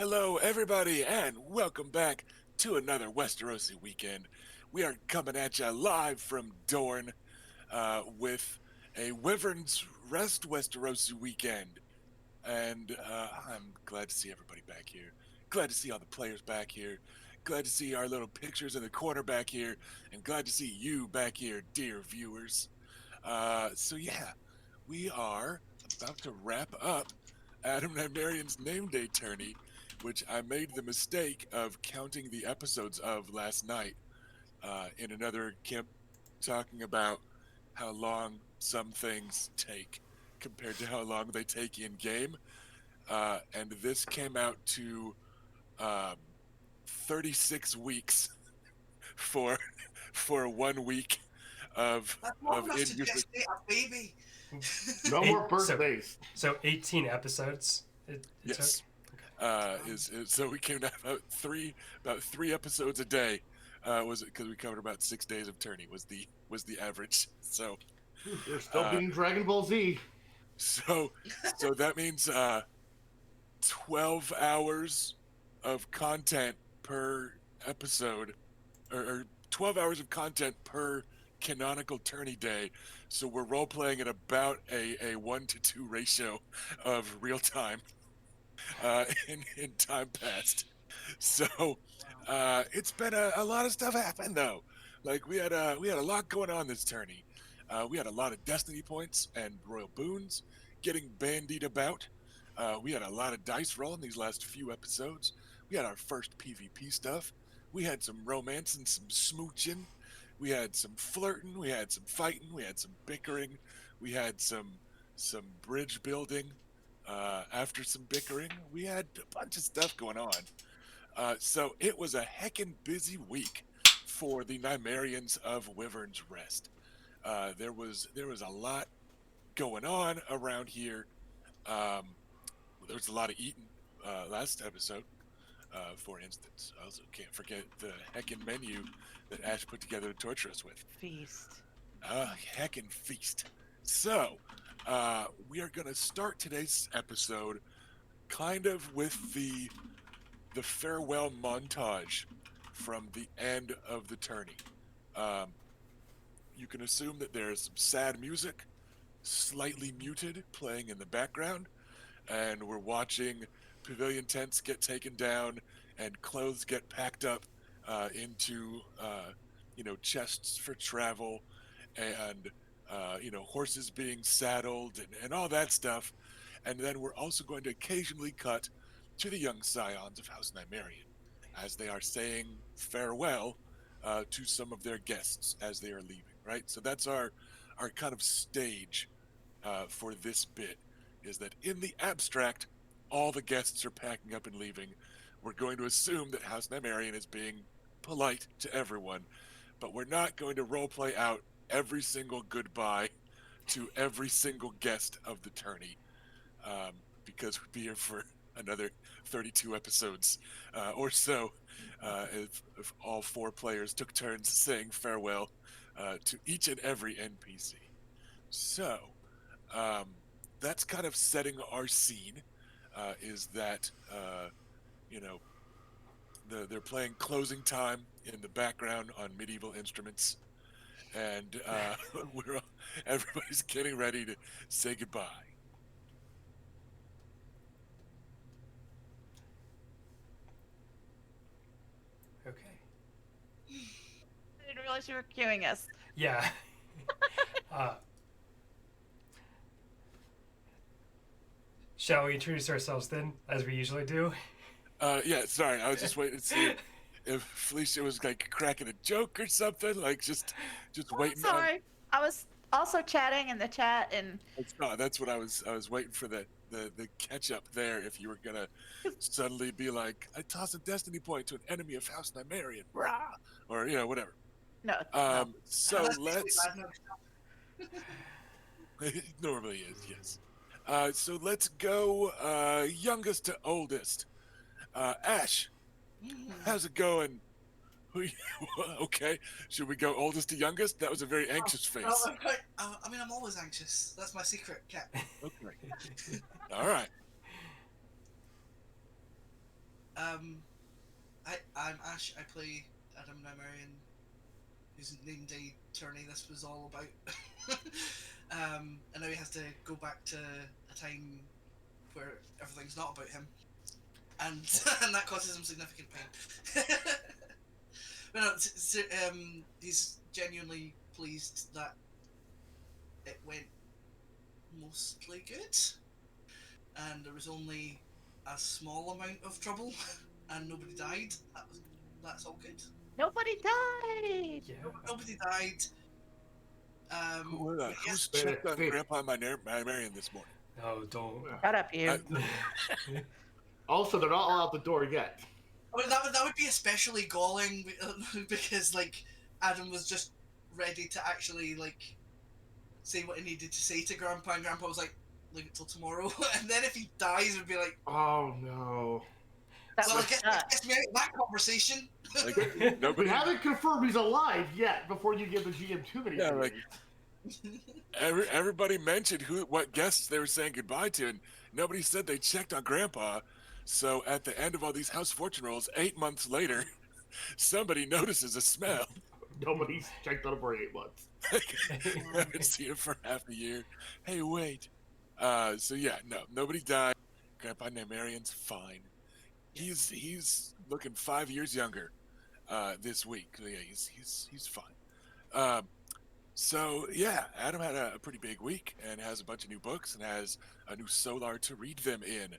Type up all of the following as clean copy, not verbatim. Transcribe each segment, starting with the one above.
Hello, everybody, and welcome back to another Westerosi weekend. We are coming at you live from Dorne with a Wyvern's Rest Westerosi weekend. And I'm glad to see everybody back here. Glad to see all the players back here. Glad to see our little pictures in the corner back here. And glad to see you back here, dear viewers. So, we are about to wrap up Adam and Marion's Name Day tourney, which I made the mistake of counting the episodes of last night in another camp, talking about how long some things take compared to how long they take in game. And this came out to um, 36 weeks for for 1 week of That's long enough in to user. gestate a baby. No Eight, more so birthdays. so 18 episodes it took. Yes. Okay. Is so we came down about three episodes a day. Was it because we covered about 6 days of tourney was the average. So We're still uh beating Dragon Ball Z. so so that means 12 hours of content per episode, or 12 hours of content per canonical tourney day. So we're role playing at about a 1 to 2 ratio of real time in time past. So it's been a lot of stuff happened though. Like we had a lot going on this tourney. We had a lot of destiny points and royal boons getting bandied about. We had a lot of dice rolling these last few episodes. We had our first PvP stuff. We had some romance and some smooching. We had some flirting. We had some fighting. We had some bickering. We had some bridge building. After some bickering, we had a bunch of stuff going on. So it was a heckin' busy week for the Nymerians of Wyvern's Rest. There was a lot going on around here. Um, there was a lot of eating last episode, for instance. I also can't forget the heckin' menu that Ash put together to torture us with. Feast. Heckin' feast. So we are gonna start today's episode kind of with the farewell montage from the end of the tourney. Um, you can assume that there's some sad music, slightly muted, playing in the background, and we're watching pavilion tents get taken down and clothes get packed up into chests for travel, and horses being saddled and all that stuff. And then we're also going to occasionally cut to the young scions of House Nymerian as they are saying farewell to some of their guests as they are leaving. Right, so that's our kind of stage for this bit. Is that in the abstract, all the guests are packing up and leaving. We're going to assume that House Nymerian is being polite to everyone, but we're not going to roleplay out every single goodbye to every single guest of the tourney, um, because we'd be here for another 32 episodes or so if all four players took turns saying farewell to each and every NPC. So um, that's kind of setting our scene. Is that you know they're playing closing time in the background on medieval instruments, and everybody's getting ready to say goodbye. Okay. I didn't realize you were queuing us. Yeah. uh, shall we introduce ourselves then, as we usually do? Yeah, sorry, I was just waiting to see if Felicia was like cracking a joke or something, like just Oh, waiting on. sorry. I was also chatting in the chat, and That's what I was waiting for the catch up there. If you were gonna suddenly be like, I toss a destiny point to an enemy of House Nymerian, rah, or whatever. no, no. So That's basically let's. bad news. It normally is, yes. So let's go youngest to oldest. Ash, how's it going? Okay, should we go oldest to youngest? That was a very anxious face. Okay. I mean, I'm always anxious. That's my secret, Cat. Okay, all right. I'm Ash. I play Adam Nymerian, whose name day tourney this was all about. And now he has to go back to a time where everything's not about him, and and that causes him significant pain. But no, he's genuinely pleased that it went mostly good, and there was only a small amount of trouble, and nobody died. That's all good. Nobody died. Yeah. Nobody died. But Who's yes, checked on Wait. Grandpa Marion this morning? No, don't. Shut up, you. Also, they're not all out the door yet. I mean, that would be especially galling because like Adam was just ready to actually like say what he needed to say to Grandpa, and Grandpa was like, "Leave it till tomorrow." And then if he dies, it'd be like, Oh no. That "Well, was I guess we out of that conversation." Like, We nobody. haven't confirmed he's alive yet before you give the GM too many Yeah, ideas. like- Everybody mentioned what guests they were saying goodbye to, and nobody said they checked on Grandpa. So at the end of all these house fortune rolls, 8 months later, somebody notices a smell. Nobody's checked on him for 8 months. I haven't seen him for half a year. Hey, wait. So yeah, no, nobody died. Grandpa Marion's fine. He's looking 5 years younger this week. So yeah, he's fine. So yeah, Adam had a pretty big week and has a bunch of new books and has a new solar to read them in.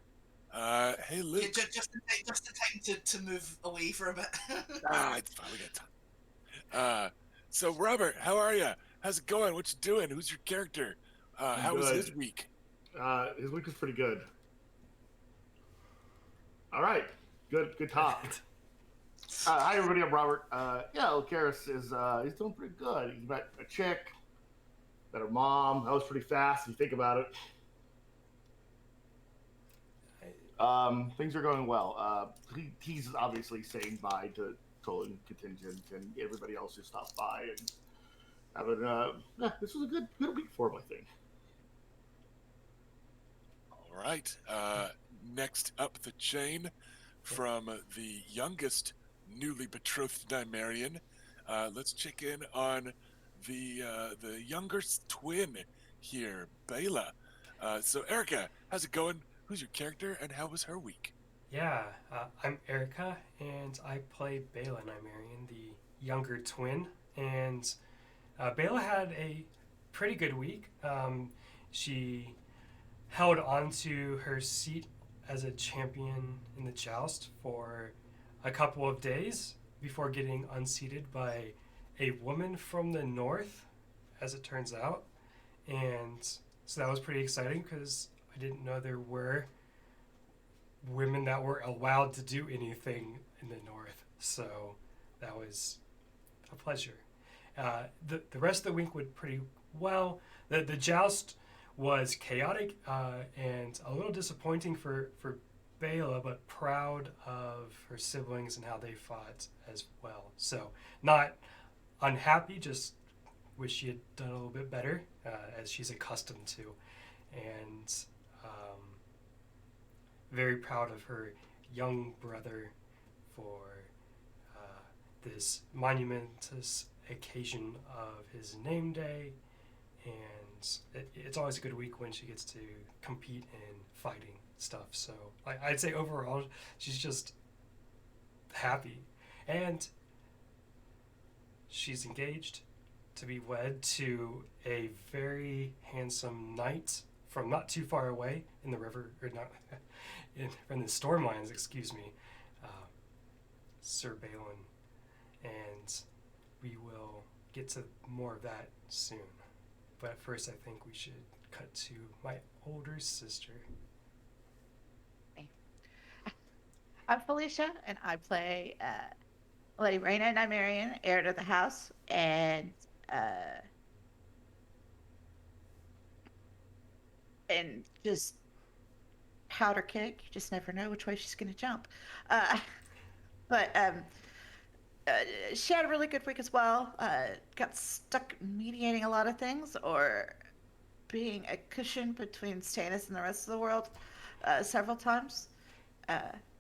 Hey Yeah, Luke. just in time to move away for a bit. It's fine. We got time. So Robert, how are you? How's it going? What you doing? Who's your character? How was Good. his week? His week was pretty good. All right, good talk. Hi everybody, I'm Robert. Yeah, Okaris is he's doing pretty good. He's met a chick, met her mom. That was pretty fast if you think about it. Things are going well. He's obviously saying bye to Tolan contingent, and everybody else just stopped by and having. This was a good week for him, I think. All right. Next up the chain from the youngest newly betrothed Dimarian. Let's check in on the younger twin here, Bela. So Erica, how's it going? Who's your character and how was her week? Yeah, I'm Erica, and I play Bela Nymerian, the younger twin. And Bela had a pretty good week. She held on to her seat as a champion in the joust for a couple of days before getting unseated by a woman from the north, as it turns out. And so that was pretty exciting because I didn't know there were women that were allowed to do anything in the north. So that was a pleasure. The rest of the week went pretty well. The joust was chaotic and a little disappointing for Bela, but proud of her siblings and how they fought as well. So not unhappy, just wish she had done a little bit better, as she's accustomed to. And very proud of her young brother for this monumentous occasion of his name day. And it's always a good week when she gets to compete in fighting stuff. So I'd say overall, she's just happy. And she's engaged to be wed to a very handsome knight from not too far away in the river, or not, from the storm lines, excuse me, Sir Balin. And we will get to more of that soon. But first, I think we should cut to my older sister. I'm Felicia, and I play Lady Raina Nymerian, heir to the house, and just powder keg. You just never know which way she's gonna jump. But she had a really good week as well. Got stuck mediating a lot of things, or being a cushion between Stannis and the rest of the world several times.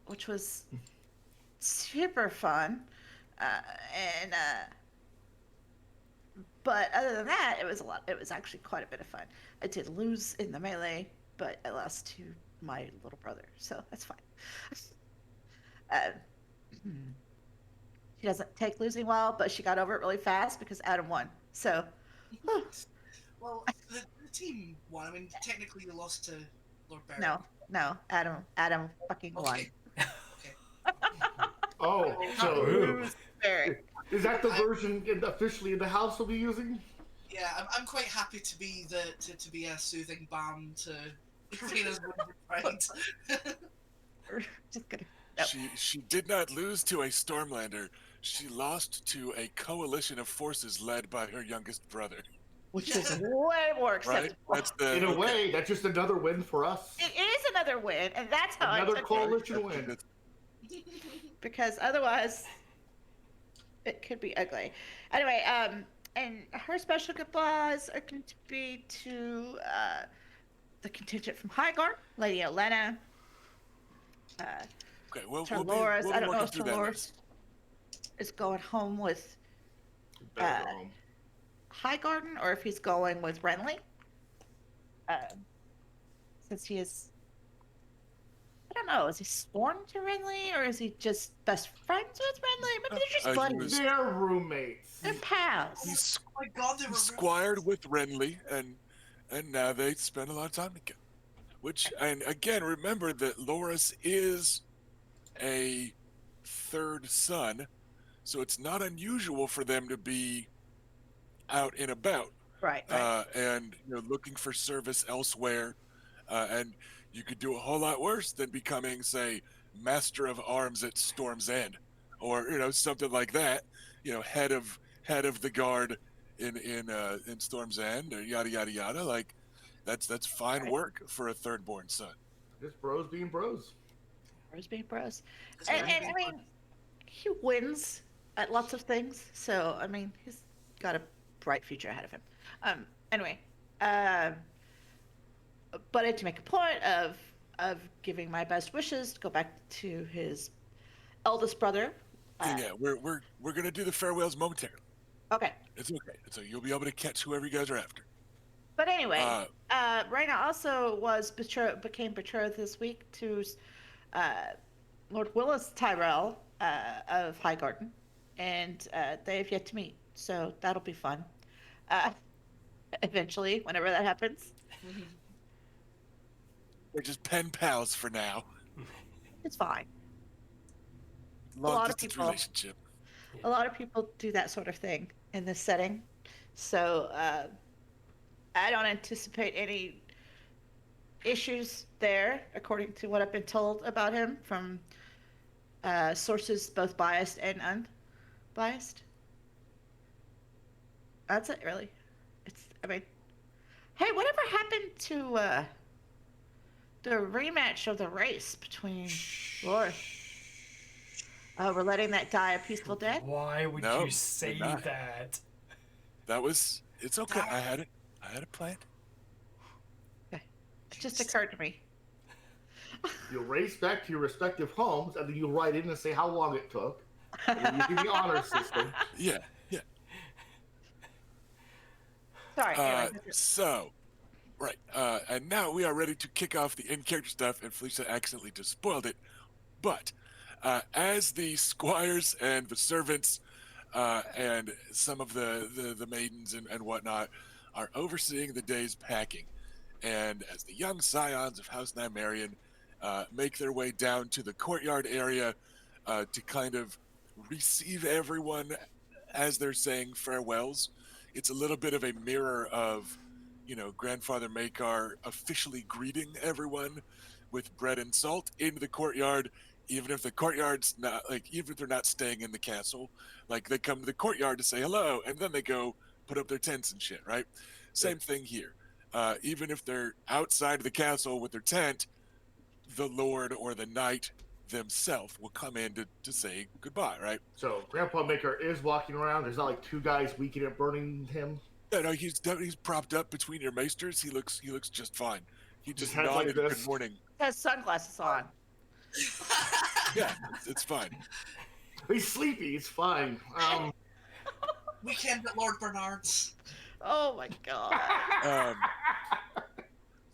which was super fun. Uh, and But other than that, it was a lot. It was actually quite a bit of fun. I did lose in the melee, but I lost to my little brother, so that's fine. uh, she doesn't take losing well, but she got over it really fast because Adam won. So, Well, the team won. I mean, technically you lost to Lord Barrett. no, Adam fucking won. Okay. Okay. Oh, so Ooh. Barrett. is that the version officially in the house we'll be using? Yeah, I'm quite happy to be to be a soothing balm to Rena's wounded pride. Just gonna. Nope. She did not lose to a Stormlander. She lost to a coalition of forces led by her youngest brother. Which is way more Right? acceptable. That's the In a way, that's just another win for us. It is another win, and that's how Another I took coalition win. that's- it. Because otherwise, it could be ugly. Anyway, and her special goodbyes are going to be to the contingent from Highgarden, Lady Olenna, Okay, well, Dolores. we'll I be don't know working if through that Dolores list. is going home with Better go home. Highgarden or if he's going with Renly. Since he is, I don't know, is he sworn to Renly or is he just best friends with Renly? Maybe they're just he buddies. was- They're roommates. They're pals. He's Oh my god, they were squired with Renly, and now they spend a lot of time together. Which, and again, remember that Loras is a third son, so it's not unusual for them to be out and about Right. and looking for service elsewhere. And you could do a whole lot worse than becoming, say, Master of Arms at Storm's End, or something like that. Head of the guard in Storm's End, or yada yada yada. Like that's fine Right. work for a third-born son. Just bros being bros. Bros being bros. It's And very I mean, he wins at lots of things, so I mean, he's got a bright future ahead of him. Anyway, but I had to make a point of giving my best wishes to go back to his eldest brother. Yeah, we're gonna do the farewells momentarily. Okay, It's okay. So you'll be able to catch whoever you guys are after. but anyway, Raina also became betrothed this week to Lord Willis Tyrell of Highgarden, and they have yet to meet, so that'll be fun. Eventually, whenever that happens, They're just pen pals for now. it's fine. Long lot of distance people- relationship. A lot of people do that sort of thing in this setting, so I don't anticipate any issues there, according to what I've been told about him from sources both biased and unbiased. That's it, really. I mean, hey, whatever happened to the rematch of the race between Lord? We're letting that die a peaceful death? Why would No, you say we're not. that? It's okay. I had it planned. It just occurred to me. You'll race back to your respective homes, and then you'll write in and say how long it took. And then you do the honor system. Yeah. Sorry. Anyway, So, right. And now we are ready to kick off the in-character stuff, and Felicia accidentally just spoiled it. But as the squires and the servants and some of the maidens and whatnot are overseeing the day's packing, and as the young scions of House Nymerian make their way down to the courtyard area to kind of receive everyone as they're saying farewells, it's a little bit of a mirror of, Grandfather Makar officially greeting everyone with bread and salt into the courtyard, even if the courtyard's not, even if they're not staying in the castle, they come to the courtyard to say hello, and then they go put up their tents and shit, right? Same thing here. Even if they're outside of the castle with their tent, the lord or the knight themselves will come in to say goodbye, right? So Grandpa Maker is walking around. There's not like two guys weakening and burning him. Yeah, no, he's propped up between your maesters. He looks just fine. He just His head's like nodded this. good morning. has sunglasses on. Yeah, it's fine. He's sleepy. It's fine. Weekend at Lord Bernard's. Oh my god. Um,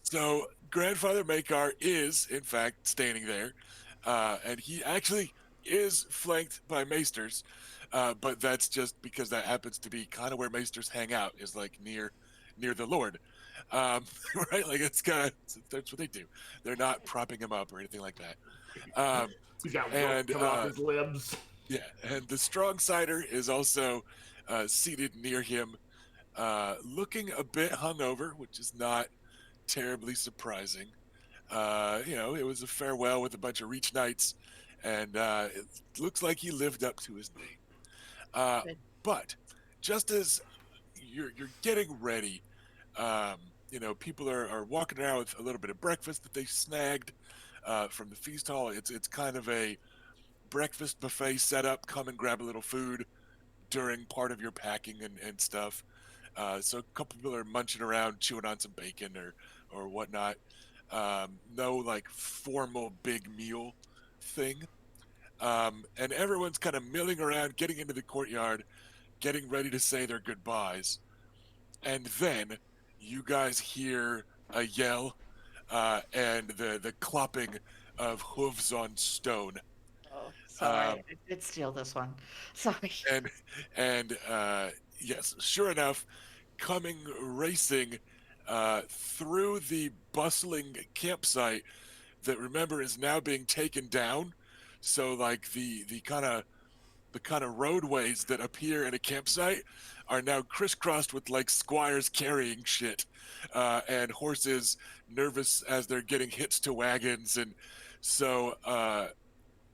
so Grandfather Makar is, in fact, standing there, and he actually is flanked by maesters, but that's just because that happens to be kind of where maesters hang out, is like near the Lord, um, right? Like it's kind of that's what they do. They're not propping him up or anything like that. Um, He's got rope and coming off his limbs. yeah, and the strong cider is also seated near him, looking a bit hungover, which is not terribly surprising. It was a farewell with a bunch of reach nights, and it looks like he lived up to his name. Uh, Good. but just as you're getting ready, people are walking around with a little bit of breakfast that they snagged from the feast hall. It's kind of a breakfast buffet setup. Come and grab a little food during part of your packing and stuff. So a couple people are munching around, chewing on some bacon or whatnot. No like formal big meal thing. And everyone's kind of milling around, getting into the courtyard, getting ready to say their goodbyes. And then you guys hear a yell and the clopping of hooves on stone. Oh, sorry. Um, I did steal this one. Sorry. and yes, sure enough, coming racing through the bustling campsite that, remember, is now being taken down. So like the kind of roadways that appear in a campsite are now crisscrossed with like squires carrying shit, and horses nervous as they're getting hits to wagons. And so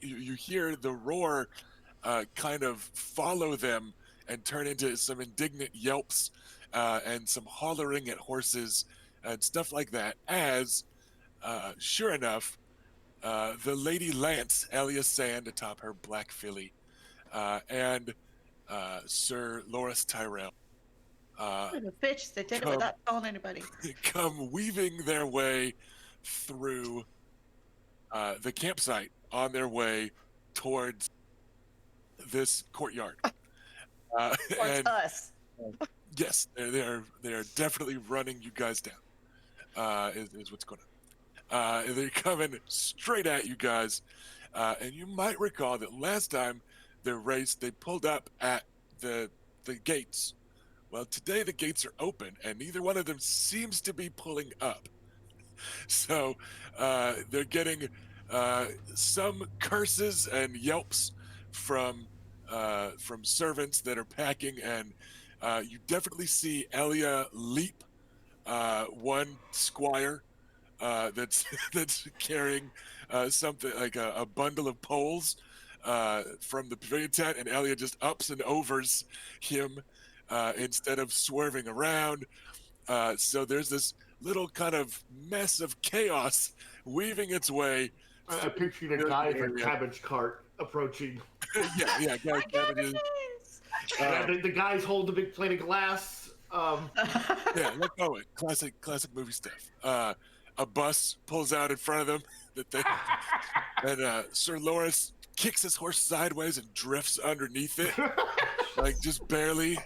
you hear the roar kind of follow them and turn into some indignant yelps and some hollering at horses and stuff like that, as sure enough, the Lady Lance, Elias Sand atop her black filly, and Sir Loris Tyrell The fish that did it come without telling anybody. come weaving their way through the campsite on their way towards this courtyard. Towards And us. yes, they are definitely running you guys down. Is what's going on. They're coming straight at you guys, and you might recall that last time they pulled up at the gates. Well, today the gates are open, and neither one of them seems to be pulling up. So they're getting some curses and yelps from servants that are packing, and you definitely see Elia leap one squire that's that's carrying something like a bundle of poles from the pavilion tent, and Elia just ups and overs him instead of swerving around. So there's this little kind of mess of chaos weaving its way. I pictured a through guy the with a area. cabbage cart approaching. Yeah, My cabbages. cabbages! The guys hold a big plate of glass. Yeah, let's go with classic movie stuff. A bus pulls out in front of them that they and Sir Loris kicks his horse sideways and drifts underneath it, like just barely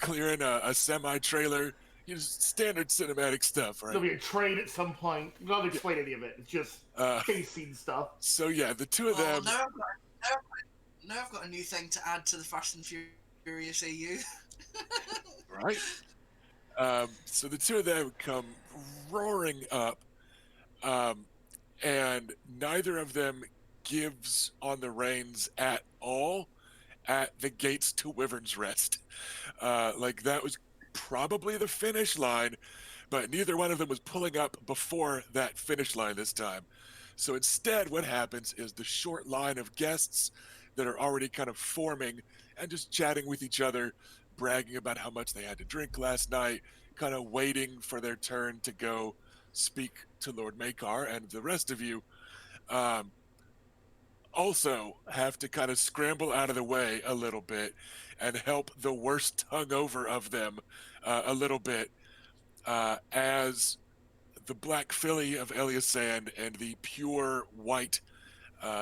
clearing a semi trailer. Standard cinematic stuff, There'll right? be a train at some point. You don't explain any of it. It's just chasing stuff. So yeah, the two of Oh, them. now I've got a new thing to add to the Fast and Furious AU. Right. So the two of them come roaring up, and neither of them gives on the reins at all at the gates to Wyvern's Rest. Like that was probably the finish line, but neither one of them was pulling up before that finish line this time. So instead, what happens is the short line of guests that are already kind of forming and just chatting with each other, bragging about how much they had to drink last night, kind of waiting for their turn to go speak to Lord Makar, and the rest of you also have to kind of scramble out of the way a little bit and help the worst hungover of them a little bit, as the black filly of Elias Sand and the pure white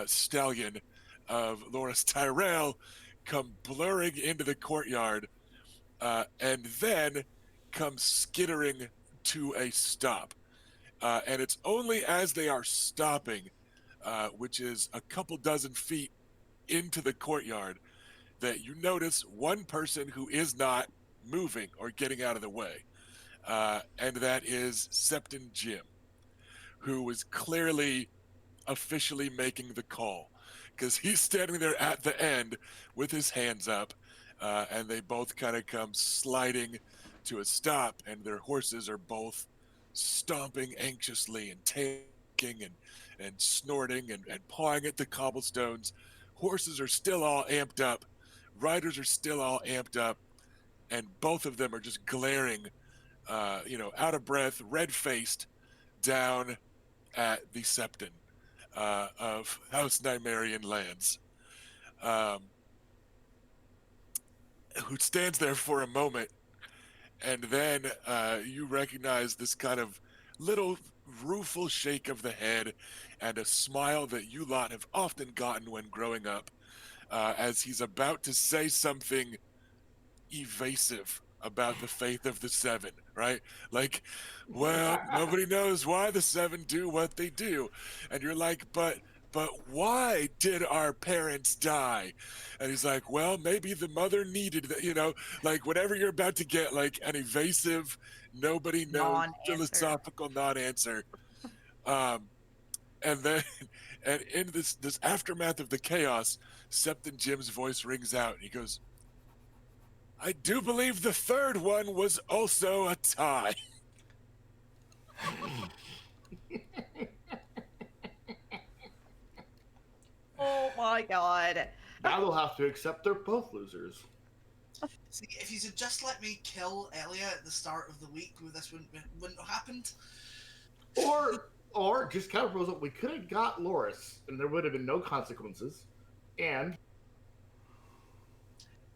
stallion of Loris Tyrell come blurring into the courtyard, and then come skittering to a stop. And it's only as they are stopping, which is a couple dozen feet into the courtyard, that you notice one person who is not moving or getting out of the way. And that is Septon Jim, who was clearly officially making the call, because he's standing there at the end with his hands up, and they both kind of come sliding to a stop, and their horses are both stomping anxiously and taking and snorting and pawing at the cobblestones. Horses are still all amped up, riders are still all amped up, and both of them are just glaring, out of breath, red faced, down at the Septon of House Nymerian lands, who stands there for a moment, and then you recognize this kind of little rueful shake of the head and a smile that you lot have often gotten when growing up, as he's about to say something evasive about the faith of the Seven, right? Like, well, nobody knows why the Seven do what they do. And you're like, but why did our parents die? And he's like, well, maybe the mother needed that, like whatever you're about to get, like an evasive, nobody knows, Non-answer. philosophical non-answer. And then, and in this aftermath of the chaos, Septon Jim's voice rings out, and he goes, I do believe the third one was also a tie. Oh my god. Now they'll have to accept they're both losers. See, if you had just let me kill Elia at the start of the week, this wouldn't have happened. Or just kind of rose up. We could have got Loris, and there would have been no consequences. And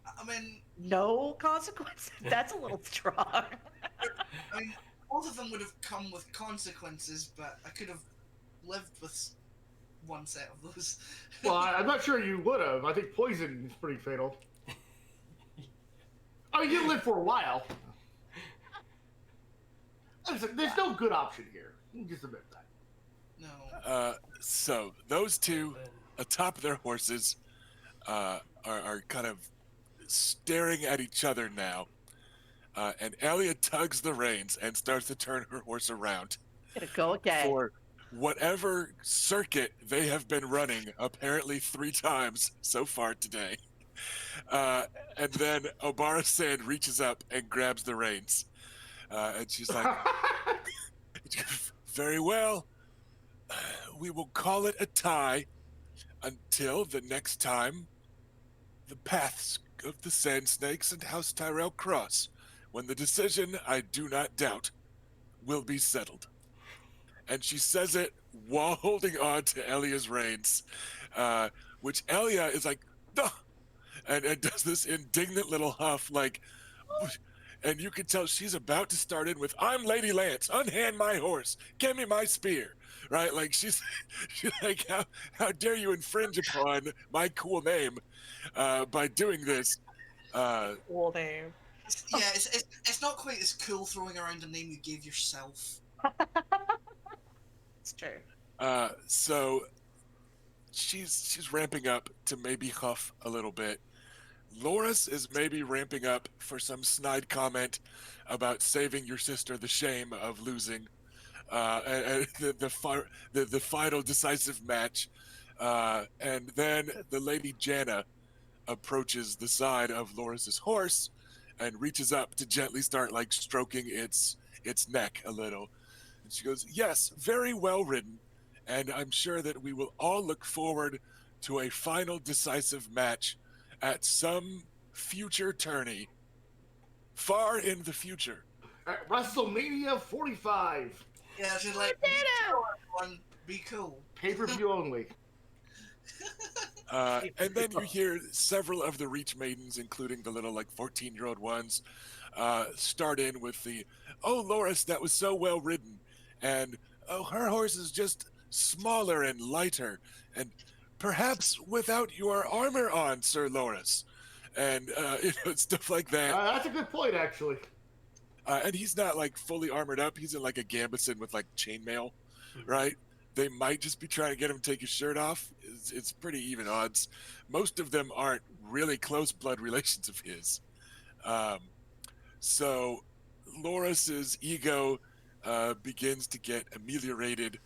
I mean, No consequences? That's a little strong. I mean, both of them would have come with consequences, but I could have lived with one set of those. well, I'm not sure you would have. I think poison is pretty fatal. I mean, you live for a while. Listen, there's no good option here. You can just admit that. No. So those two atop their horses are kind of staring at each other now. And Elliot tugs the reins and starts to turn her horse around Gonna go again. for whatever circuit they have been running, apparently 3 times so far today. And then Obara Sand reaches up and grabs the reins. And she's like, very well. We will call it a tie until the next time the paths of the Sand Snakes and House Tyrell cross, when the decision, I do not doubt, will be settled. And she says it while holding on to Elia's reins, which Elia is like, duh! And does this indignant little huff, like, and you can tell she's about to start in with, I'm Lady Lance, unhand my horse, give me my spear, right? Like, she's like, how dare you infringe upon my cool name by doing this? Cool name. Yeah, it's not quite as cool throwing around a name you gave yourself. It's true. So she's ramping up to maybe huff a little bit. Loris is maybe ramping up for some snide comment about saving your sister the shame of losing, and the final decisive match. And then the Lady Janna approaches the side of Loris's horse and reaches up to gently start like stroking its neck a little. And she goes, yes, very well ridden. And I'm sure that we will all look forward to a final decisive match at some future tourney, far in the future. At WrestleMania 45. Yeah, she's like, We did it! everyone, be cool. Pay-per-view only. And then you hear several of the Reach Maidens, including the little like 14-year-old ones, start in with the, oh, Loris, that was so well ridden. And, oh, her horse is just smaller and lighter. And, perhaps without your armor on, Sir Loris, and stuff like that. That's a good point, actually. And he's not like fully armored up. He's in like a gambeson with like chainmail, Mhm. right? They might just be trying to get him to take his shirt off. It's pretty even odds. Most of them aren't really close blood relations of his. So Loris's ego begins to get ameliorated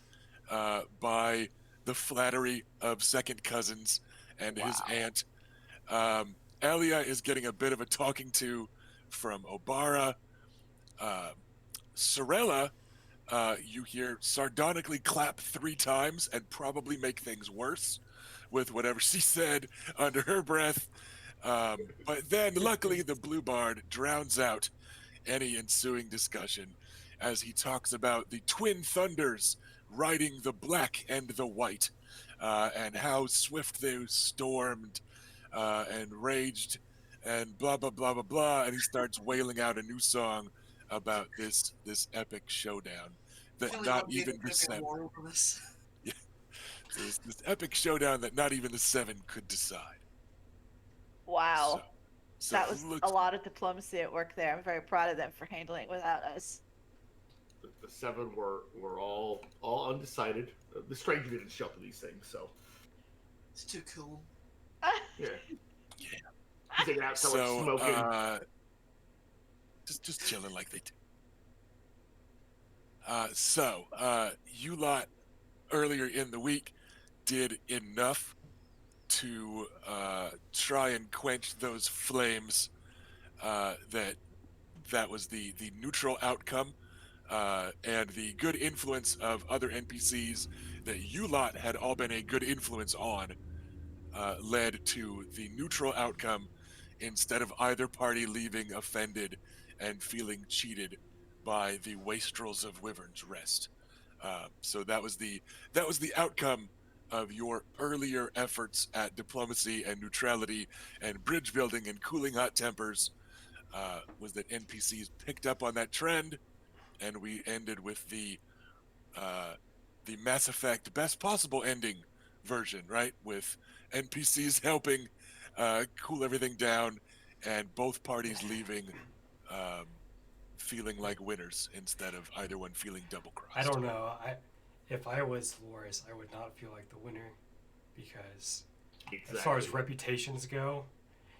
by the flattery of second cousins and his Wow. aunt. Elia is getting a bit of a talking to from Obara. Sorella, you hear sardonically clap 3 times and probably make things worse with whatever she said under her breath. But then, luckily, the Blue Bard drowns out any ensuing discussion as he talks about the twin thunders riding the black and the white, and how swift they stormed and raged and blah blah blah blah blah, and he starts wailing out a new song about this epic showdown I that feel like not there'll be even the a seven. war over this. So this epic showdown that not even the 7 could decide. Wow. So That was looks- a lot of diplomacy at work there. I'm very proud of them for handling it without us. The 7 were all undecided. The stranger didn't show up to these things, so It's too cool. yeah. Yeah. He's taking out someone So smoking. just chilling like they do. You lot earlier in the week did enough to try and quench those flames. That was the neutral outcome, and the good influence of other NPCs that you lot had all been a good influence on led to the neutral outcome instead of either party leaving offended and feeling cheated by the wastrels of Wyvern's Rest. So that was the outcome of your earlier efforts at diplomacy and neutrality and bridge building and cooling hot tempers. Was that NPCs picked up on that trend, and we ended with the Mass Effect best possible ending version, right? With NPCs helping cool everything down, and both parties leaving feeling like winners instead of either one feeling double crossed. I don't know. If I was Loris, I would not feel like the winner because, as far as reputations go,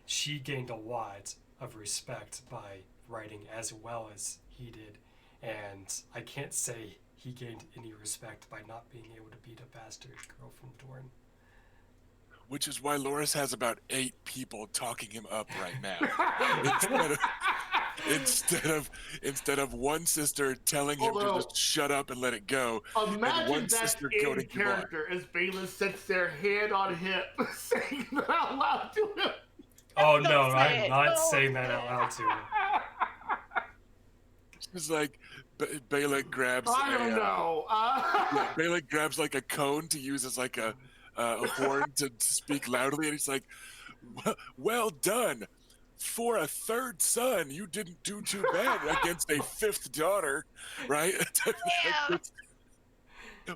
she gained a lot of respect by writing as well as he did, and I can't say he gained any respect by not being able to beat a bastard girl from Dorne. Which is why Loris has about 8 people talking him up right now. instead of one sister telling him to just shut up and let it go, and Imagine one that's sister in going to give on. character as Bayless sits there, hand on hip, saying that out loud to him. Oh Don't no, say I'm it. not Don't saying that say out it. loud to him. It's like Balak grabs. I don't know. Yeah, Balak grabs like a cone to use as like a horn to speak loudly, and he's like, "Well done. For a 3rd son, you didn't do too bad against a 5th daughter, right?" Yeah.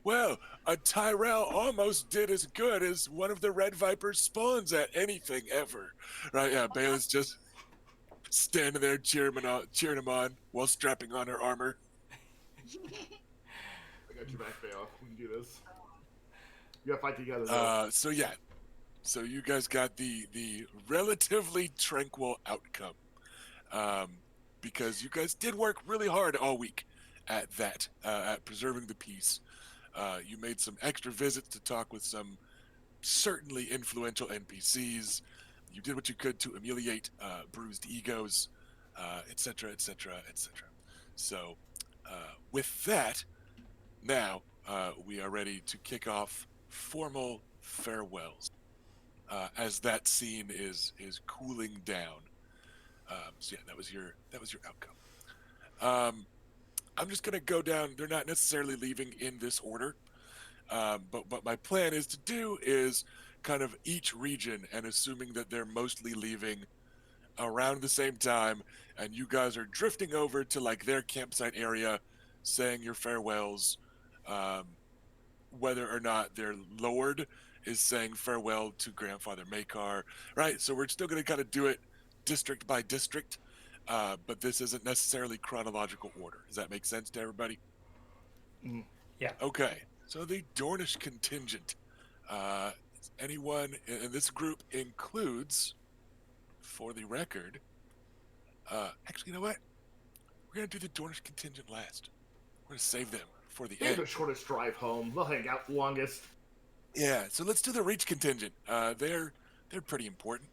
Well, a Tyrell almost did as good as one of the Red Vipers spawns at anything ever, right? Yeah, Bayless just standing there cheering him on while strapping on her armor. I got your back, Bale. We can do this. We gotta fight together, though. So you guys got the relatively tranquil outcome, because you guys did work really hard all week at that, at preserving the peace. You made some extra visits to talk with some certainly influential NPCs. You did what you could to ameliorate bruised egos, etc., etc., etc. So, with that, now we are ready to kick off formal farewells. As that scene is cooling down. So yeah, that was your outcome. I'm just gonna go down. They're not necessarily leaving in this order, but what my plan is to do is kind of each region, and assuming that they're mostly leaving around the same time, and you guys are drifting over to like their campsite area, saying your farewells, whether or not they're lowered is saying farewell to Grandfather Makar, right? So we're still going to kind of do it district by district, but this isn't necessarily chronological order. Does that make sense to everybody? Mm. Yeah. Okay, so the Dornish contingent. Anyone in this group includes, for the record, actually, you know what? We're going to do the Dornish contingent last. We're going to save them for the They have end. the shortest drive home. They'll hang out the longest. Yeah, so let's do the Reach contingent. They're pretty important.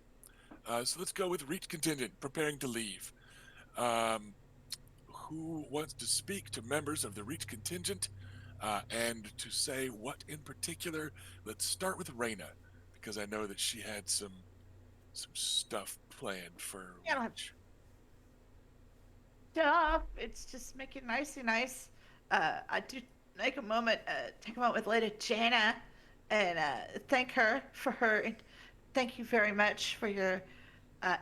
So let's go with Reach contingent, preparing to leave. Who wants to speak to members of the Reach contingent and to say what in particular? Let's start with Reyna, because I know that she had some stuff planned for I don't have Reach. stuff. It's just making nicey nice. I do take a moment with Lady Jana and thank her for thank you very much for your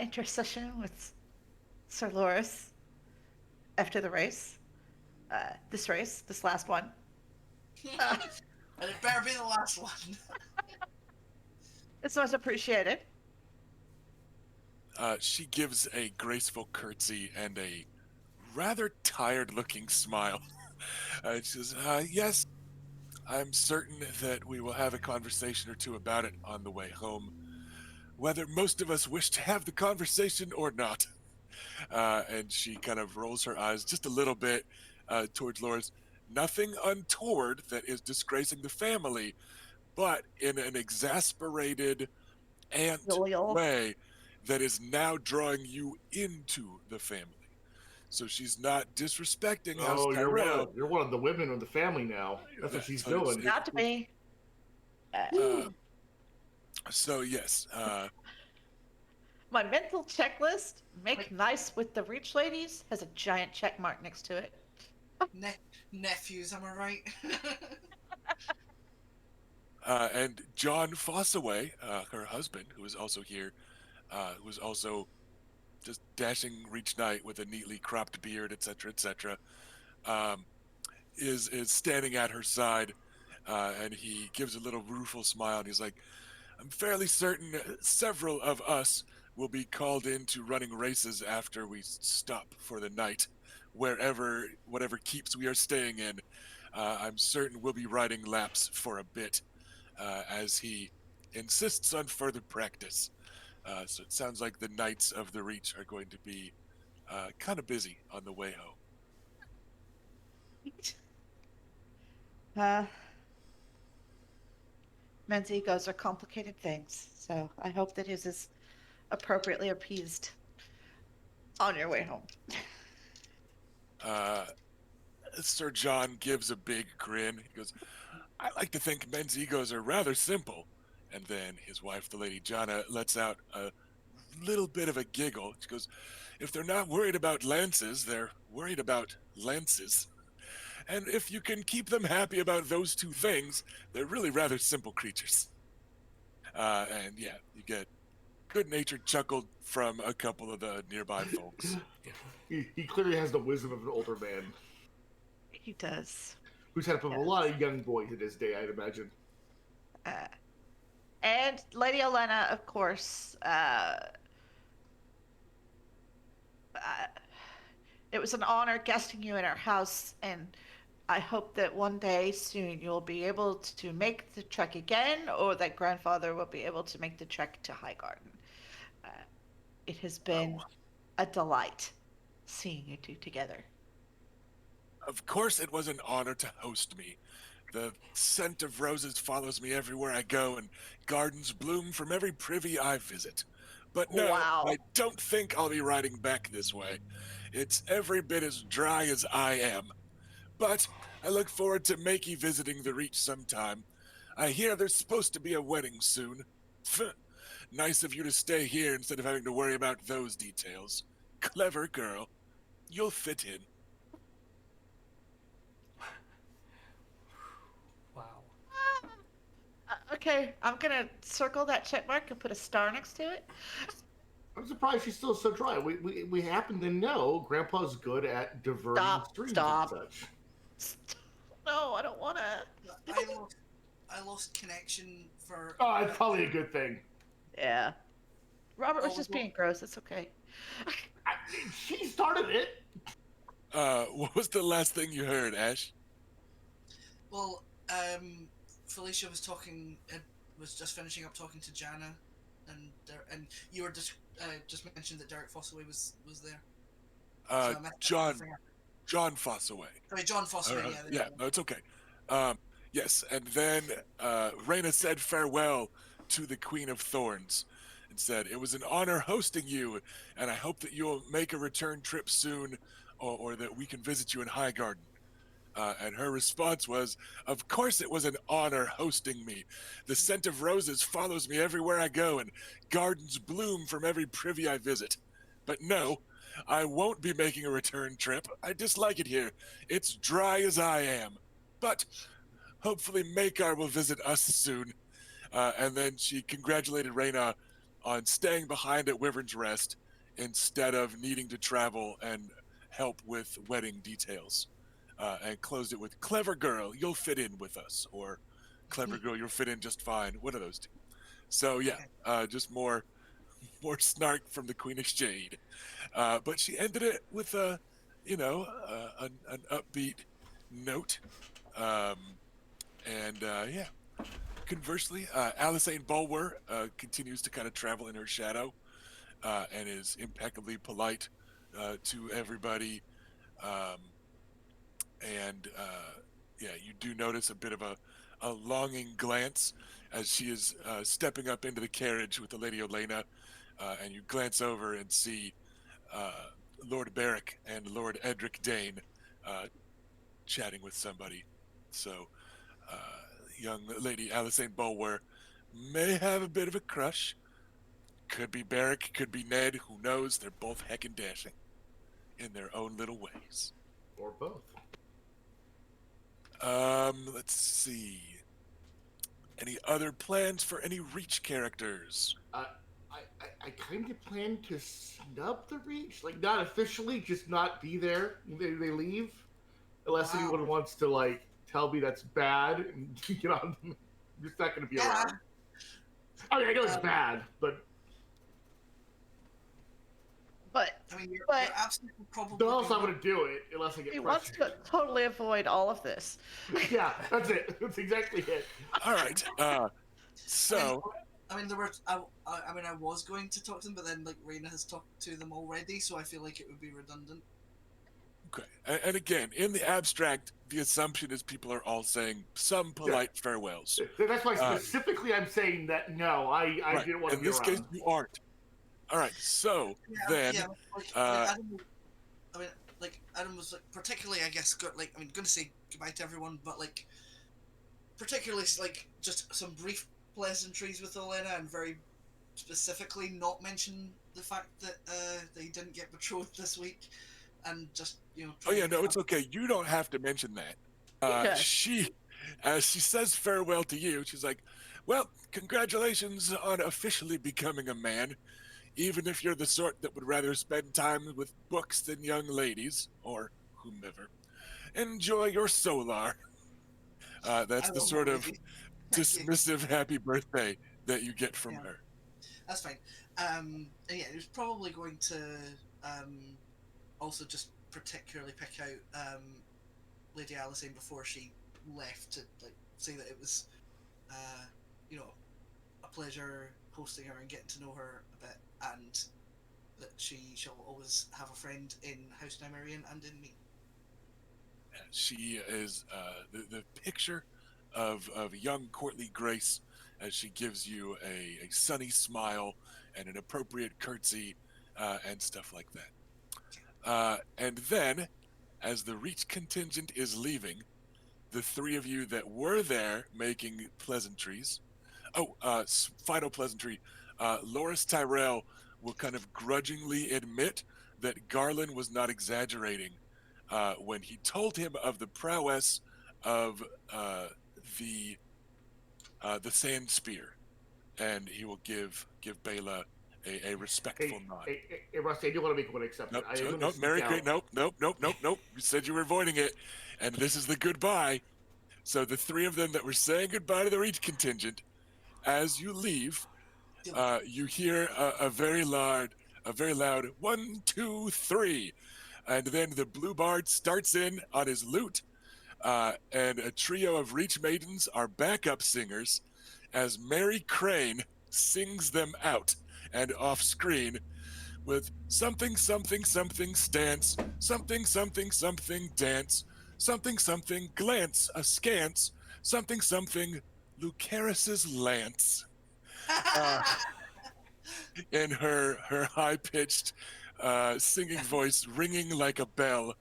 intercession with Sir Loris after the race. This last one. And it better be the last one. It's much appreciated. She gives a graceful curtsy and a rather tired-looking smile. She says, "Yes, I'm certain that we will have a conversation or two about it on the way home, whether most of us wish to have the conversation or not." And she kind of rolls her eyes just a little bit towards Loris. Nothing untoward that is disgracing the family, but in an exasperated aunt Loyal. way that is now drawing you into the family. So she's not disrespecting House Oh, Tyrell. you're one of the women of the family now. That's what she's doing. Not to me. So yes, My mental checklist, make nice with the Reach ladies, has a giant check mark next to it. Nephews, am I right? and John Fossaway, her husband, who is also here, who was also just dashing Reach Knight with a neatly cropped beard, etc., etc., is standing at her side, and he gives a little rueful smile, and he's like, "I'm fairly certain several of us will be called into running races after we stop for the night, whatever keeps we are staying in. I'm certain we'll be riding laps for a bit, as he insists on further practice. So it sounds like the Knights of the Reach are going to be kind of busy on the way home." Men's egos are complicated things, so I hope that his is appropriately appeased on your way home. Sir John gives a big grin. He goes, "I like to think men's egos are rather simple." And then his wife, the Lady Jana, lets out a little bit of a giggle. She goes, "If they're not worried about lances, they're worried about lances. And if you can keep them happy about those two things, they're really rather simple creatures." And yeah, you get good-natured chuckle from a couple of the nearby folks. He clearly has the wisdom of an older man He does. who's had up with a lot of young boys in his day, I'd imagine. And Lady Olenna, of course. It was an honor guesting you in our house, and I hope that one day soon you'll be able to make the trek again, or that grandfather will be able to make the trek to Highgarden. It has been a delight seeing you two together. Of course it was an honor to host me. The scent of roses follows me everywhere I go, and gardens bloom from every privy I visit. But no, Wow. I don't think I'll be riding back this way. It's every bit as dry as I am. But I look forward to Makey visiting the Reach sometime. I hear there's supposed to be a wedding soon. Nice of you to stay here instead of having to worry about those details. Clever girl. You'll fit in. Wow. Okay, I'm gonna circle that check mark and put a star next to it. I'm surprised she's still so dry. We happen to know Grandpa's good at diverting streams Stop. and such. No, I don't wanna. I I lost connection for. Oh, it's probably a good thing. Yeah. Robert was Oh, just well- being gross. It's okay. She started it. What was the last thing you heard, Ash? Well, Felicia was was just finishing up talking to Jana, and you were just mentioned that Derek Fossaway was there. So I messed John everything up. Fossaway. Sorry, John Fossaway. Yeah. there you go. No, it's okay. Yes, and then Reyna said farewell to the Queen of Thorns and said, "It was an honor hosting you, and I hope that you'll make a return trip soon, or that we can visit you in Highgarden." And her response was, "Of course it was an honor hosting me. The scent of roses follows me everywhere I go, and gardens bloom from every privy I visit. But no, I won't be making a return trip. I dislike it here. It's dry as I am. But hopefully Makar will visit us soon." And then she congratulated Reyna on staying behind at Wyvern's Rest instead of needing to travel and help with wedding details. And closed it with, "Clever girl, you'll fit in with us," or "Clever girl, you'll fit in just fine." One of those two. So yeah, just more snark from the Queen of Shade. But she ended it with an upbeat note. Yeah. Conversely, Alisane Bulwer continues to kind of travel in her shadow and is impeccably polite to everybody. Um, and you do notice a bit of a longing glance as she is stepping up into the carriage with the Lady Elena, and you glance over and see Lord Barrick and Lord Edric Dane chatting with somebody. So, young Lady Alisane Bulwer may have a bit of a crush. Could be Barrick, could be Ned, who knows? They're both heckin' dashing in their own little ways. Or both. Let's see. Any other plans for any Reach characters? I kind of plan to snub the Reach, like not officially, just not be there. They leave, unless Wow. anyone wants to like tell me that's bad and get on. I'm just not going to be around. I mean, I know it's bad, but I mean, you're But- absolutely probably. no else I'm going to do it unless I get He wants frustrated. to totally avoid all of this. Yeah, that's it. That's exactly it. All right. So I mean, there were. I was going to talk to them, but then like Reyna has talked to them already, so I feel like it would be redundant. okay, and again, in the abstract, the assumption is people are all saying some polite farewells. That's why specifically I'm saying that no, I Right. didn't want to In be this around. case, you aren't. All right. So then, Like Adam, Adam was like particularly, I guess, going to say goodbye to everyone, but like particularly like just some brief pleasantries with Elena, and very specifically not mention the fact that they didn't get betrothed this week, and just oh yeah, no, it's okay. You don't have to mention that. Yeah. She, as she says farewell to you, she's like, "Well, congratulations on officially becoming a man. Even if you're the sort that would rather spend time with books than young ladies, or whomever. Enjoy your solar." That's the sort of dismissive happy birthday that you get from her. That's fine. And yeah, it was probably going to also just particularly pick out Lady Alisane before she left to like say that it was a pleasure hosting her and getting to know her a bit, and that she shall always have a friend in House Nymerian and in me. She is the picture of young courtly grace as she gives you a sunny smile and an appropriate curtsy and stuff like that. And then, as the Reach contingent is leaving, the three of you that were there making pleasantries. Final pleasantry. Loris Tyrell will kind of grudgingly admit that Garland was not exaggerating when he told him of the prowess of the sand spear, and he will give Bela a respectful nod. Hey, Rusty, I do want to make one exception. Nope, Mary, great, nope. You said you were avoiding it, and this is the goodbye. So the three of them that were saying goodbye to the Reach contingent, as you leave, you hear a very loud 1, 2, 3, and then the blue bard starts in on his lute, and a trio of Reach maidens are backup singers, as Mary Crane sings them out and off screen with something something something stance, something something something dance, something something glance askance, something something Lucaris's lance. In her high pitched singing voice, ringing like a bell,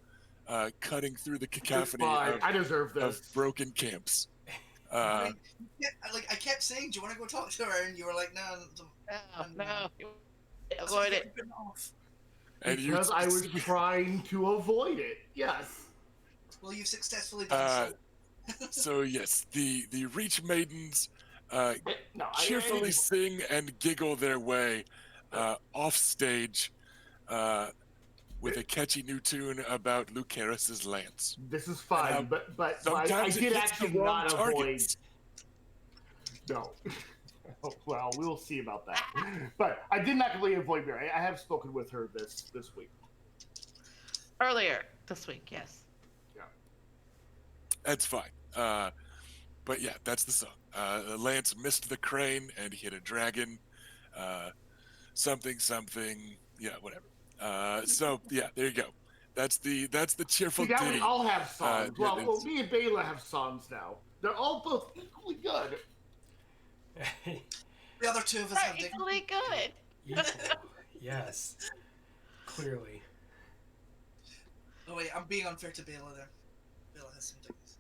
cutting through the It's cacophony fine. I deserve of this. broken camps. I kept saying, "Do you want to go talk to her?" And you were like, "No, No. Avoid it." Off. And Because I was trying to avoid it. Yes. Well, you've successfully done so. So yes, the Reach maidens No, cheerfully sing and giggle their way off stage with a catchy new tune about Lucaris's lance. This is fine, but I Sometimes it did hits actually the wrong not avoid. targets. No. Well, we'll see about that. But I did not completely avoid Mary. I have spoken with her this week. Earlier this week, yes. Yeah. That's fine. But yeah, that's the song. Lance missed the crane and hit a dragon. Something. Yeah, whatever. So yeah, there you go. That's the cheerful See, now ditty. we all have songs. Yeah, Well, me and Bela have songs now. They're all both equally good. The other two of us have They're different. equally good. Equal. Yes. Clearly. Oh wait, I'm being unfair to Bela there. Bela has some things.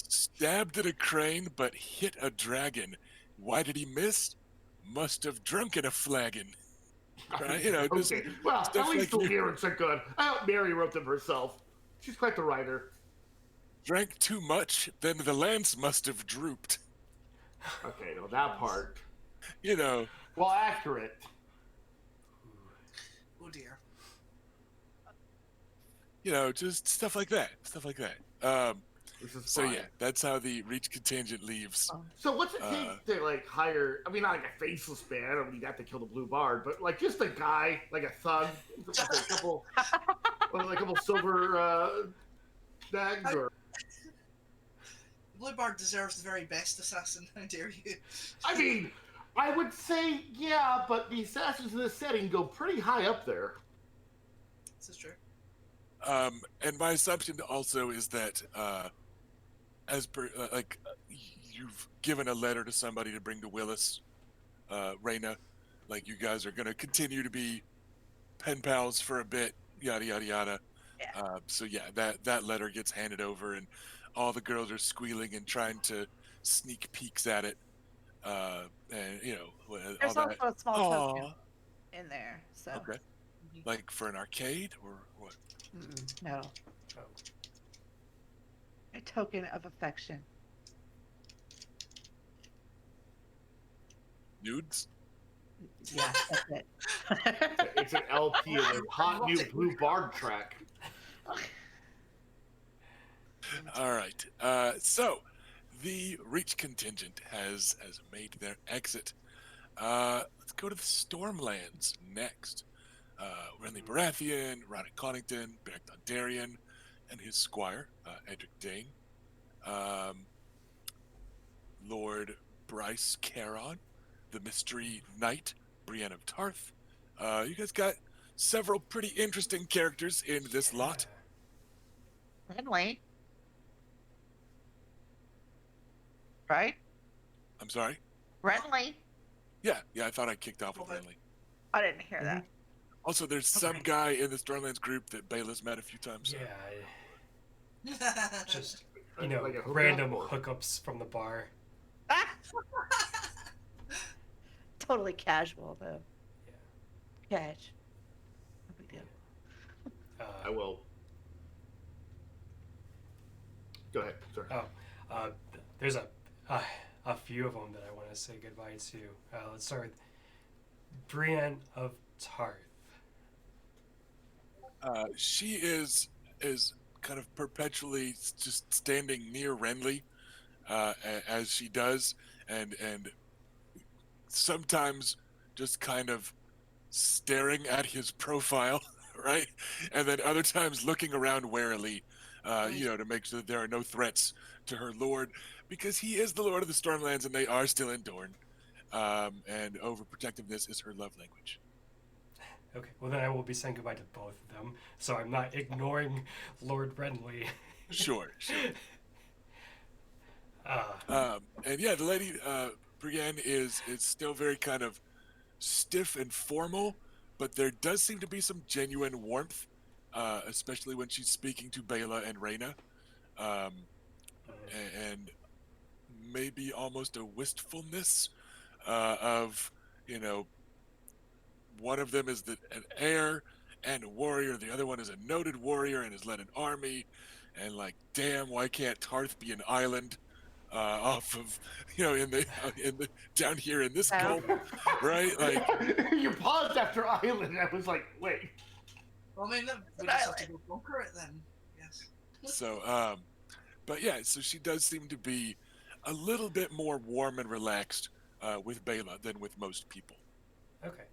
Stabbed at a crane, but hit a dragon. Why did he miss? Must have drunken a flagon. Right? You know, just Okay. Well, at stuff least the like lyrics are good. I hope Mary wrote them herself. She's quite the writer. drank too much, then the lance must have drooped. Okay, no, that part. You know, Well, accurate. Oh dear. you know, just stuff like that. This is So fine. yeah, that's how the Reach contingent leaves. So what's it take to like hire? I mean, not like a faceless man. I don't mean you have to kill the blue bard, but like just a guy, like a thug, with a couple, like a couple silver bags, or Blue Bard deserves the very best assassin. How dare you? I mean, I would say yeah, but the assassins in this setting go pretty high up there. This is true. And my assumption also is that, as per you've given a letter to somebody to bring to Willis, Reyna, like you guys are going to continue to be pen pals for a bit, yada yada yada. Yeah. So yeah, that letter gets handed over, and all the girls are squealing and trying to sneak peeks at it, and you know, There's all also that. a small Aw. token in there, so. Okay, like for an arcade or what? No. Oh. A token of affection. Nudes? Yeah, that's it. It's an LP of a hot new blue bard track. All right. So the Reach contingent has made their exit. Let's go to the Stormlands next. Renly Baratheon, Roderick Connington, Beric Dondarrion, and his squire, Edric Dane. Lord Bryce Caron, the Mystery Knight, Brienne of Tarth. You guys got several pretty interesting characters in this lot. Renly. Right? I'm sorry? Renly. Yeah, I thought I kicked off with Renly. I didn't hear that. Also, there's some guy in the Stormlands group that Bela's met a few times. So. Yeah, just Like a hookup random or- hookups from the bar. Ah! Totally casual, though. Yeah. Cash. No big deal. I will. Go ahead. Sorry. There's a few of them that I want to say goodbye to. Let's start with Brienne of Tarth. She is kind of perpetually just standing near Renly as she does, and sometimes just kind of staring at his profile, right? And then other times looking around warily, to make sure that there are no threats to her lord, because he is the lord of the Stormlands and they are still in Dorne. And overprotectiveness is her love language. Okay, well then I will be saying goodbye to both of them, so I'm not ignoring Lord Renly. Sure, sure. Uh, And yeah, the lady Brienne is still very kind of stiff and formal, but there does seem to be some genuine warmth, especially when she's speaking to Bela and Reyna, and maybe almost a wistfulness of, you know, one of them is an heir and a warrior, the other one is a noted warrior and has led an army, and like, damn, why can't Tarth be an island? Off of, in the down here in this South. gulf, right? Like, You paused after Island. I was like, wait. Well, I mean, we just have to go conquer it then. Yes. so, but yeah, so she does seem to be a little bit more warm and relaxed with Bela than with most people. okay.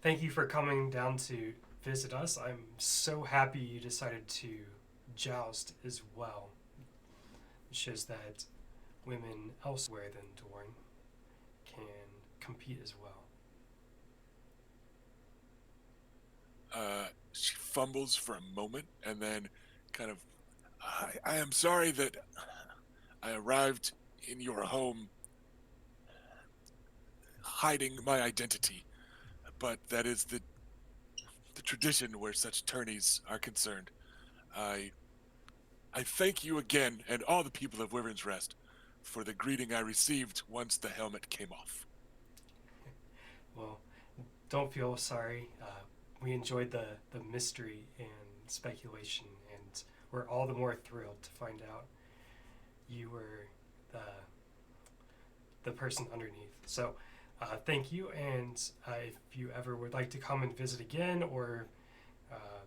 Thank you for coming down to visit us. I'm so happy you decided to joust as well. It shows that women elsewhere than Dorne can compete as well. She fumbles for a moment and then kind of, I am sorry that I arrived in your home hiding my identity, but that is the tradition where such tourneys are concerned. I thank you again and all the people of Wyvern's Rest for the greeting I received once the helmet came off. Well, don't feel sorry. We enjoyed the mystery and speculation, and we're all the more thrilled to find out you were the person underneath. So thank you, and if you ever would like to come and visit again, or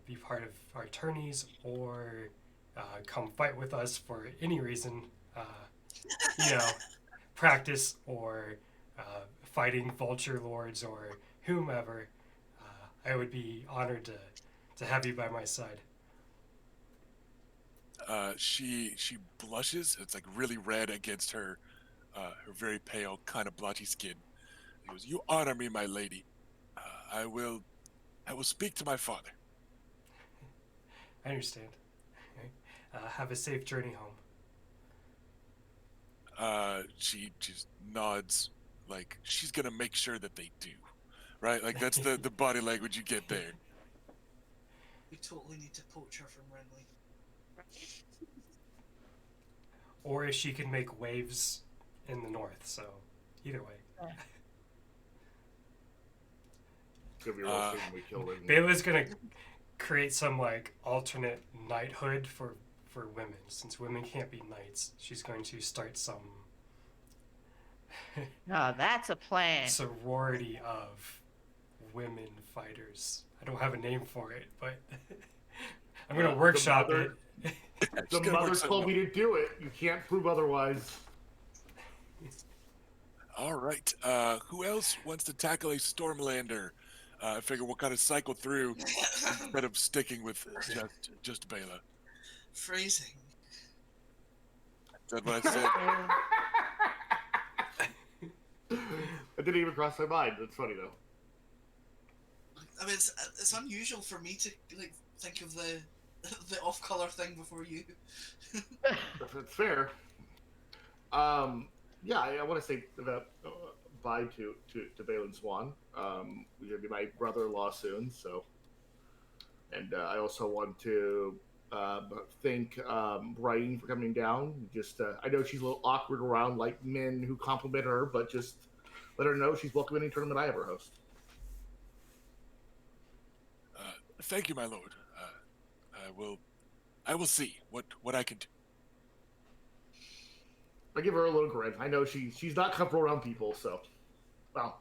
be part of our tourneys, or come fight with us for any reason, practice or fighting vulture lords or whomever, I would be honored to have you by my side. She blushes. It's like really red against her very pale, kind of blotchy skin. He goes, "You honor me, my lady. I will speak to my father." I understand. Okay. Have a safe journey home. She just nods, like she's gonna make sure that they do, right? Like that's the body language you get there. We totally need to poach her from Renly. Or she can make waves in the north, so either way. It's gonna be real soon when we kill him. Bela's gonna create some like alternate knighthood for women. Since women can't be knights, she's going to start some No, that's a plan. sorority of women fighters. I don't have a name for it, but I'm gonna workshop it. The mother told me to do it. You can't prove otherwise. All right. Who else wants to tackle a Stormlander? I figure we'll kind of cycle through instead of sticking with just Bela. Phrasing. Is that what I said? It didn't even cross my mind. That's funny though. I mean, it's unusual for me to like think of the off-color thing before you. That's fair. Yeah, I want to say that bye to Balin Swan. He's gonna be my brother-in-law soon, so. And I also want to thank Brian for coming down. Just I know she's a little awkward around like men who compliment her, but just let her know she's welcome in any tournament I ever host. Thank you, my lord. I will see what I can do. I give her a little grin. I know she's not comfortable around people, so well,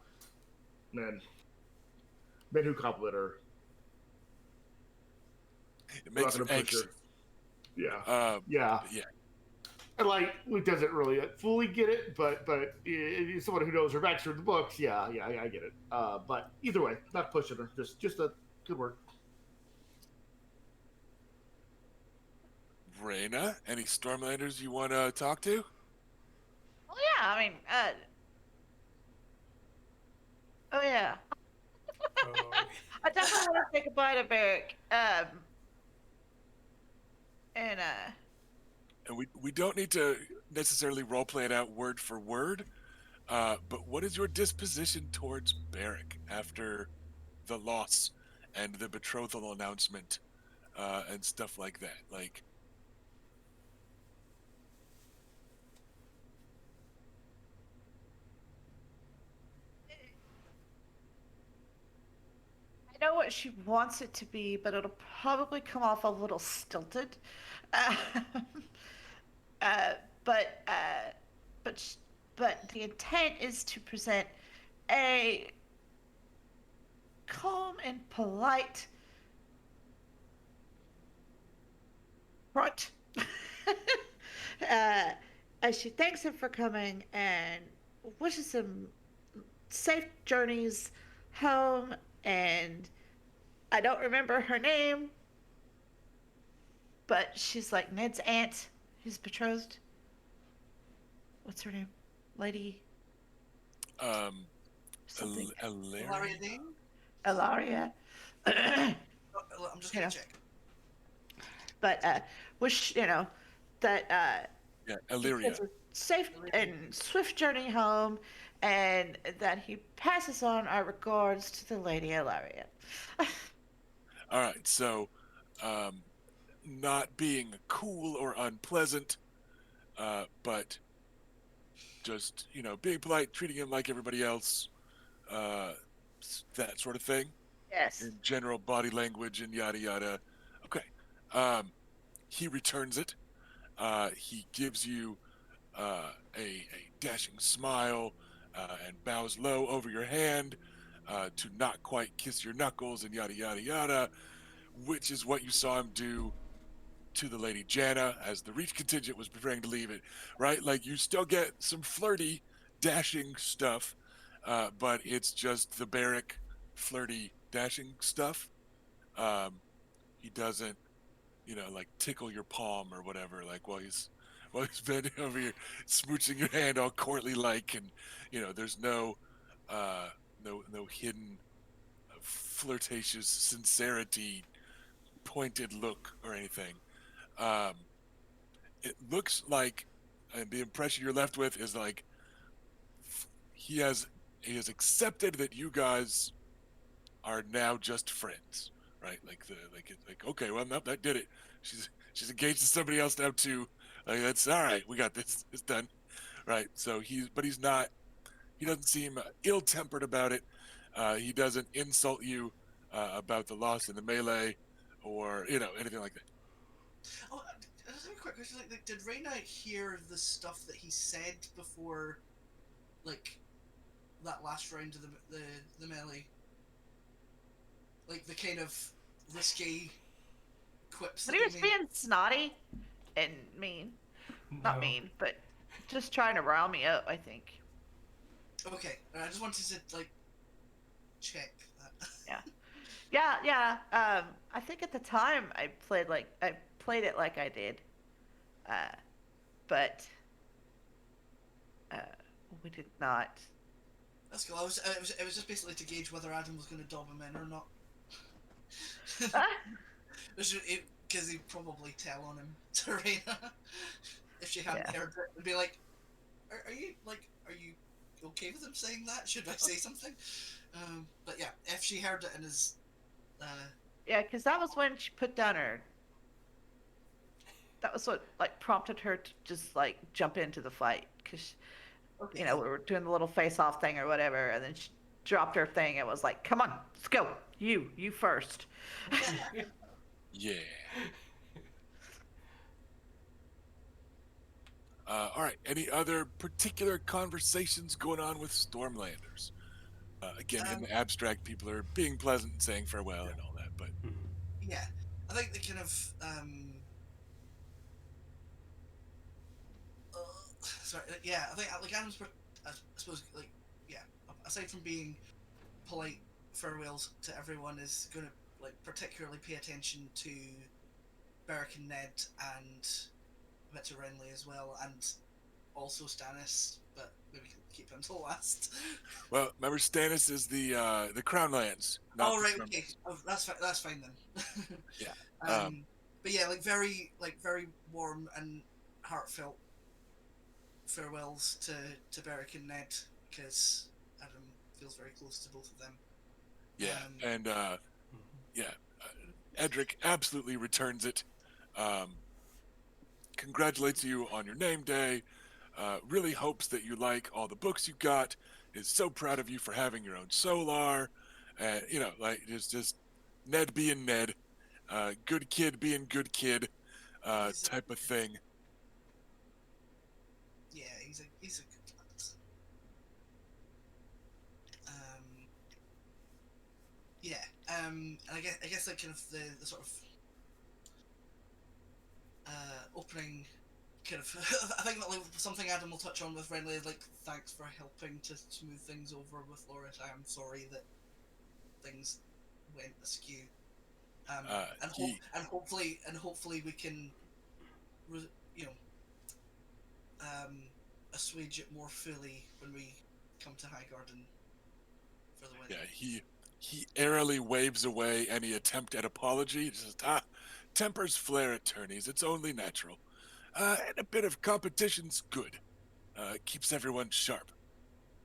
men who compliment her. It We're not makes you gonna push her. anxious. Yeah. Yeah. Yeah. And like Luke doesn't really fully get it, but someone who knows her backstory in the books, yeah, I get it. But either way, not pushing her, just a good word. Reyna, any Stormlanders you want to talk to? Well, yeah, I mean, oh yeah, Oh, I definitely want to say goodbye to Barrick. And And we don't need to necessarily role play it out word for word. But what is your disposition towards Barrick after the loss and the betrothal announcement and stuff like that? Like, I know what she wants it to be, but it'll probably come off a little stilted. Uh, uh, but uh, but sh- but the intent is to present a calm and polite front. uh, as she thanks him for coming and wishes him safe journeys home. And I don't remember her name, but she's like Ned's aunt, his betrothed. What's her name? Lady um, something. Ilaria Dane? Ilaria. I'm just You gonna know. check. But wish that yeah, he Illyria. has a safe and swift journey home, and that he passes on our regards to the Lady Ilaria. All right, so um, not being cool or unpleasant, but just being polite, treating him like everybody else, uh, that sort of thing. Yes. In general body language and yada yada. Okay. Um, he returns it. He gives you a dashing smile and bows low over your hand to not quite kiss your knuckles and yada yada yada, which is what you saw him do to the Lady Janna as the Reach contingent was preparing to leave it, right? Like you still get some flirty, dashing stuff, but it's just the Barrack flirty, dashing stuff. Um, he doesn't, like tickle your palm or whatever, like while he's bending over you, smooching your hand all courtly like, and there's uh, no hidden flirtatious sincerity, pointed look or anything. Um, it looks like, and the impression you're left with is like he has accepted that you guys are now just friends, right? Like okay, well, no, that did it. She's engaged to somebody else now too. Like that's all right. We got this. It's done, right? So he's not. He doesn't seem ill-tempered about it. He doesn't insult you about the loss in the melee, or anything like that. Oh, just a quick question. Like, did Reyna hear the stuff that he said before, like, that last round of the melee? Like the kind of risky quips But that he was he made. being snotty and mean. Not no. mean, but just trying to rile me up, I think. Okay, I just wanted to like check that. Yeah. I think at the time I played it like I did. Uh, but uh, we did not. That's cool. It was just basically to gauge whether Adam was going to dob him in or not. Ah, Because he'd probably tell on him to Reyna if she hadn't Yeah. heard it, and be like, are you okay with him saying that? Should I say something?" But yeah, if she heard it and is, yeah, because that was when she put down her. That was what like prompted her to just like jump into the fight because okay, we were doing the little face-off thing or whatever, and then she dropped her thing and was like, "Come on, let's go. You first." Yeah. All right. Any other particular conversations going on with Stormlanders? Again, in the abstract, people are being pleasant and saying farewell and all that. But yeah. I think the kind of sorry, yeah, I think like Adam's, I suppose, like, yeah, aside from being polite farewells to everyone, is going to like particularly pay attention to Beric and Ned and a bit to Renly as well, and also Stannis, but maybe we can keep him till last. Well, remember Stannis is the Crown Lands, not Oh the right, Crown okay, Lands. oh, that's fine then. Yeah. Um, But yeah, like very warm and heartfelt farewells to Beric and Ned, because Adam feels very close to both of them. yeah, Um, and yeah, Edric absolutely returns it. Um, congratulates you on your name day. Really hopes that you like all the books you got. Is so proud of you for having your own solar. You know, like just Ned being Ned, good kid being good kid, he's type of thing. yeah, he's a good lad. Um, yeah, and I guess like kind of the sort of opening kind of I think that like something Adam will touch on with Renly is like thanks for helping to smooth things over with Loris. I am sorry that things went askew. He And hopefully we can you know assuage it more fully when we come to Highgarden for the wedding. Yeah, he airily waves away any attempt at apology. Just tempers flare at tourneys. It's only natural. And a bit of competition's good. Keeps everyone sharp.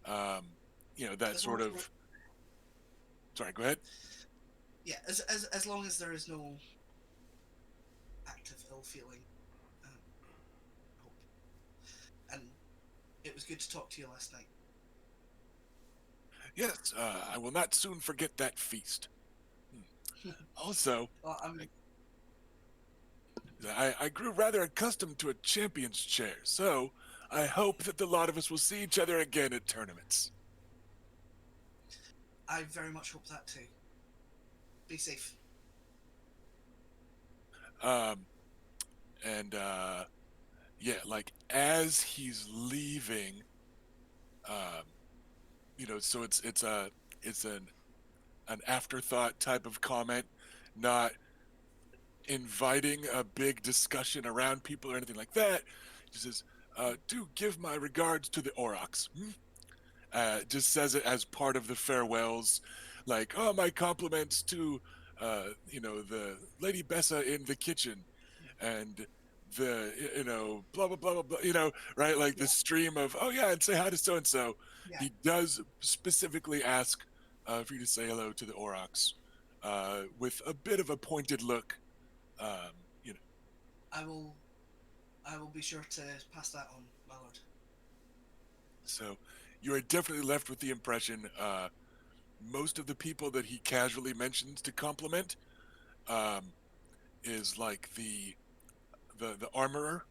Um, you know that As long sort as of. Sorry, go ahead. yeah, as long as there is no active ill feeling, I hope. And it was good to talk to you last night. Yes, I will not soon forget that feast. Also, Well, I'm I grew rather accustomed to a champion's chair, so I hope that the lot of us will see each other again at tournaments. I very much hope that too. Be safe. Um, and yeah, like as he's leaving, um, you know, so it's an afterthought type of comment, not inviting a big discussion around people or anything like that. He says, "Do give my regards to the Aurochs." Just says it as part of the farewells, like, "Oh, my compliments to, you know, the Lady Bessa in the kitchen, and the, you know, blah blah blah blah blah." You know, right? Like the Yeah, stream of, "Oh yeah, and say hi to so and so." yeah. He does specifically ask for you to say hello to the Aurochs, with a bit of a pointed look. Um, you know, I will. I will be sure to pass that on, my lord. so you are definitely left with the impression most of the people that he casually mentions to compliment um, is like the armorer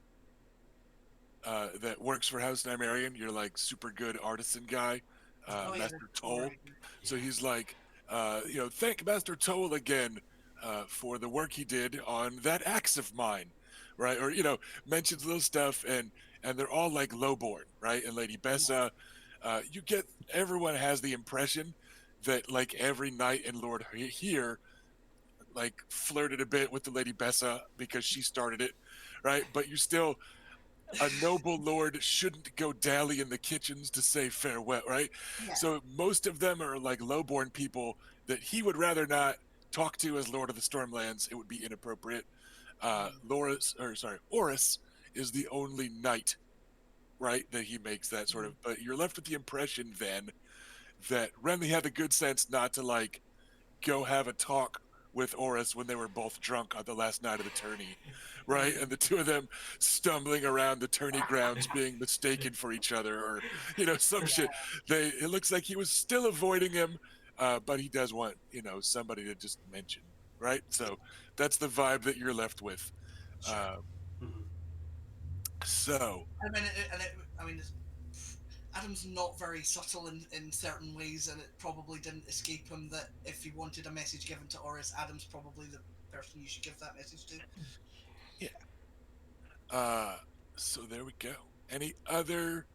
that works for House Nymerian. You're like super good artisan guy, Oh yeah, Master all Toll. right. So he's like, you know, thank Master Toll again for the work he did on that axe of mine, right? Or you know, mentions little stuff, and they're all like lowborn, right? And Lady Bessa, you get everyone has the impression that like every knight and lord here like flirted a bit with the Lady Bessa because she started it, right? But you still a noble lord shouldn't go dally in the kitchens to say farewell, right? Yeah. So most of them are like lowborn people that he would rather not talk to as Lord of the Stormlands. It would be inappropriate. Oris is the only knight, right, that he makes that sort of. But you're left with the impression then that Renly had the good sense not to like go have a talk with Oris when they were both drunk on the last night of the tourney, right? And the two of them stumbling around the tourney grounds being mistaken for each other or, you know, some shit. It looks like he was still avoiding him, but he does want, you know, somebody to just mention, right? So that's the vibe that you're left with. Sure. Uh, Mhm. so, I mean, Adam's not very subtle in certain ways, and it probably didn't escape him that if he wanted a message given to Oris, Adam's probably the person you should give that message to. So there we go. Any other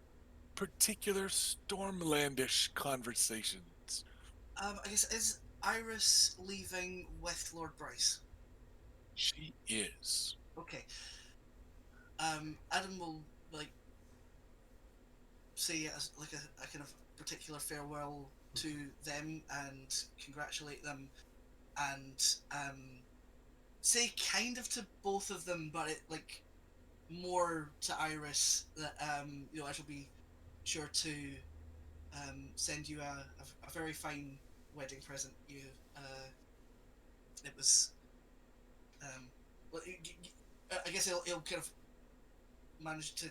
particular Stormlandish conversations? I guess, is Iris leaving with Lord Bryce? She is. Okay. Adam will like say a kind of particular farewell to them and congratulate them, and say kind of to both of them, but it like more to Iris that I shall be sure to send you a very fine wedding present. It was well, I guess he'll kind of manage to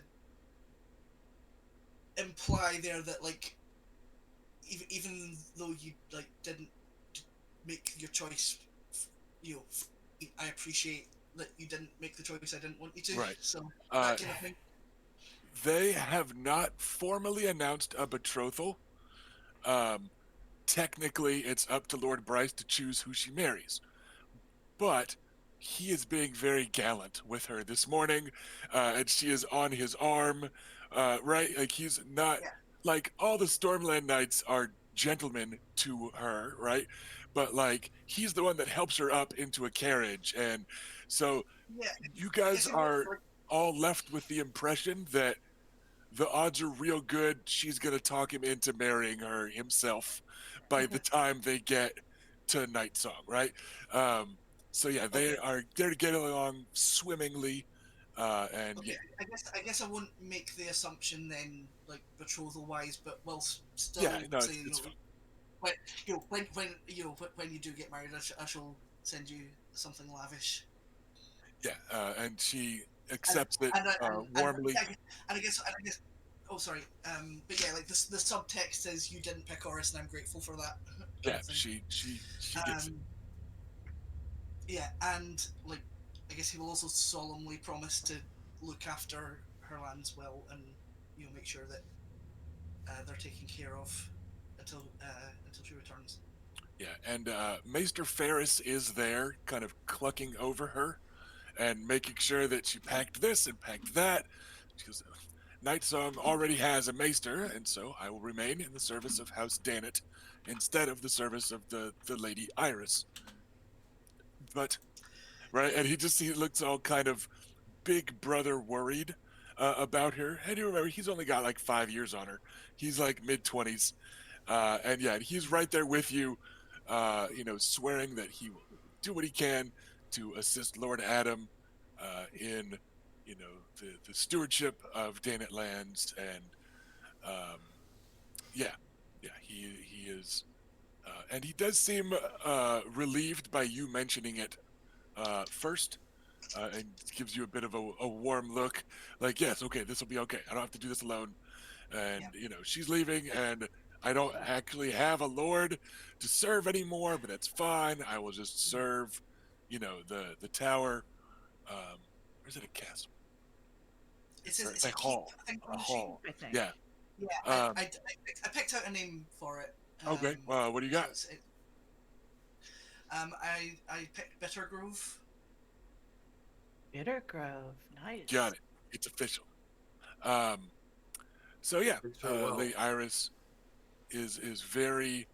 imply there that like even though you like didn't make your choice, you know, I appreciate that you didn't make the choice I didn't want you to. Right. So Uh, that kind of thing. They have not formally announced a betrothal. Um, Technically, it's up to Lord Bryce to choose who she marries. But he is being very gallant with her this morning, and she is on his arm, right? Like he's not Yeah. like all the Stormland Knights are gentlemen to her, right? But like he's the one that helps her up into a carriage, and so Yeah. you I guys guess it was are like, all left with the impression that the odds are real good she's gonna talk him into marrying her himself by the time they get to Night Song, right? Um, so yeah, okay. they're getting along swimmingly, and Okay, I guess I won't make the assumption then, like betrothal wise, but will yeah, still no, say it's fine. when when you do get married, I shall send you something lavish. Yeah, and she And accepts it and I- and warmly. I guess. Oh, sorry. But yeah, like the subtext says you didn't pick Horus, and I'm grateful for that kind Yeah, of thing. she gets it. Um, yeah, and like I guess he will also solemnly promise to look after her lands well, and make sure that they're taken care of until she returns. Yeah, and Maester Ferris is there, kind of clucking over her and making sure that she packed this and packed that. She goes, Night Song already has a maester, and so I will remain in the service of House Danet instead of the service of the Lady Iris. But right, and he looks all kind of big brother worried about her. And you remember he's only got like 5 years on her. He's like mid 20s, and yeah, he's right there with you, swearing that he will do what he can to assist Lord Adam in the stewardship of Danet lands, and um, yeah, he is, and he does seem relieved by you mentioning it first, and gives you a bit of a warm look, like yes, okay, this will be okay. I don't have to do this alone, and Yeah. she's leaving, and I don't actually have a lord to serve anymore, but that's fine. I will just serve, the tower. Or is it a castle? It says It's it's a a keep, hall. I think, A on the sheet. hall. I think. Yeah. Yeah, Um, I picked out a name for it. okay. What do you So got? I picked Bitter Grove. Bitter Grove. Nice. Got it. It's official. Um, so yeah, It's so well. Lady Iris is very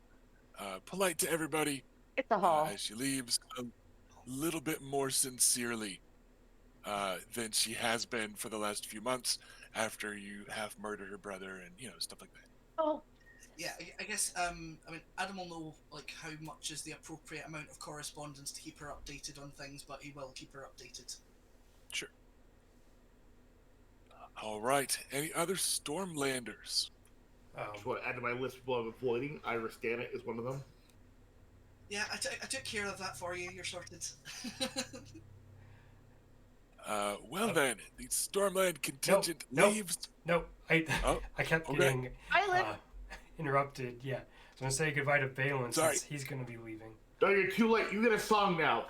polite to everybody It's a hall. as she leaves, a little bit more sincerely than she has been for the last few months after you have murdered her brother and stuff like that. Oh, Yeah, I guess I mean Adam will know like how much is the appropriate amount of correspondence to keep her updated on things, but he will keep her updated. Sure. All right. Any other Stormlanders? What added to my list of people I'm avoiding? Iris Danet is one of them. Yeah, I took care of that for you. You're sorted. Well then, the Stormland contingent Nope. leaves. No, I Oh, I kept okay. getting Island. interrupted. Yeah, I was gonna say goodbye to Balin Sorry. since he's gonna be leaving. No, you're too late. You get a song now.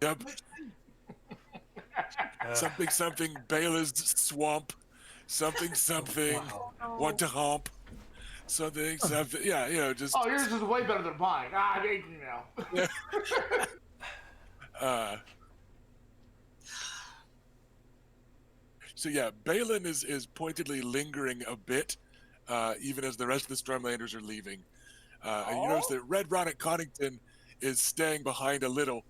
Yep. Something Bela's swamp. Something Wow. want to hump. Something. Yeah, just. Oh, yours is way better than mine. I'm angry now. Yeah. So yeah, Balin is pointedly lingering a bit, even as the rest of the Stormlanders are leaving. And you notice that Red Ronnet Connington is staying behind a little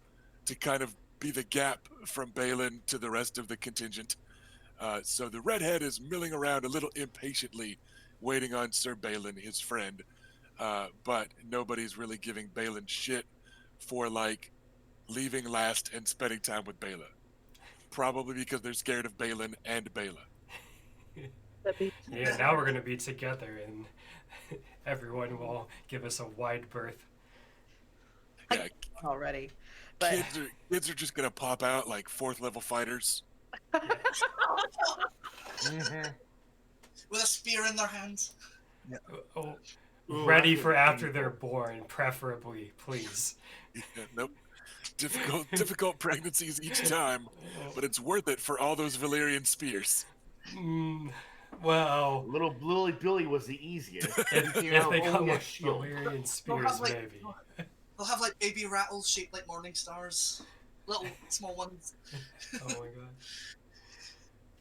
to kind of be the gap from Balin to the rest of the contingent. So the redhead is milling around a little impatiently, waiting on Sir Balin, his friend. But nobody's really giving Balin shit for like leaving last and spending time with Bela. Probably because they're scared of Balin and Bela. Yeah, now we're gonna be together, and everyone will give us a wide berth. Yeah, already. But kids are just gonna pop out like 4th level fighters. With a spear in their hands. Oh, Ooh, ready that's for a after painful. they're born, preferably, please. Yeah, nope. Difficult pregnancies each time, but it's worth it for all those Valyrian spears. Well, Little Billy was the easiest. if He came out they with come only a with shield. Valyrian They'll spears, have like maybe. they'll have like baby rattles shaped like morning stars, little small ones. Oh my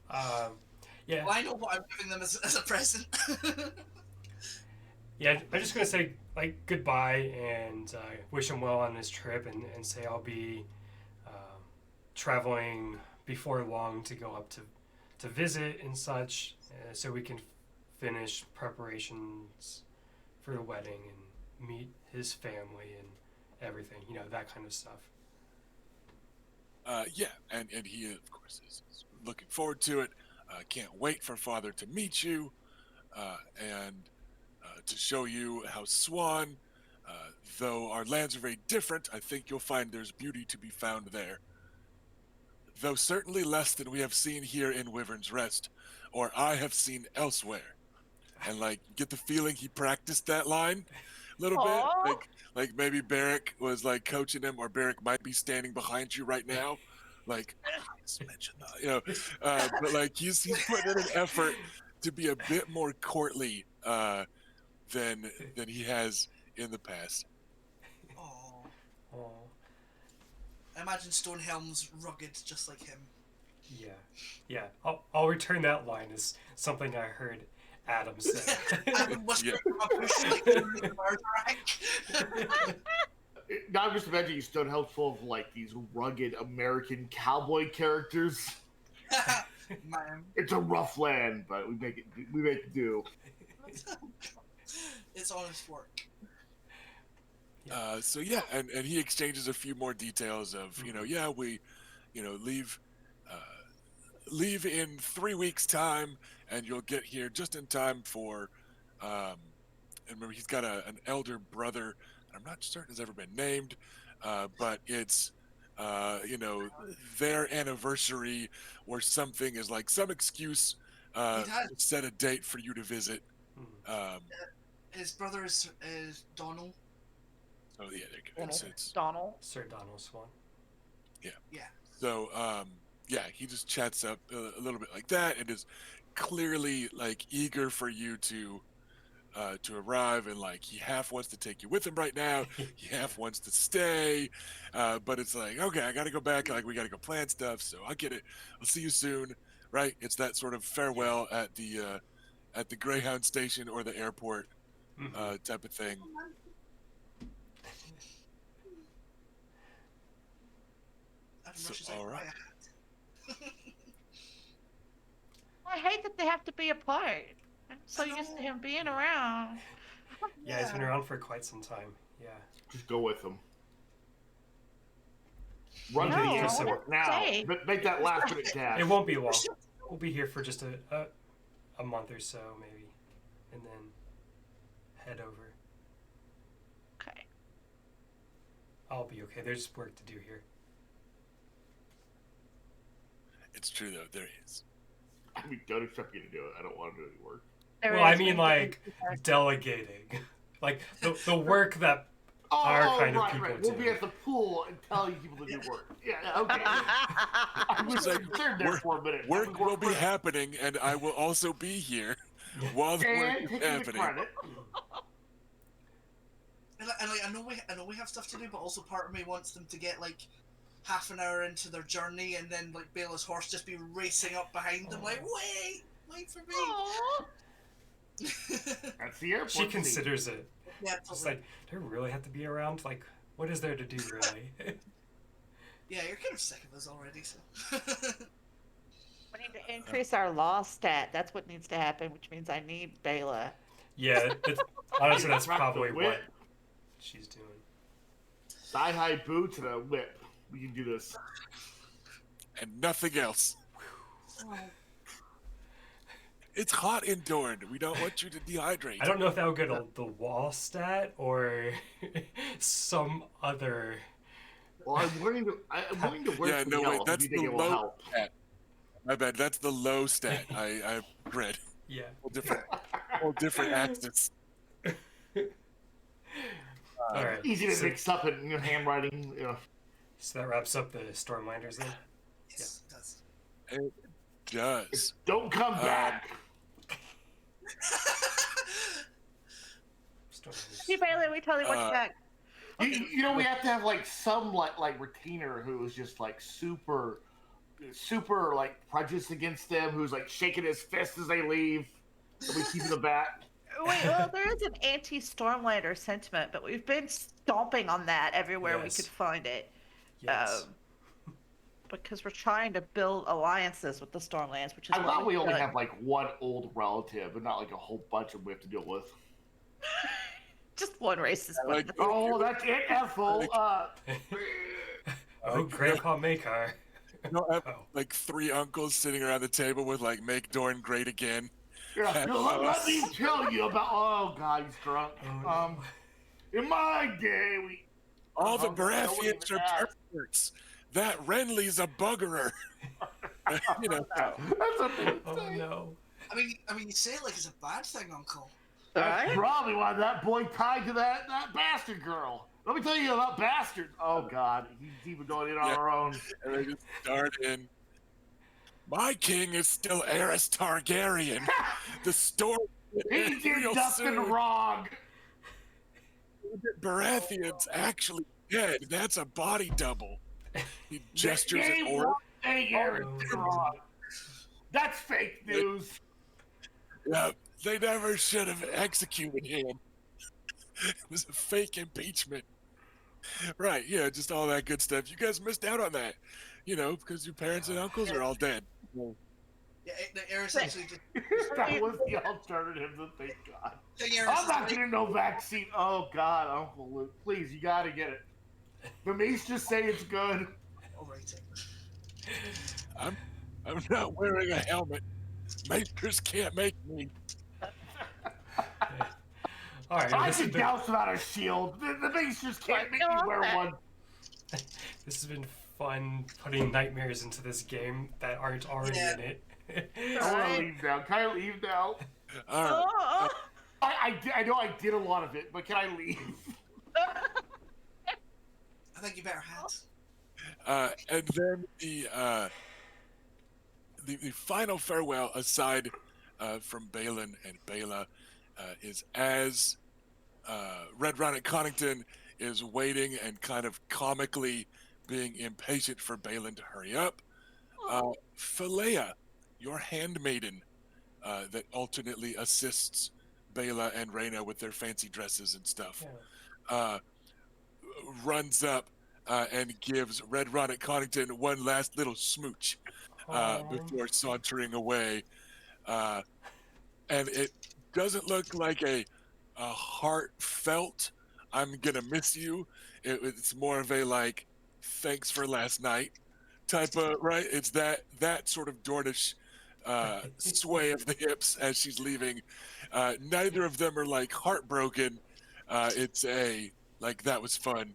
god. Yeah. Well, I know what I'm giving them as a present. Yeah, I'm just gonna say like goodbye and wish him well on his trip, and say I'll be traveling before long to go up to visit and such, so we can finish preparations for the wedding and meet his family and everything, that kind of stuff. Yeah, and he of course is looking forward to it. Can't wait for Father to meet you, and to show you how Swan, though our lands are very different, I think you'll find there's beauty to be found there. Though certainly less than we have seen here in Wyvern's Rest, or I have seen elsewhere. And like, get the feeling he practiced that line a little Aw. bit. Like maybe Barrick was like coaching him, or Barrick might be standing behind you right now. Like, please mention that, but like he's putting in an effort to be a bit more courtly than he has in the past. Oh, Oh, I imagine Stonehelm's rugged, just like him. yeah. I'll return that line as something I heard Adam say. Adam whispered Yeah. from a bush like the Bergerac. Now I'm just imagining Stonehouse full of like these rugged American cowboy characters. Man, It's a rough land, but we make it do. it's honest work. So yeah, and he exchanges a few more details of yeah, we leave in 3 weeks time, and you'll get here just in time for and remember he's got an elder brother, and I'm not certain has ever been named, but it's their anniversary or something, is like some excuse He has. to set a date for you to visit. His brother is Donald. Oh yeah, there you go. So it's Donald. Sir Donald Swan. So, yeah, he just chats up a little bit like that, and is clearly like eager for you to arrive, and like he half wants to take you with him right now, he half wants to stay, but it's like, okay, I got to go back, like we got to go plan stuff, so I get it. I'll see you soon, right? It's that sort of farewell at the Greyhound station or the airport type of thing. Adam So, rushes out all to buy right. a hat. I hate that they have to be apart. I'm so used to him being around. Yeah, he's been around for quite some time. Yeah. Just go with them. Run to No, the I airport wanna now. stay. Make that last minute dash. It won't be long. We'll be here for just a month or so, maybe, and then head over. Okay. I'll be okay. There's work to do here. It's true though, there is. I mean, don't expect me to do it. I don't want to do any work. There Well, I is mean, one like thing- delegating, like the work that our kind of people We'll do. be at the pool and tell you people to do work. Yeah, okay. I was It's like, concerned there for a minute. Work will be happening, and I will also be here while the work And is taking the happening. credit. And like, I know we have stuff to do, but also part of me wants them to get like half an hour into their journey, and then like Bela's horse just be racing up behind them, like, wait for me. Aww. That's the airport. She scene. considers it. Yeah, It's totally. like, do I really have to be around? Like, what is there to do, really? Yeah, you're kind of sick of us already, so. We need to increase our law stat. That's what needs to happen, which means I need Bela. Yeah, honestly, that's Rock the probably whip. what she's doing. Thigh-high boots and a whip. We can do this. And nothing else. It's hot in Dorne. We don't want you to dehydrate. I don't know if that would go to the wall stat or some other. Well, I'm willing to wear Yeah, some no, wait, yellow. that's You think the it will low help? stat. My bad. That's the low stat. I read. Yeah. Whole different axis. All right. Easy to so, mix up in your handwriting. You know. so that wraps up the Stormlanders then. Yes, it does. It does. Don't come back. Stormlanders. Hey, Bela, we totally want you back. You know, we have to have like some like retainer who is just like super like prejudiced against them, who's like shaking his fist as they leave. And we keep them back. Wait, well, there is an anti-Stormlander sentiment, but we've been stomping on that everywhere we Yes. could find it. Yes. Because we're trying to build alliances with the Stormlands, which is I what thought we we've only done. have like one old relative, and not like a whole bunch of them we have to deal with. Just one race is Like, fine. Oh, that's it, Ethel. Oh, Grandpa Makar. You know, I have Oh. like 3 uncles sitting around the table with like "Make Dorne Great Again." Yeah, let me tell you about. Oh God, he's drunk. Oh, no. In my day, we. All the Oh, no, I wouldn't Baratheons even are ask. perverts. That Renly's a buggerer. You know, That's what they would Oh say. no. I mean, you say it like it's a bad thing, Uncle. That's Right? probably why that boy tied to that bastard girl. Let me tell you about bastards. Oh God, he's even going in on Yeah. our own. and they just start in. My king is still Aerys Targaryen. The story. He did real nothing soon. wrong. Baratheon's actually dead. That's a body double. He gestures They at Orc. won't say Aaron Oh. wrong. That's fake news. Yeah, they never should have executed him. It was a fake impeachment. Right, yeah, just all that good stuff. You guys missed out on that. You know, because your parents and uncles are all dead. Yeah, the Aerys actually just. That was the alternative. So thank God. Thing Aerys I'm is not like, getting no vaccine. Oh God, Uncle Luke, please, you gotta get it. The mace just say it's good. I'll write it. I'm not wearing a helmet. Makers can't make me. All right. I This has can been, douse without a shield. The mace just can't make me wear one. this has been fun putting nightmares into this game that aren't already Yeah. in it. I want to leave now. Can I leave now? All right. Oh, I know I did a lot of it, but can I leave? I think you better hat. And then the final farewell, aside from Balin and Bela, is as Red Ronnet Connington is waiting and kind of comically being impatient for Balin to hurry up. Philea, your handmaiden, that alternately assists Bela and Reyna with their fancy dresses and stuff, runs up and gives Red Ronnet Connington one last little smooch before sauntering away. And it doesn't look like a heartfelt "I'm gonna miss you." It's more of a like "thanks for last night" type of, right? It's that sort of Dornish sway of the hips as she's leaving. Neither of them are like heartbroken. It's a like, that was fun.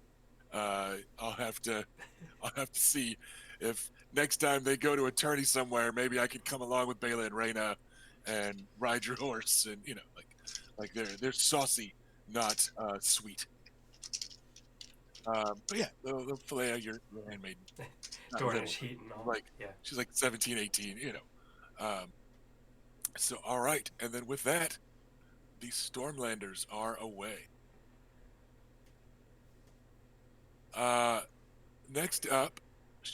I'll have to see if next time they go to a tourney somewhere, maybe I could come along with Bela and Reyna and ride your horse, and you know, like they're saucy, not sweet. But yeah, the Philea, your handmaiden, not little, Dornish heat and all. like Yeah. she's like 17, 18, you know. So all right, and then with that, the Stormlanders are away. Next up,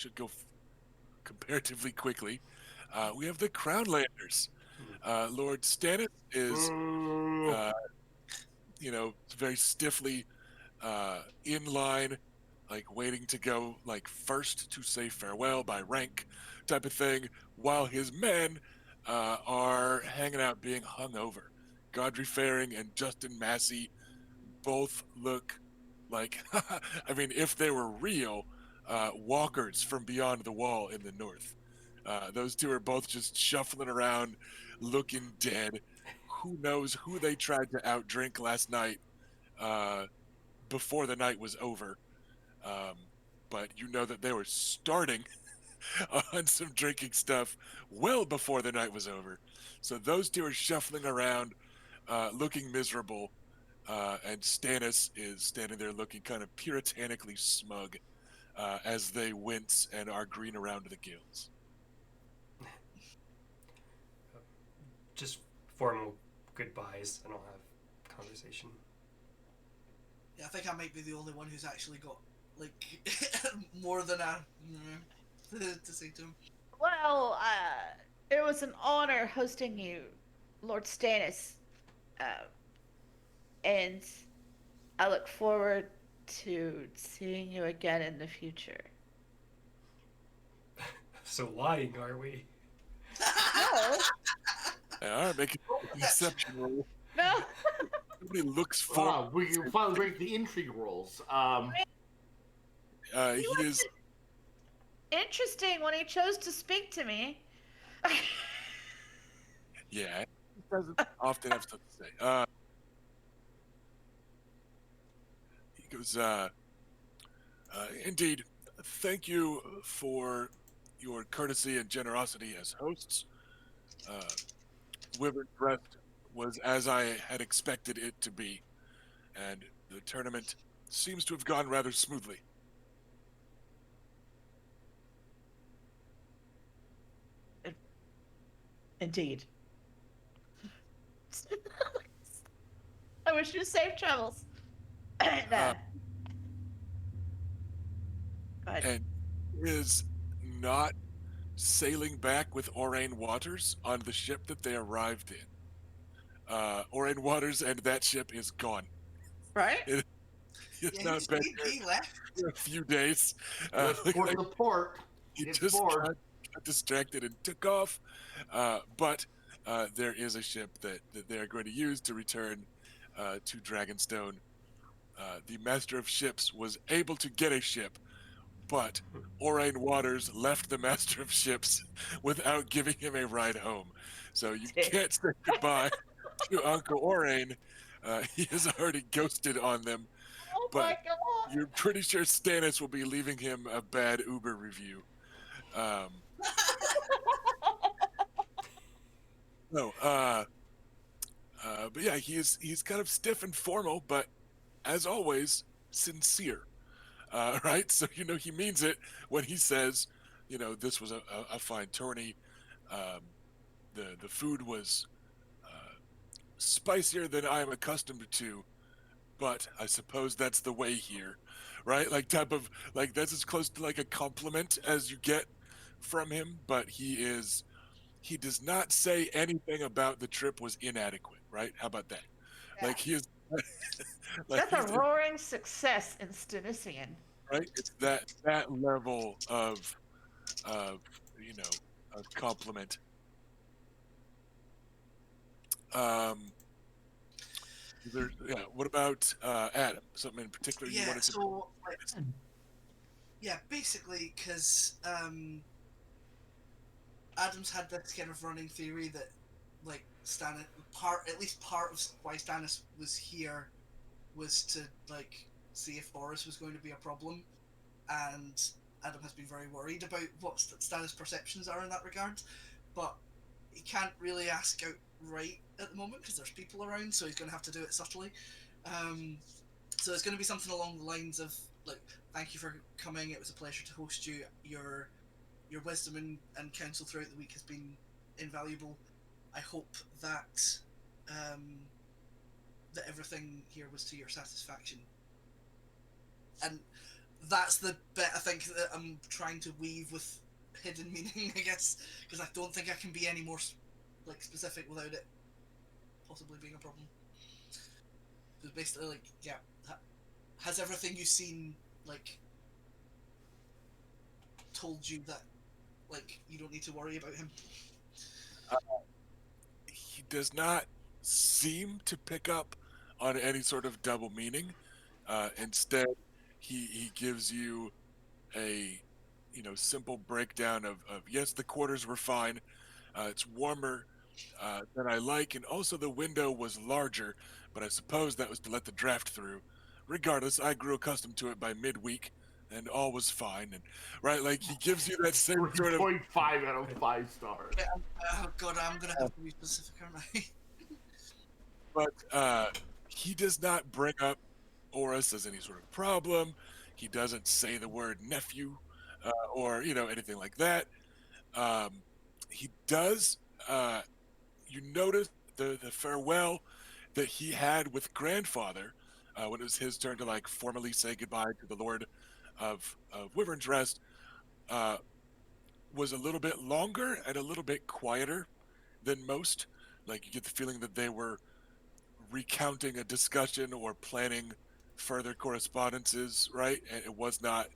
should go comparatively quickly. We have the Crownlanders. Lord Stannis is, uh, very stiffly in line, like waiting to go like first to say farewell by rank, type of thing, while his men are hanging out being hung over. Godry Faring and Justin Massey both look like, I mean, if they were real, walkers from beyond the wall in the north. Those two are both just shuffling around, looking dead. Who knows who they tried to outdrink last night uh, before the night was over. Um, but you know that they were starting on some drinking stuff well before the night was over. So those two are shuffling around, looking miserable, and Stannis is standing there looking kind of puritanically smug as they wince and are green around the gills. Just formal goodbyes, and I'll have conversation. Yeah, I think I might be the only one who's actually got like more than to say to him. Well, it was an honor hosting you, Lord Stannis, and I look forward to seeing you again in the future. So lying, are we? No, They are making an exception roll. no. Nobody looks for. Wow, we can finally break the intrigue rolls. He is. Interesting when he chose to speak to me. Yeah, he doesn't often have stuff to say. He goes, indeed, thank you for your courtesy and generosity as hosts. Wyvern Crest was as I had expected it to be, and the tournament seems to have gone rather smoothly. Indeed. I wish you safe travels. And, but And is not sailing back with Orain Waters on the ship that they arrived in. Orain Waters and that ship is gone. right? It's Yeah, not been he left. here for a few days. for support. He It's just bored. got distracted and took off. But there is a ship that they're going to use to return to Dragonstone. The Master of Ships was able to get a ship, but Orain Waters left the Master of Ships without giving him a ride home. So you can't say goodbye to Uncle Orain. He has already ghosted on them, Oh but my god. you're pretty sure Stannis will be leaving him a bad Uber review. No, but yeah, he's kind of stiff and formal, but as always, sincere. Right? So he means it when he says, this was a fine tourney. The food was spicier than I am accustomed to, but I suppose that's the way here, right? Like type of like that's as close to like a compliment as you get from him, but he does not say anything about the trip was inadequate, right? How about that? Yeah. Like he is like That's a roaring success in Stanisian. right? It's that level of a compliment. What about Adam? Something in particular you Yeah, wanted to? so yeah, basically because Adam's had this kind of running theory that like Stannis at least part of why Stannis was here was to like see if Boris was going to be a problem, and Adam has been very worried about what Stannis' perceptions are in that regard, but he can't really ask outright at the moment because there's people around, so he's going to have to do it subtly. So it's going to be something along the lines of like, "Thank you for coming. It was a pleasure to host you. Your wisdom and counsel throughout the week has been invaluable. I hope that that everything here was to your satisfaction." And that's the bit I think that I'm trying to weave with hidden meaning, I guess, because I don't think I can be any more like specific without it possibly being a problem. Because basically, like, yeah, has everything you've seen like told you that like you don't need to worry about him? He does not seem to pick up on any sort of double meaning. Instead, he gives you a simple breakdown of yes, the quarters were fine. It's warmer than I like, and also the window was larger, but I suppose that was to let the draft through. Regardless, I grew accustomed to it by midweek, and all was fine. And right, like he gives you that same sort of 3.5 out of 5 stars. Yeah, oh god, I'm gonna have to be specific, aren't I? but he does not bring up Oris as any sort of problem. He doesn't say the word nephew or anything like that. Um, he does. You notice the farewell that he had with grandfather when it was his turn to like formally say goodbye to the Lord of Wyvern's Rest uh, was a little bit longer and a little bit quieter than most. Like you get the feeling that they were recounting a discussion or planning further correspondences, right? And it was not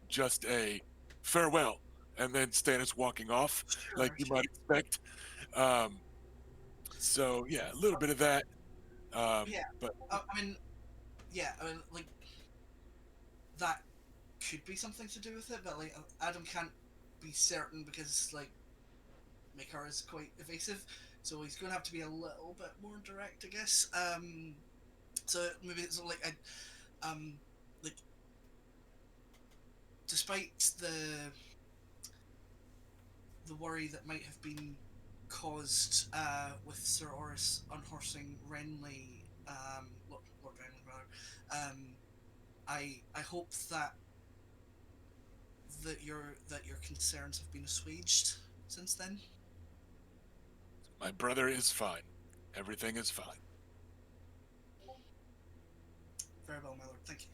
just a farewell and then Stannis walking off like Sure, you sure. might expect. Um, so yeah, a little bit of that. Yeah. But I mean, yeah, I mean, like that could be something to do with it, but like Adam can't be certain because like Makar is quite evasive, so he's going to have to be a little bit more direct, I guess. So maybe it's like like despite the worry that might have been caused with Sir Oris unhorsing Renly, Lord Renly rather, I hope that your concerns have been assuaged since then. my brother is fine. Everything is fine. Very well, my lord. Thank you.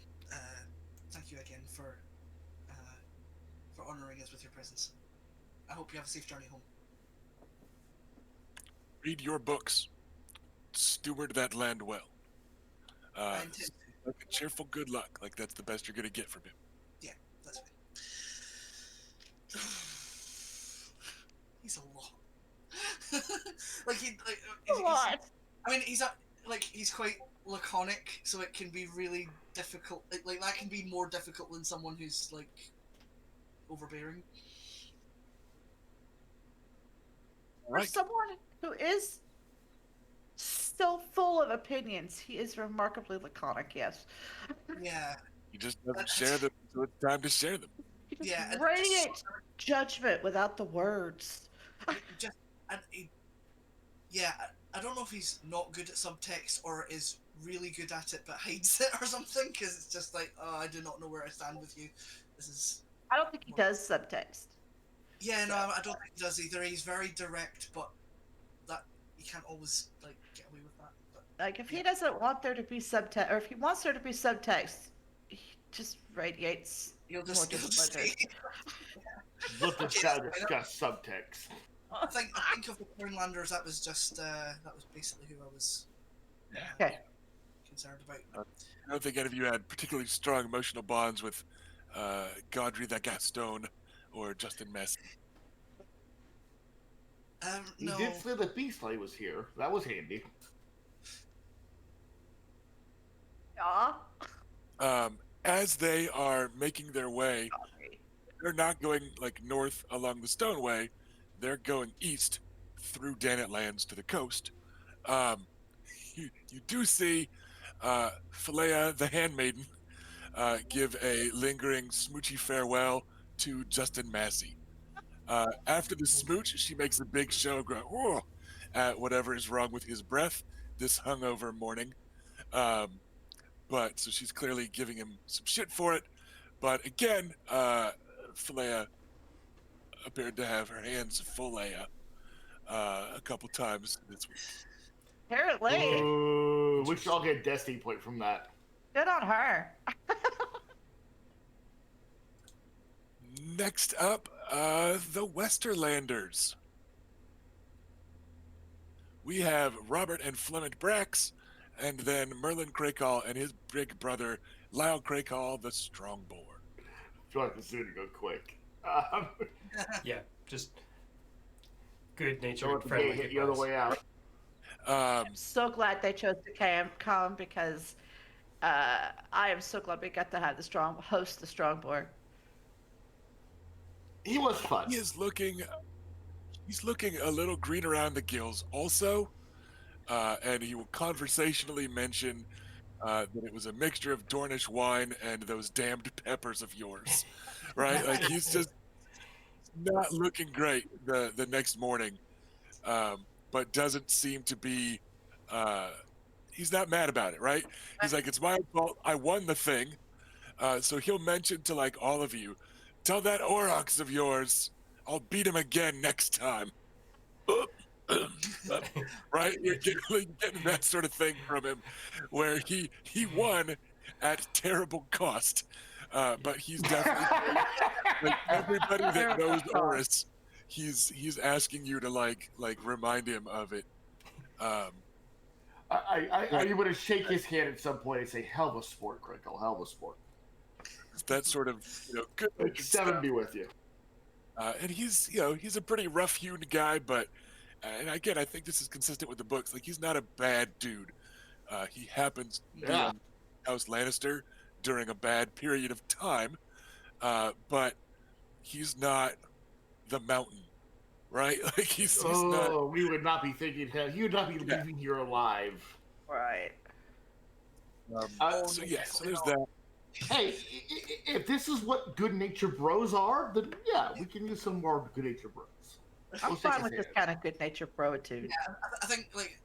Thank you again for honouring us with your presence. I hope you have a safe journey home. Read your books. Steward that land well. I intend to. Like a cheerful good luck. Like that's the best you're gonna get from him. Yeah, that's fine. He's a lot. like he like A lot. I mean, he's quite laconic, so it can be really difficult. Like that can be more difficult than someone who's like overbearing. For Right. someone who is still full of opinions, he is remarkably laconic, yes. Yeah, He just doesn't share them, so it's time to share them. He just yeah, radiates judgment without the words. just and yeah. I don't know if he's not good at subtext or is really good at it but hides it or something, because it's just like, oh, I do not know where I stand with you. This is I don't think he does subtext. yeah, no, I don't think he does either. He's very direct, but that you can't always like get away with that. But Like, if he yeah. doesn't want there to be subtext, or if he wants there to be subtext, he just radiates You'll more just displeasure. say, Let the Okay, chat that's fine. discuss subtext. I think of the Crownlanders. That was just that was basically who I was Okay. concerned about. I don't think any of you had particularly strong emotional bonds with Godry the Gaston or Justin Massey. He No, did say that Beastlight was here. That was handy. Yeah. As they are making their way, they're not going like north along the Stoneway. They're going east through Danet Lands to the coast. You do see Philea the Handmaiden give a lingering smoochy farewell to Justin Massey. After the smooch, she makes a big show of going, "Whoa," at whatever is wrong with his breath this hungover morning. Um, but so she's clearly giving him some shit for it. But again, Philea appeared to have her hands full a couple times this week. Apparently. We should all Interesting. get Destiny point from that. Good on her. Next up, the Westerlanders. We have Robert and Flement Brax, and then Merlin Crakehall and his big brother, Lyle Crakehall, the Strongboard. I feel like this is going to go quick. Yeah, just good Don't natured, let the friendly gate hit you on the goodbyes. way out. I'm so glad they chose to come because I am so glad we got to have the Strongboard. He was fun. He's looking a little green around the gills also, and he will conversationally mention that it was a mixture of Dornish wine and those damned peppers of yours, right? Like he's just not looking great the next morning, but doesn't seem to be. He's not mad about it, right? He's like, it's my fault. I won the thing. So he'll mention to like all of you, tell that Aurochs of yours, I'll beat him again next time. Right? You're getting that sort of thing from him, where he won at terrible cost. But he's definitely like everybody that knows Oris, he's asking you to like remind him of it. I would have shake his hand at some point and say, "Hell of a sport, Crinkle. Hell of a sport." That sort of good. Like, seven be with you. And he's he's a pretty rough-hewn guy, but and again, I think this is consistent with the books. Like he's not a bad dude. He happens to be on House Lannister during a bad period of time, but he's not the Mountain, right? Like he's not. We would not be thinking him. He would not be leaving here alive. Right. So there's that. Hey, if this is what good nature bros are, then yeah, we can use some more good nature bros. I'm fine with this kind of good natured bro attitude. Yeah, I think like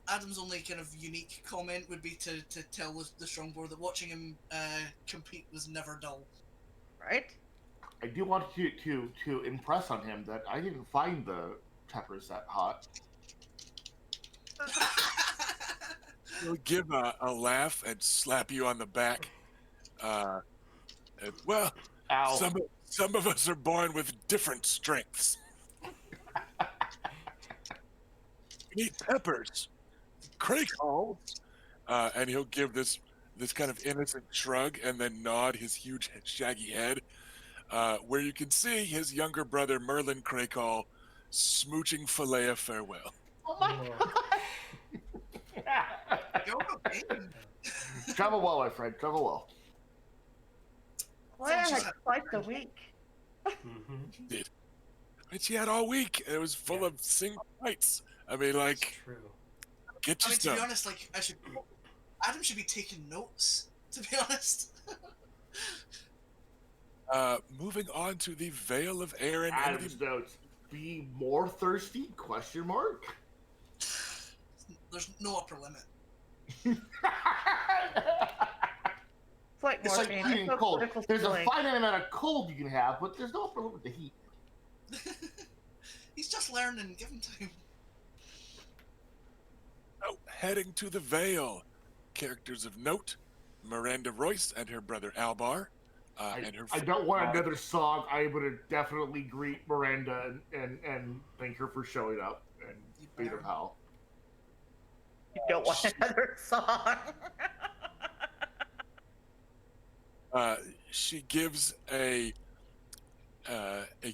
Adam's only kind of unique comment would be to tell the Strongboard that watching him compete was never dull. Right? I do want to impress on him that I didn't find the peppers that hot. He'll give a laugh and slap you on the back. And, well, Ow. some of us are born with different strengths. You need peppers. Crakehall. And he'll give this kind of innocent shrug and then nod his huge shaggy head, where you can see his younger brother Merlin Crakehall smooching Philea farewell. Oh my god! Travel well, my friend. Travel well. Well, I had quite the week. Did. I mean, she had all week. It was full of single fights. I mean, like, True. get your to stuff. be honest, like Adam should be taking notes. To be honest. Moving on to the Vale of Aaron. Adam's notes. Be more thirsty? Question mark. There's no upper limit. It's like It's like morphine. eating no cold. critical There's a feeling. finite amount of cold you can have, but there's no upper limit to heat. He's just learning. Give him time. Oh, heading to the Vale. Characters of note: Miranda Royce and her brother Albar. And her I don't want another song. I would definitely greet Miranda and thank her for showing up and beat her pal. You don't want another song. She gives a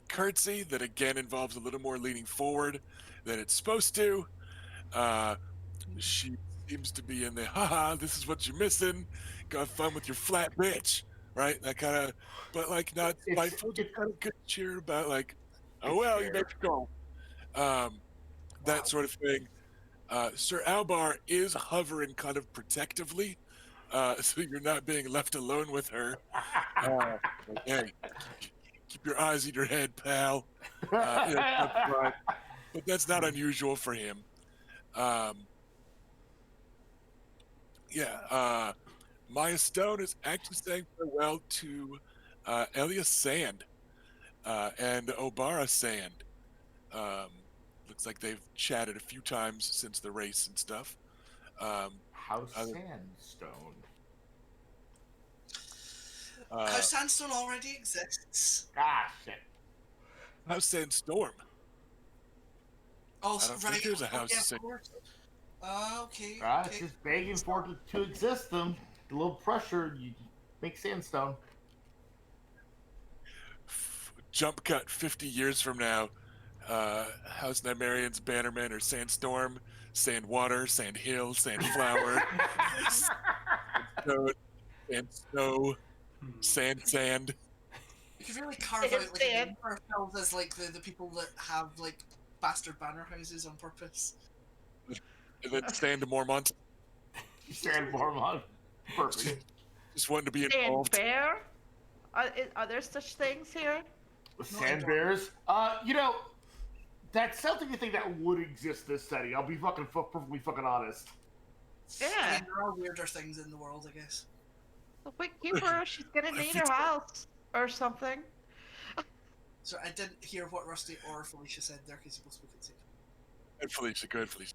curtsy that again involves a little more leaning forward than it's supposed to. She seems to be in the haha, this is what you're missing. Go have fun with your flat bitch, right? That kind of, but like not spiteful, just kind of good cheer about like, oh well, you make it go. That sort of thing. Sir Albar is hovering kind of protectively, so you're not being left alone with her. Hey, keep your eyes in your head, pal. But that's not unusual for him. Maya Stone is actually saying farewell to Elias Sand and Obara Sand. Looks like they've chatted a few times since the race and stuff. House Sandstone. House Sandstone already exists. Ah, shit. House Sandstorm. Oh, I don't right. think there's a Oh, House yeah, of Sand- course. Okay. Ah, it's Okay. just begging for it to exist. Them a little pressure, you make sandstone. Jump cut 50 years from now. House Nymerian's bannermen are Sandstorm, Sandwater, Sandhill, Sandflower, Sand, Sand Snow, Sand. You could really carve It's out like a dead. name for ourselves as like the people that have like bastard banner houses on purpose. And then Sand Mormont. Sand Mormont. Perfect. Just wanting to be And involved. bear? Are there such things here? Sand bears. You know, that's something you think that would exist this setting. I'll be perfectly fucking honest. Yeah. I mean, there are weirder things in the world, I guess. The quick keeper, she's gonna If need it's- her house or something. So I didn't hear what Rusty or Felicia said there because you both spoke at the same time. Good Felicia.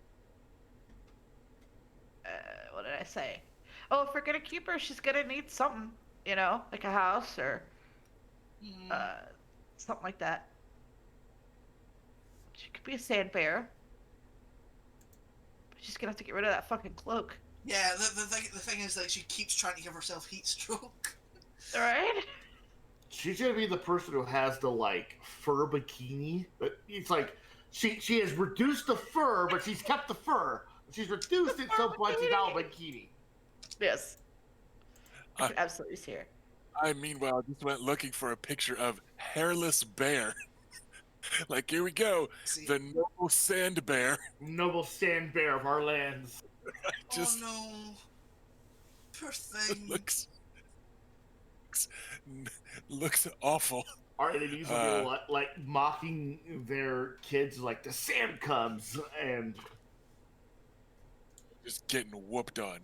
What did I say? Oh, if we're gonna keep her, she's gonna need something, you know, like a house or something like that. She could be a sand bear. But she's gonna have to get rid of that fucking cloak. Yeah, the thing is that she keeps trying to give herself heat stroke. Right? She's gonna be the person who has the like fur bikini. It's like she has reduced the fur, but she's kept the fur. She's reduced it so much it's now a bikini. Yes. I Uh, can absolutely see her. I meanwhile just went looking for a picture of hairless bear. Like, here we go. See? The noble sand bear. Noble sand bear of our lands. Just Oh no. Poor thing. looks awful. Our enemies will be like mocking their kids like the sand cubs and Just getting whooped on.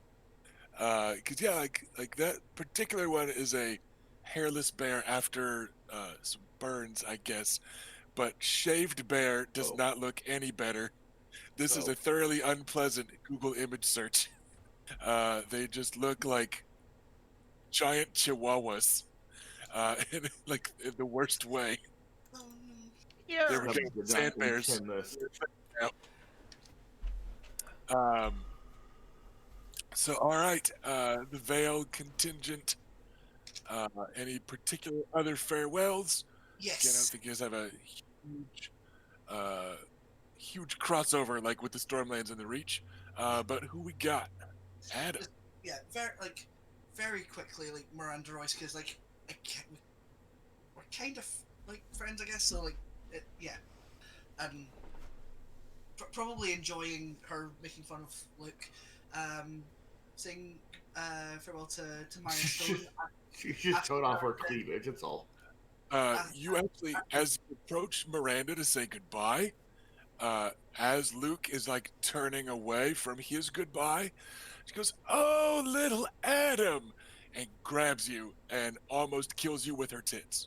Cause yeah, like that particular one is a hairless bear after some burns, I guess. But shaved bear does Oh. not look any better. This is Oh. a thoroughly unpleasant Google image search. They just look like giant chihuahuas, in like in the worst way. Oh no. Yeah. There we Cubs go. did not Sand bears. intend this. So all right, the Vale contingent. Any particular other farewells? Again, I don't Yes. think you guys have a huge crossover like with the Stormlands and the Reach. But who we got? Adam. Yeah, very quickly, like Miranda Royce, because like we're kind of like friends, I guess. So like, yeah, probably enjoying her making fun of Luke. Saying farewell to Milestone. She just towed off her cleavage. It's all. You actually, as you approach Miranda to say goodbye, as Luke is like turning away from his goodbye, she goes, "Oh, little Adam," and grabs you and almost kills you with her tits.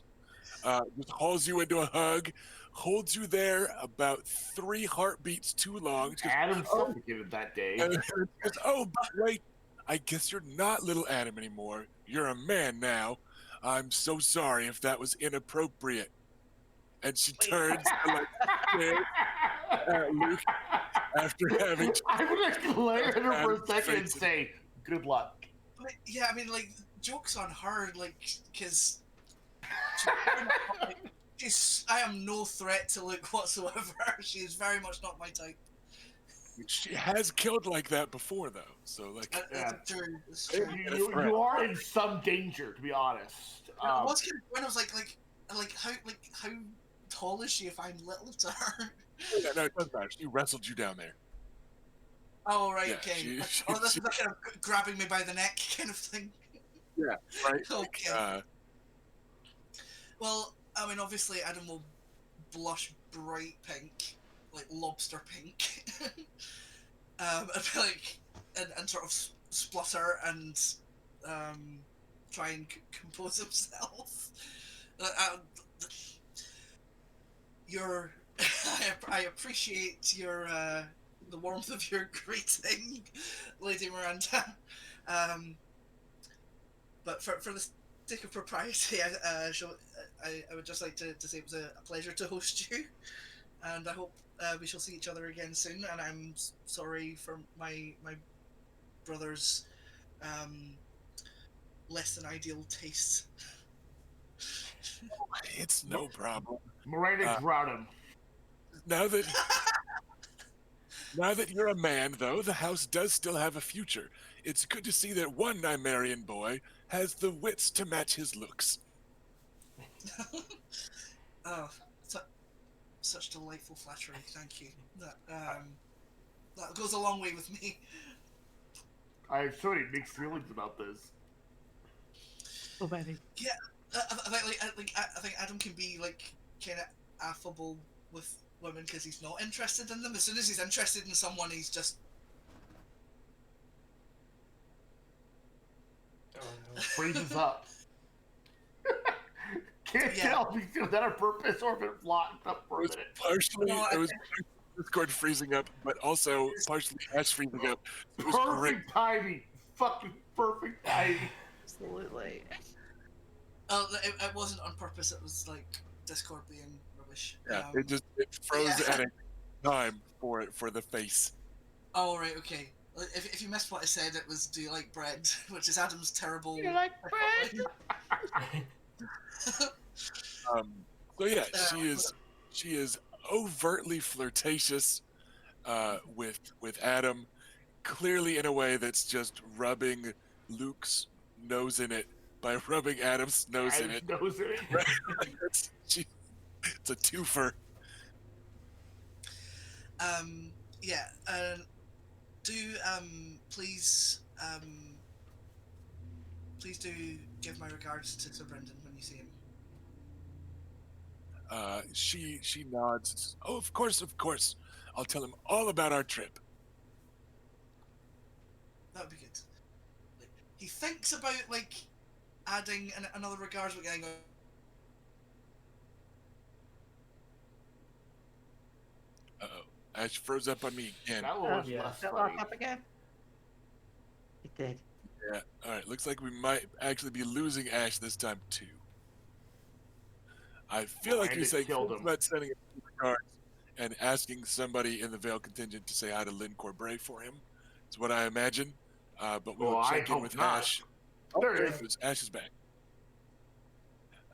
Just hauls you into a hug, holds you there about 3 heartbeats too long. She goes, Adam suffocated that day. and she goes, "Oh, but wait, I guess you're not little Adam anymore. You're a man now. I'm so sorry if that was inappropriate." And she turns to like stare at Luke after having. I'm gonna glare at her for a Adam's second and face. say, "Good luck." But, yeah, I mean, like jokes on her, like because I am no threat to Luke whatsoever. She is very much not my type. She has killed like that before, though. So like, That's true. That's true. You are in some danger, to be honest. I was kind of when I was like how tall is she if I'm little to her? yeah, no, it doesn't matter. She wrestled you down there. Oh right, Yeah, okay. she- This is kind of grabbing me by the neck kind of thing. Yeah, right. Okay. Well, I mean, obviously Adam will blush bright pink, like lobster pink, and be like, and sort of splutter and try and compose himself. Your, I appreciate your the warmth of your greeting, Lady Miranda. But for this sake of propriety, I would just like to say it was a pleasure to host you, and I hope we shall see each other again soon. And I'm sorry for my brother's less than ideal tastes. It's no problem. Miranda drowned him. Now that now that you're a man, though, the house does still have a future. It's good to see that one Nymerian boy has the wits to match his looks. Oh, such delightful flattery. Thank you. That goes a long way with me. I have so many mixed feelings about this. So many. Yeah, I think Adam can be like kind of affable with women because he's not interested in them. As soon as he's interested in someone, he's just Oh no. Freezes up. Can't Yeah. tell if he's doing that on purpose or if it blocked up for a It was minute. partially No, it was Discord freezing up, but also partially Ash freezing up. It was great. Perfect timing. Fucking perfect timing. Absolutely. it wasn't on purpose. It was like Discord being rubbish. Yeah, it froze yeah. at a time for the face. Oh right, okay. If you missed what I said, it was "Do you like bread?" which is Adam's terrible. You like bread? So yeah, she is overtly flirtatious with Adam, clearly in a way that's just rubbing Luke's nose in it by rubbing Adam's nose in it. Nose in it. It's a twofer. Yeah. Do please do give my regards to Sir Brendan when you see him. She nods. Oh, of course. I'll tell him all about our trip. That would be good. Like, he thinks about like adding another regards, but getting. Uh-oh. Ash froze up on me again. That one was Yeah. less That funny. lock up again? It did. Yeah. All right. Looks like we might actually be losing Ash this time too. I feel like And you're it saying killed things him. about sending a regards and asking somebody in the Vale contingent to say hi to Lynn Corbray for him. It's what I imagine. But we Well, will I check in hope with not. Ash. There there it it is. is. Ash is back.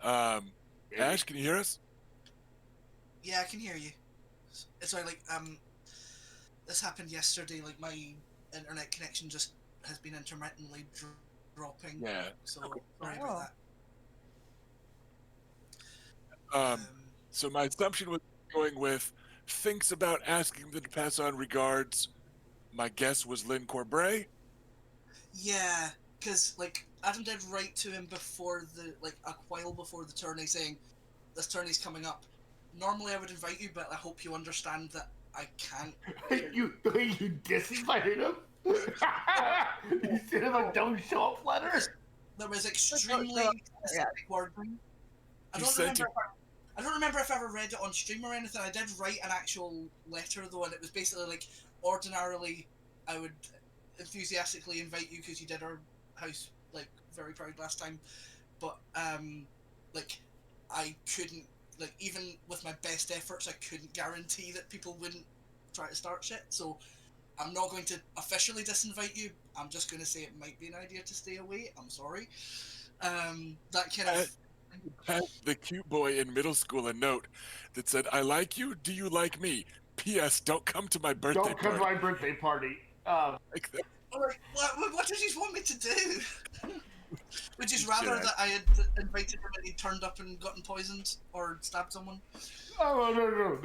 Ash, can you hear us? Yeah, I can hear you. Sorry, like this happened yesterday. Like my internet connection just has been intermittently dropping. Yeah. So Okay. sorry Oh. about that. So my assumption was going with thinks about asking them to pass on regards. My guess was Lynn Corbray. Yeah, because like Adam did write to him before a while before the tourney saying this tourney's coming up. Normally I would invite you, but I hope you understand that I can't. you disinvited him? You sent him a don't show up letter? There was extremely Yeah. specific wording. I You don't sent remember. I don't remember if I ever read it on stream or anything. I did write an actual letter though, and it was basically like, ordinarily, I would enthusiastically invite you because you did our house like very proud last time, but like I couldn't, like even with my best efforts, I couldn't guarantee that people wouldn't try to start shit. So I'm not going to officially disinvite you. I'm just going to say it might be an idea to stay away. I'm sorry. That kind of. Passed the cute boy in middle school a note that said, "I like you. Do you like me? P.S. Don't come to my birthday Don't come to party." my birthday party. Like that. Like, what did you want me to do? Would you rather Yeah. that I had invited him and he turned up and gotten poisoned or stabbed someone? Oh,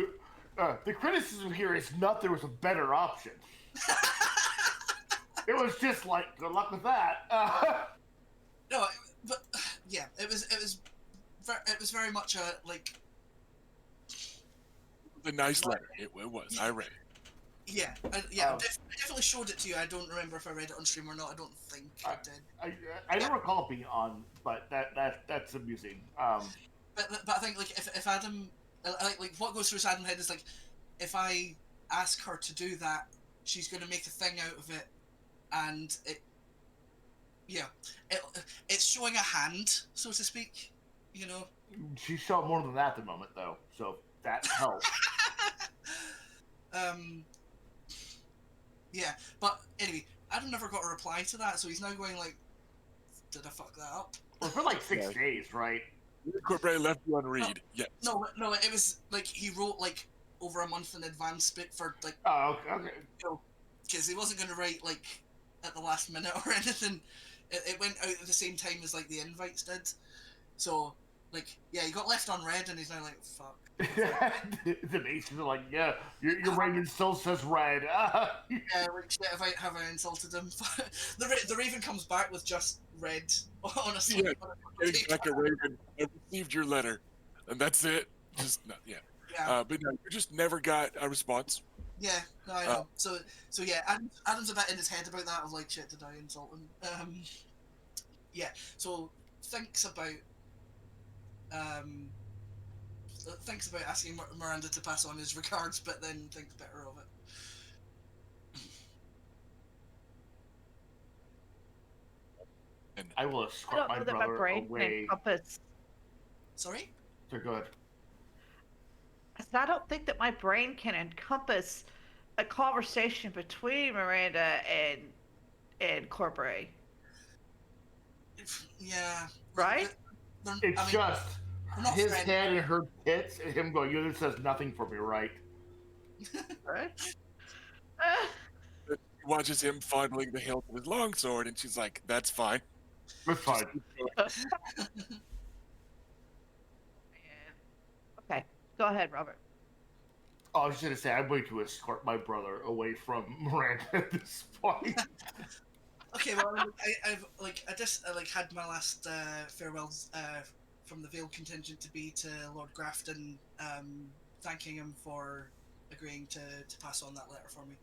no. The criticism here is not there was a better option. It was just like, good luck with that. No, but yeah, it was very much a like. A nice letter. It was. I read it. Yeah, I definitely showed it to you. I don't remember if I read it on stream or not. I don't think I did. I don't recall it being on, but that's amusing. But I think like if Adam like what goes through Adam's head is like, if I ask her to do that, she's going to make a thing out of it, and Yeah, it, it's showing a hand, so to speak. You know. She shot more than that at the moment, though, so that helps. um. Yeah, but anyway, Adam never got a reply to that, so he's now going like, "Did I fuck that up?" Well, for like 6 Yeah. days, right? Corbray left you unread. Yes. No, it was like he wrote like over a month in advance, but for like, Oh, okay. because he wasn't going to write like at the last minute or anything. It went out at the same time as like the invites did, so like yeah, he got left on red, and he's now like, "Fuck." The nations are like, yeah, your rating still says red. Yeah, like shit, have I insulted him? The Raven comes back with just red, honestly. Yeah, getting back at Raven. I received your letter, and that's it. Just no, yeah. Yeah, But no, you just never got a response. yeah, no, I know. So yeah, Adam's a bit in his head about that. Of like, shit, did I insult him? Yeah. So thinks about um, asking Miranda to pass on his regards, but then thinks better of it. And I will I escort don't my know that my brother brain can away. encompass. Sorry. They're good. I said, I don't think that my brain can encompass a conversation between Miranda and Corbray. Yeah. Right? It's just we're not his friends. head and her tits, and him going, "You, this says nothing for me, right?" Right? she watches him fondling the hilt of his longsword, and she's like, "That's fine." That's fine. Just keep going. Okay, go ahead, Robert. Oh, I was going to say, I'm going to escort my brother away from Miranda at this point. Okay, well, I just had my last farewells from the Vale contingent to be to Lord Grafton, thanking him for agreeing to pass on that letter for me.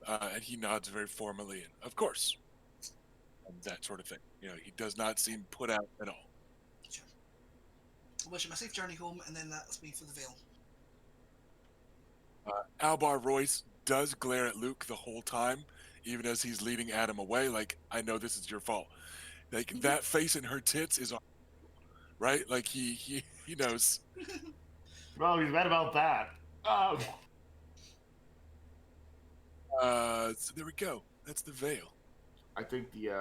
And he nods very formally, and of course, and that sort of thing. You know, he does not seem put out at all. Sure. I wish him a safe journey home, and then that's me for the Vale. Albar Royce does glare at Luke the whole time, even as he's leading Adam away. Like, I know this is your fault. Like that face in her tits is on, right? Like he knows. Well, he's mad about that. So there we go. That's the veil. I think the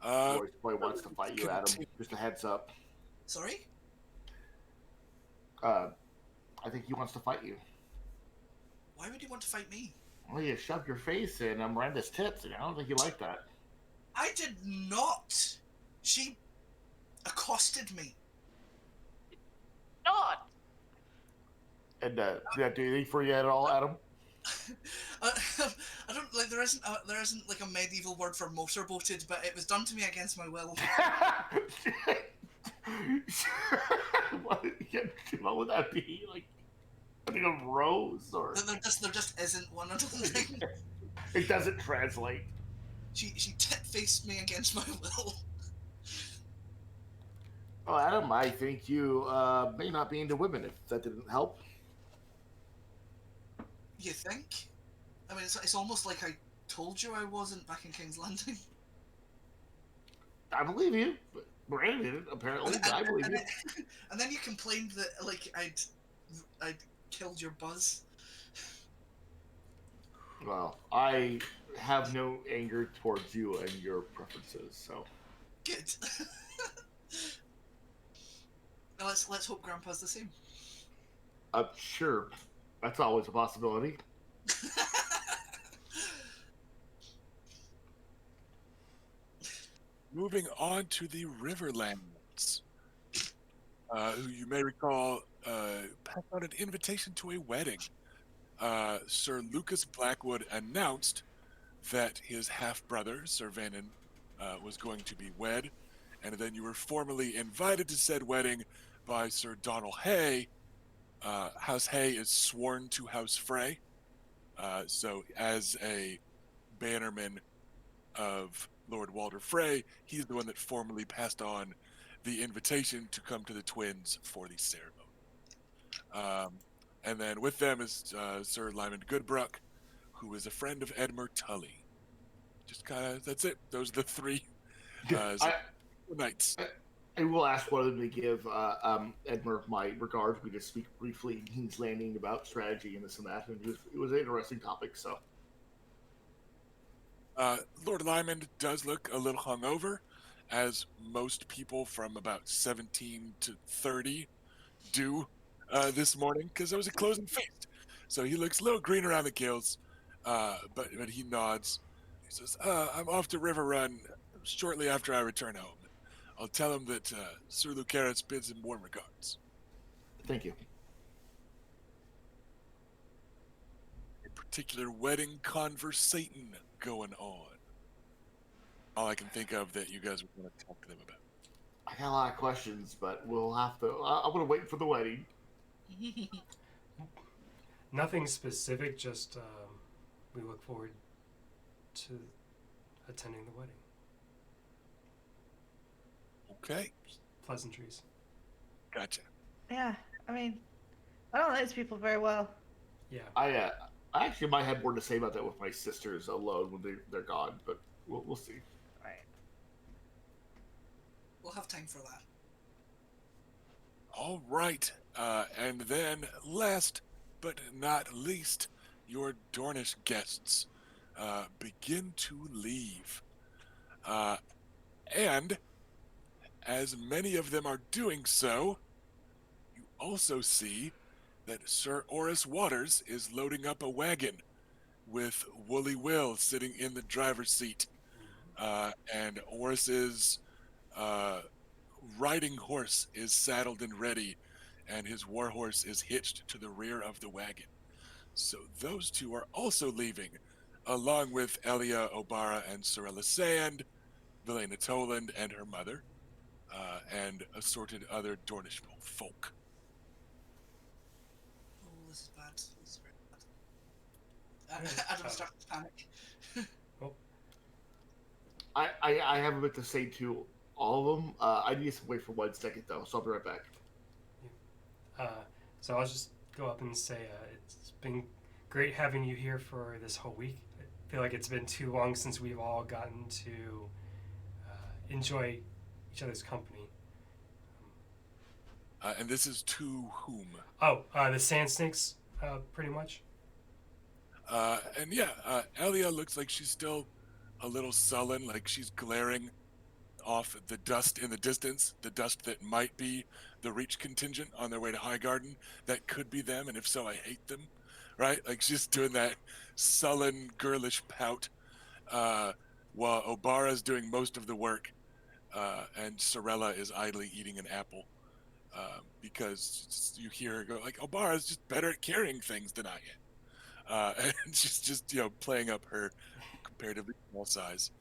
Uh, Royce boy wants to fight you, Adam. continue. Just a heads up. Sorry? I think he wants to fight you. Why would he want to fight me? Well, you shoved your face in Miranda's tits, and I don't think you like that. I did not. She accosted me. Not. And did that do anything for you at all, Adam? I don't like. There isn't like a medieval word for motorboated, but it was done to me against my will. What would that be? Like, I think a rose, or There just isn't one. I don't think. it doesn't translate. She tit-faced me against my will. Oh, Adam, I think you may not be into women. If that didn't help. You think? I mean, it's almost like I told you I wasn't back in King's Landing. I believe you. But Brandon didn't, apparently, but I believe you. And then you complained that like I'd killed your buzz. Well, I have no anger towards you and your preferences, so. Good. Now let's hope Grandpa's the same. Sure. That's always a possibility. Moving on to the Riverlands, who you may recall passed out an invitation to a wedding. Sir Lucas Blackwood announced that his half-brother, Sir Vanin, was going to be wed, and then you were formally invited to said wedding by Sir Donald Hay. House Hay is sworn to House Frey, so as a bannerman of Lord Walter Frey, he's the one that formally passed on the invitation to come to the twins for the ceremony. And then with them is Sir Lyman Goodbrook, who is a friend of Edmure Tully. Just kind of, that's it. Those are the three So, good nights. I will ask one of them to give Edmer my regards. We just speak briefly in King's Landing about strategy and this and that, and it was an interesting topic. So, Lord Lyman does look a little hungover, as most people from about 17 to 30 do this morning, because there was a closing feast. So he looks a little green around the gills, but he nods. He says, I'm off to River Run shortly after I return home. I'll tell him that Sir Lucaris bids him warm regards. thank you. A particular wedding conversating going on. All I can think of that you guys were going to talk to them about. I got a lot of questions, but we'll have to. I'm going to wait for the wedding. Nothing specific, just we look forward to attending the wedding. Okay, Just pleasantries. gotcha. Yeah, I mean, I don't know these people very well. Yeah. I actually might have more to say about that with my sisters alone when they're gone, but we'll see. Right. We'll have time for that. All right, and then last but not least, your Dornish guests begin to leave. And as many of them are doing so, you also see that Sir Oris Waters is loading up a wagon with Woolly Will sitting in the driver's seat. And Oris's riding horse is saddled and ready, and his war horse is hitched to the rear of the wagon. So those two are also leaving, along with Elia Obara and Sorella Sand, Vilena Toland and her mother, and assorted other Dornish folk. Oh, this is bad. This is very bad. Adam starts to panic. I have a bit to say to all of them. I need to wait for 1 second though, so I'll be right back. So I'll just go up and say it's been great having you here for this whole week. I feel like it's been too long since we've all gotten to enjoy each other's company. And this is to whom? Oh, the Sand Snakes, pretty much. And yeah, Elia looks like she's still a little sullen, like she's glaring off at the dust in the distance, the dust that might be the Reach contingent on their way to Highgarden. That could be them, and if so, I hate them, right? Like she's doing that sullen, girlish pout, while Obara's doing most of the work, and Sorella is idly eating an apple, because you hear her go like, Obara's just better at carrying things than I am. And she's just, playing up her comparatively small size.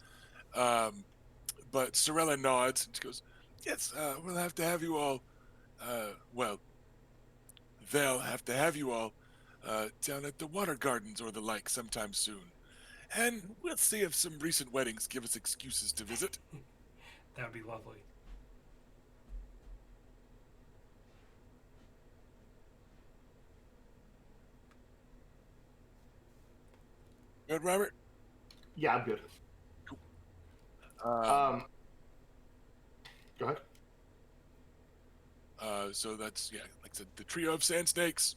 But Sorella nods and she goes, yes, we'll have to have you all, they'll have to have you all down at the Water Gardens or the like sometime soon. And we'll see if some recent weddings give us excuses to visit. That would be lovely. Good, Robert? Yeah, I'm good. Go ahead. So that's, like I said, the trio of sand snakes.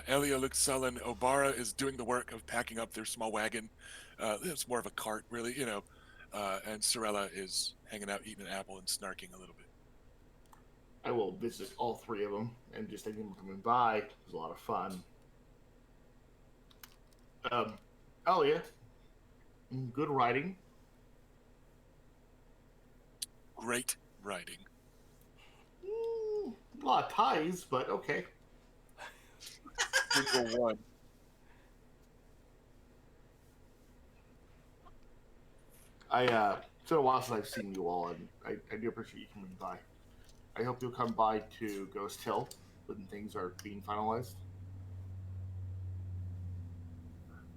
Elia looks sullen. Obara is doing the work of packing up their small wagon. It's more of a cart, really, and Sorella is hanging out, eating an apple and snarking a little bit. I will visit all 3 of them and just thank them for coming by. It was a lot of fun. Elia, good riding. Great riding. A lot of ties, but okay. Single one. It's been a while since I've seen you all, and I do appreciate you coming by. I hope you'll come by to Ghost Hill when things are being finalized.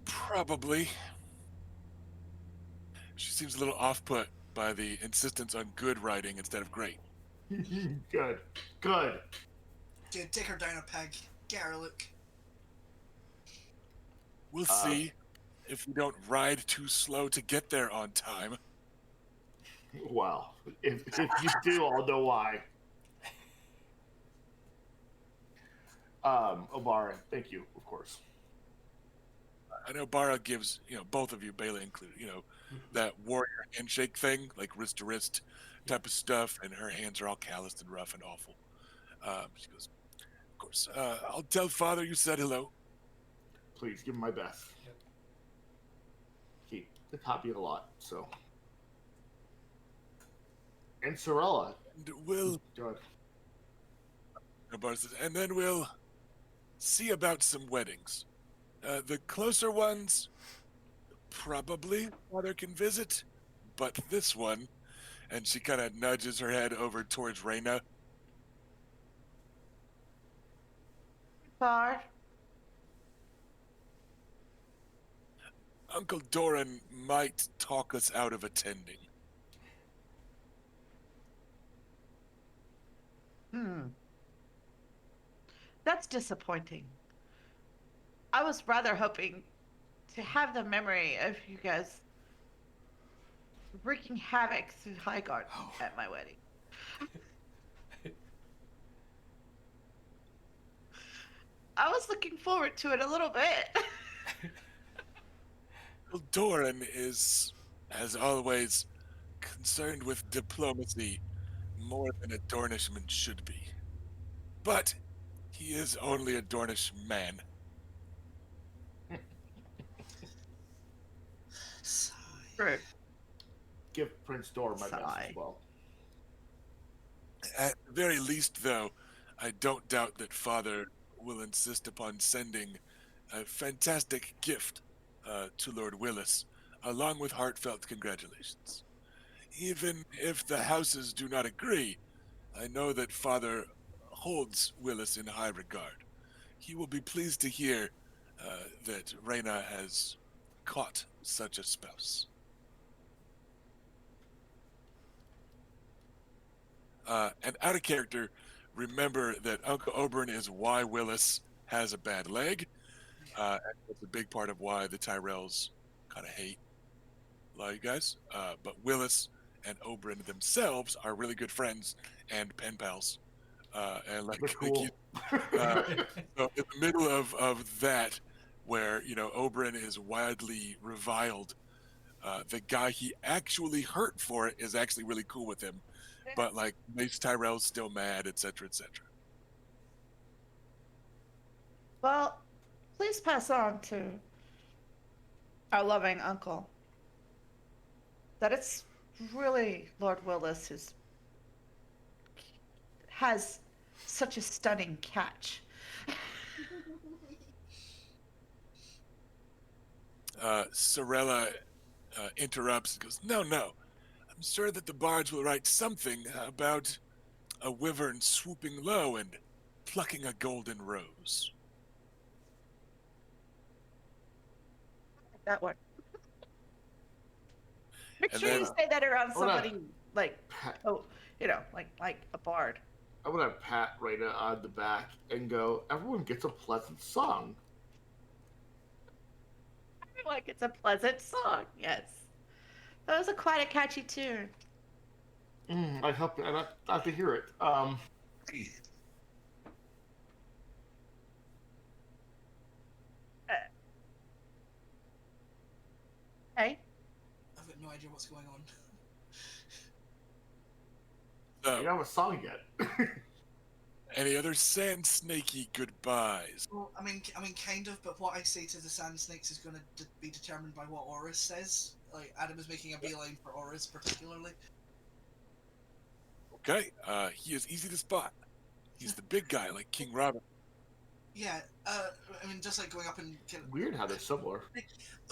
Probably. She seems a little off-put by the insistence on good riding instead of great. Good. Dude, take her down a peg. Get her a look. We'll see if we don't ride too slow to get there on time. Well, if you do, I'll know why. Obara, thank you, of course. I know Bara gives, both of you, Bela included, that warrior handshake thing, like wrist to wrist type of stuff, and her hands are all calloused and rough and awful. She goes, of course, I'll tell Father you said hello. Please give him my best. Yep. He taught me a lot, so. And Sorella. And we'll, Good. Bara says, and then we'll see about some weddings. The closer ones, probably Father can visit, but this one, and she kind of nudges her head over towards Reyna. Bar. Uncle Doran might talk us out of attending. That's disappointing. I was rather hoping to have the memory of you guys wreaking havoc through Highgarden at my wedding. I was looking forward to it a little bit. Uncle Doran is, as always, concerned with diplomacy more than a Dornishman should be. But he is only a Dornish man. Sigh. True. Give Prince Dor my best Sigh. as well. At the very least, though, I don't doubt that Father will insist upon sending a fantastic gift to Lord Willis, along with heartfelt congratulations. Even if the houses do not agree, I know that Father holds Willis in high regard. He will be pleased to hear that Reyna has caught such a spouse. And out of character, remember that Uncle Oberon is why Willis has a bad leg. And it's a big part of why the Tyrells kind of hate a lot of you guys. But Willis and Oberon themselves are really good friends and pen pals. And They're cool. so in the middle of that, where Oberon is wildly reviled, the guy he actually hurt for it is actually really cool with him, but makes Tyrell's still mad, etc., etc. Well, please pass on to our loving uncle that it's really Lord Willis who has such a stunning catch. Sorella interrupts and goes, no, I'm sure that the bards will write something about a wyvern swooping low and plucking a golden rose. That one. Make And sure you then- say that around Hold on. somebody like a bard. I'm gonna pat Reyna on the back and go, everyone gets a pleasant song. Like it's a pleasant song, yes. That was quite a catchy tune. I'd like to hear it. Hey, I've got no idea what's going on. You don't have a song yet. Any other sand snaky goodbyes? Well, I mean, kind of. But what I say to the sand snakes is going to be determined by what Oris says. Like Adam is making a beeline for Oris particularly. Okay, he is easy to spot. He's the big guy, like King Robert. Yeah. I mean, just like going up and Weird how they're similar.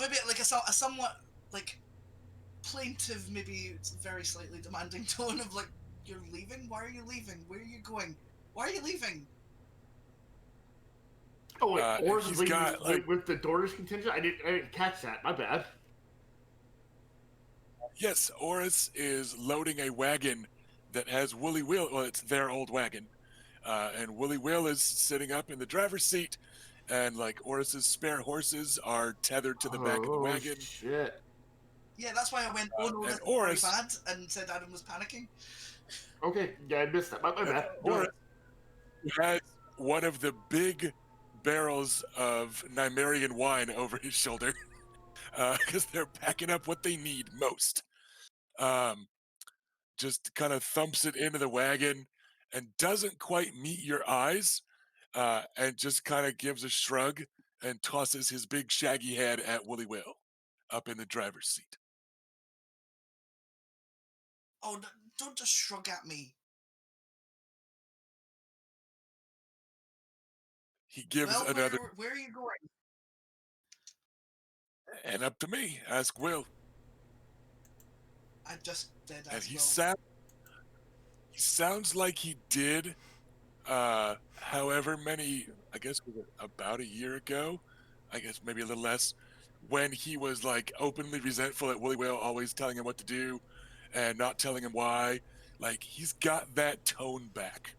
maybe like a somewhat like plaintive, maybe very slightly demanding tone of like, you're leaving? Why are you leaving? Where are you going? Why are you leaving? Oh wait, and Oris he's is leaving got, with the Dornish contingent. I didn't catch that. My bad. Yes, Oris is loading a wagon that has Woolly Will. Well, it's their old wagon. And Woolly Will is sitting up in the driver's seat, and Oris's spare horses are tethered to the back of the wagon. Shit. Yeah, that's why I went, oh no, and this is very Oris, bad, and said Adam was panicking. Okay, yeah, I missed that. My bad. Go Oris ahead. has one of the big barrels of Nymerian wine over his shoulder because they're packing up what they need most. Um, just kind of thumps it into the wagon and doesn't quite meet your eyes and just kind of gives a shrug and tosses his big shaggy head at Woolly Will up in the driver's seat. Oh, don't just shrug at me. He gives Well, another, where are you going? and up to me, ask Will. I just did And as he, well. he sounds like he did, however many, I guess was it about a year ago, I guess maybe a little less, when he was like openly resentful at Willie Whale always telling him what to do and not telling him why. Like he's got that tone back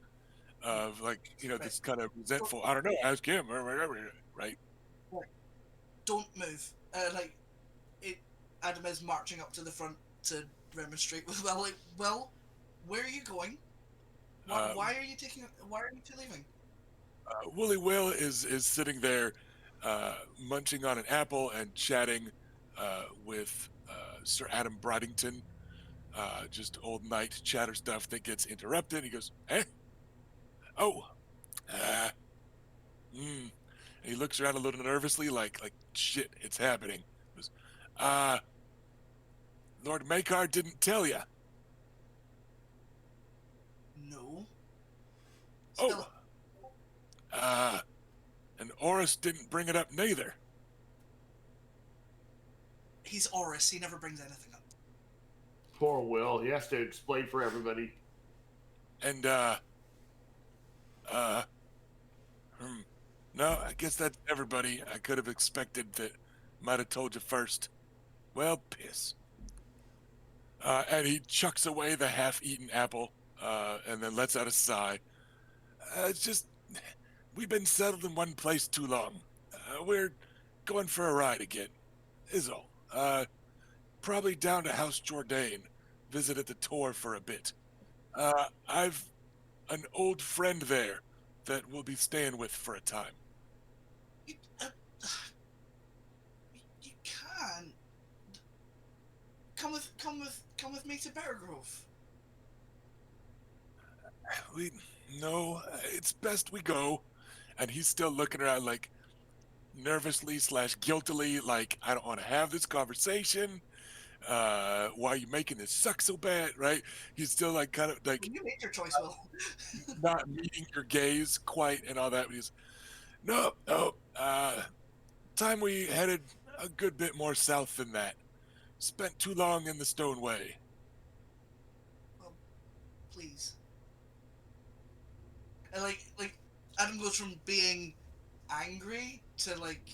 of like, Right. this kind of resentful, I don't know, ask him or whatever, right? Don't move. Adam is marching up to the front to remonstrate with Will. Like, Will, where are you going? Um, Why are you taking? Why are you two leaving? Willie Will is sitting there munching on an apple and chatting with Sir Adam Bridington. Just old night chatter stuff that gets interrupted. He goes, "Eh? Oh, uh, hmm." And he looks around a little nervously, like shit, it's happening. He goes, uh, Lord Makar didn't tell you. No. Spill Oh, it. and Oris didn't bring it up neither. He's Oris. He never brings anything up. Poor Will. He has to explain for everybody. And hmm. No, I guess that's everybody. I could have expected that. Might have told you first. Well, piss. And he chucks away the half-eaten apple, and then lets out a sigh. It's just we've been settled in one place too long. We're going for a ride again. Is all. Probably down to House Jourdain. Visit at the Tor for a bit. I've an old friend there that we'll be staying with for a time. You, uh, you can't. Come with me to Better Grove. We no, it's best we go. And he's still looking around like nervously slash guiltily, like I don't want to have this conversation. Why are you making this suck so bad, right? He's still like kind of like You made your choice, Will. not meeting your gaze quite and all that. But he's no, no. Time we headed a good bit more south than that. Spent too long in the Stoneway. Well, please. And like Adam goes from being angry to like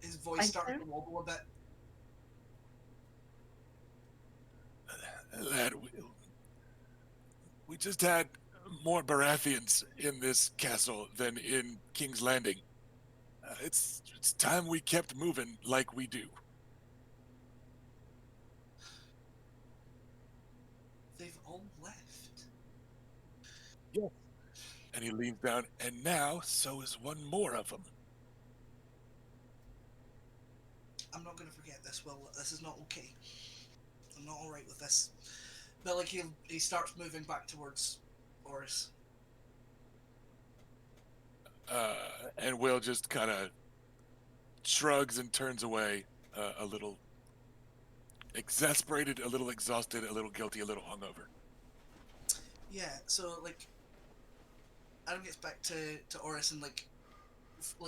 his voice Thank starting you. to wobble a bit. Lad, we just had more Baratheons in this castle than in King's Landing. It's time we kept moving like we do. They've all left. Yes. And he leans down, and now so is one more of them. I'm not gonna forget this, Will. This is not okay. I'm not alright with this. But like he starts moving back towards Oris. And Will just kind of shrugs and turns away, a little exasperated, a little exhausted, a little guilty, a little hungover. Yeah, so like Adam gets back to Oris and like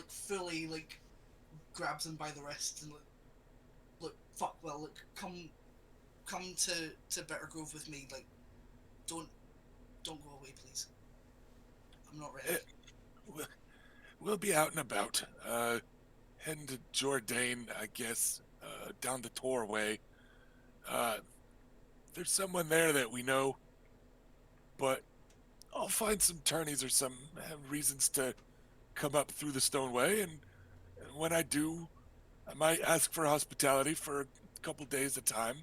fully like grabs him by the wrist and like, look, fuck, Will, look, come to Better Grove with me. Like, don't go away, please. I'm not ready. We'll be out and about. Heading to Jourdain, I guess, down the Torway. There's someone there that we know, but I'll find some tourneys or some reasons to come up through the Stoneway, and when I do, I might ask for hospitality for a couple days at a time.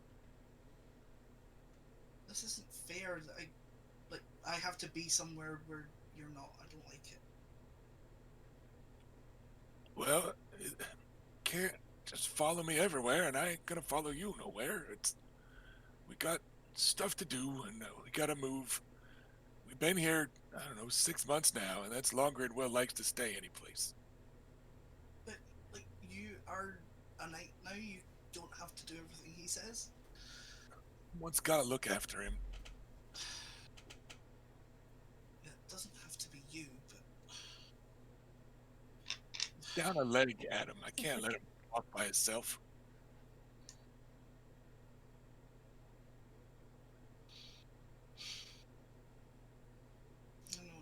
This isn't fair. I have to be somewhere where you're not. I don't like it. Well, can't just follow me everywhere, and I ain't gonna follow you nowhere. We got stuff to do, and we gotta move. We've been here, I don't know, 6 months now, and that's longer than Will likes to stay anyplace. But like you are a knight now. You don't have to do everything he says. Someone's gotta look after him. It doesn't have to be you, but Down a leg at him. I can't let him walk by himself.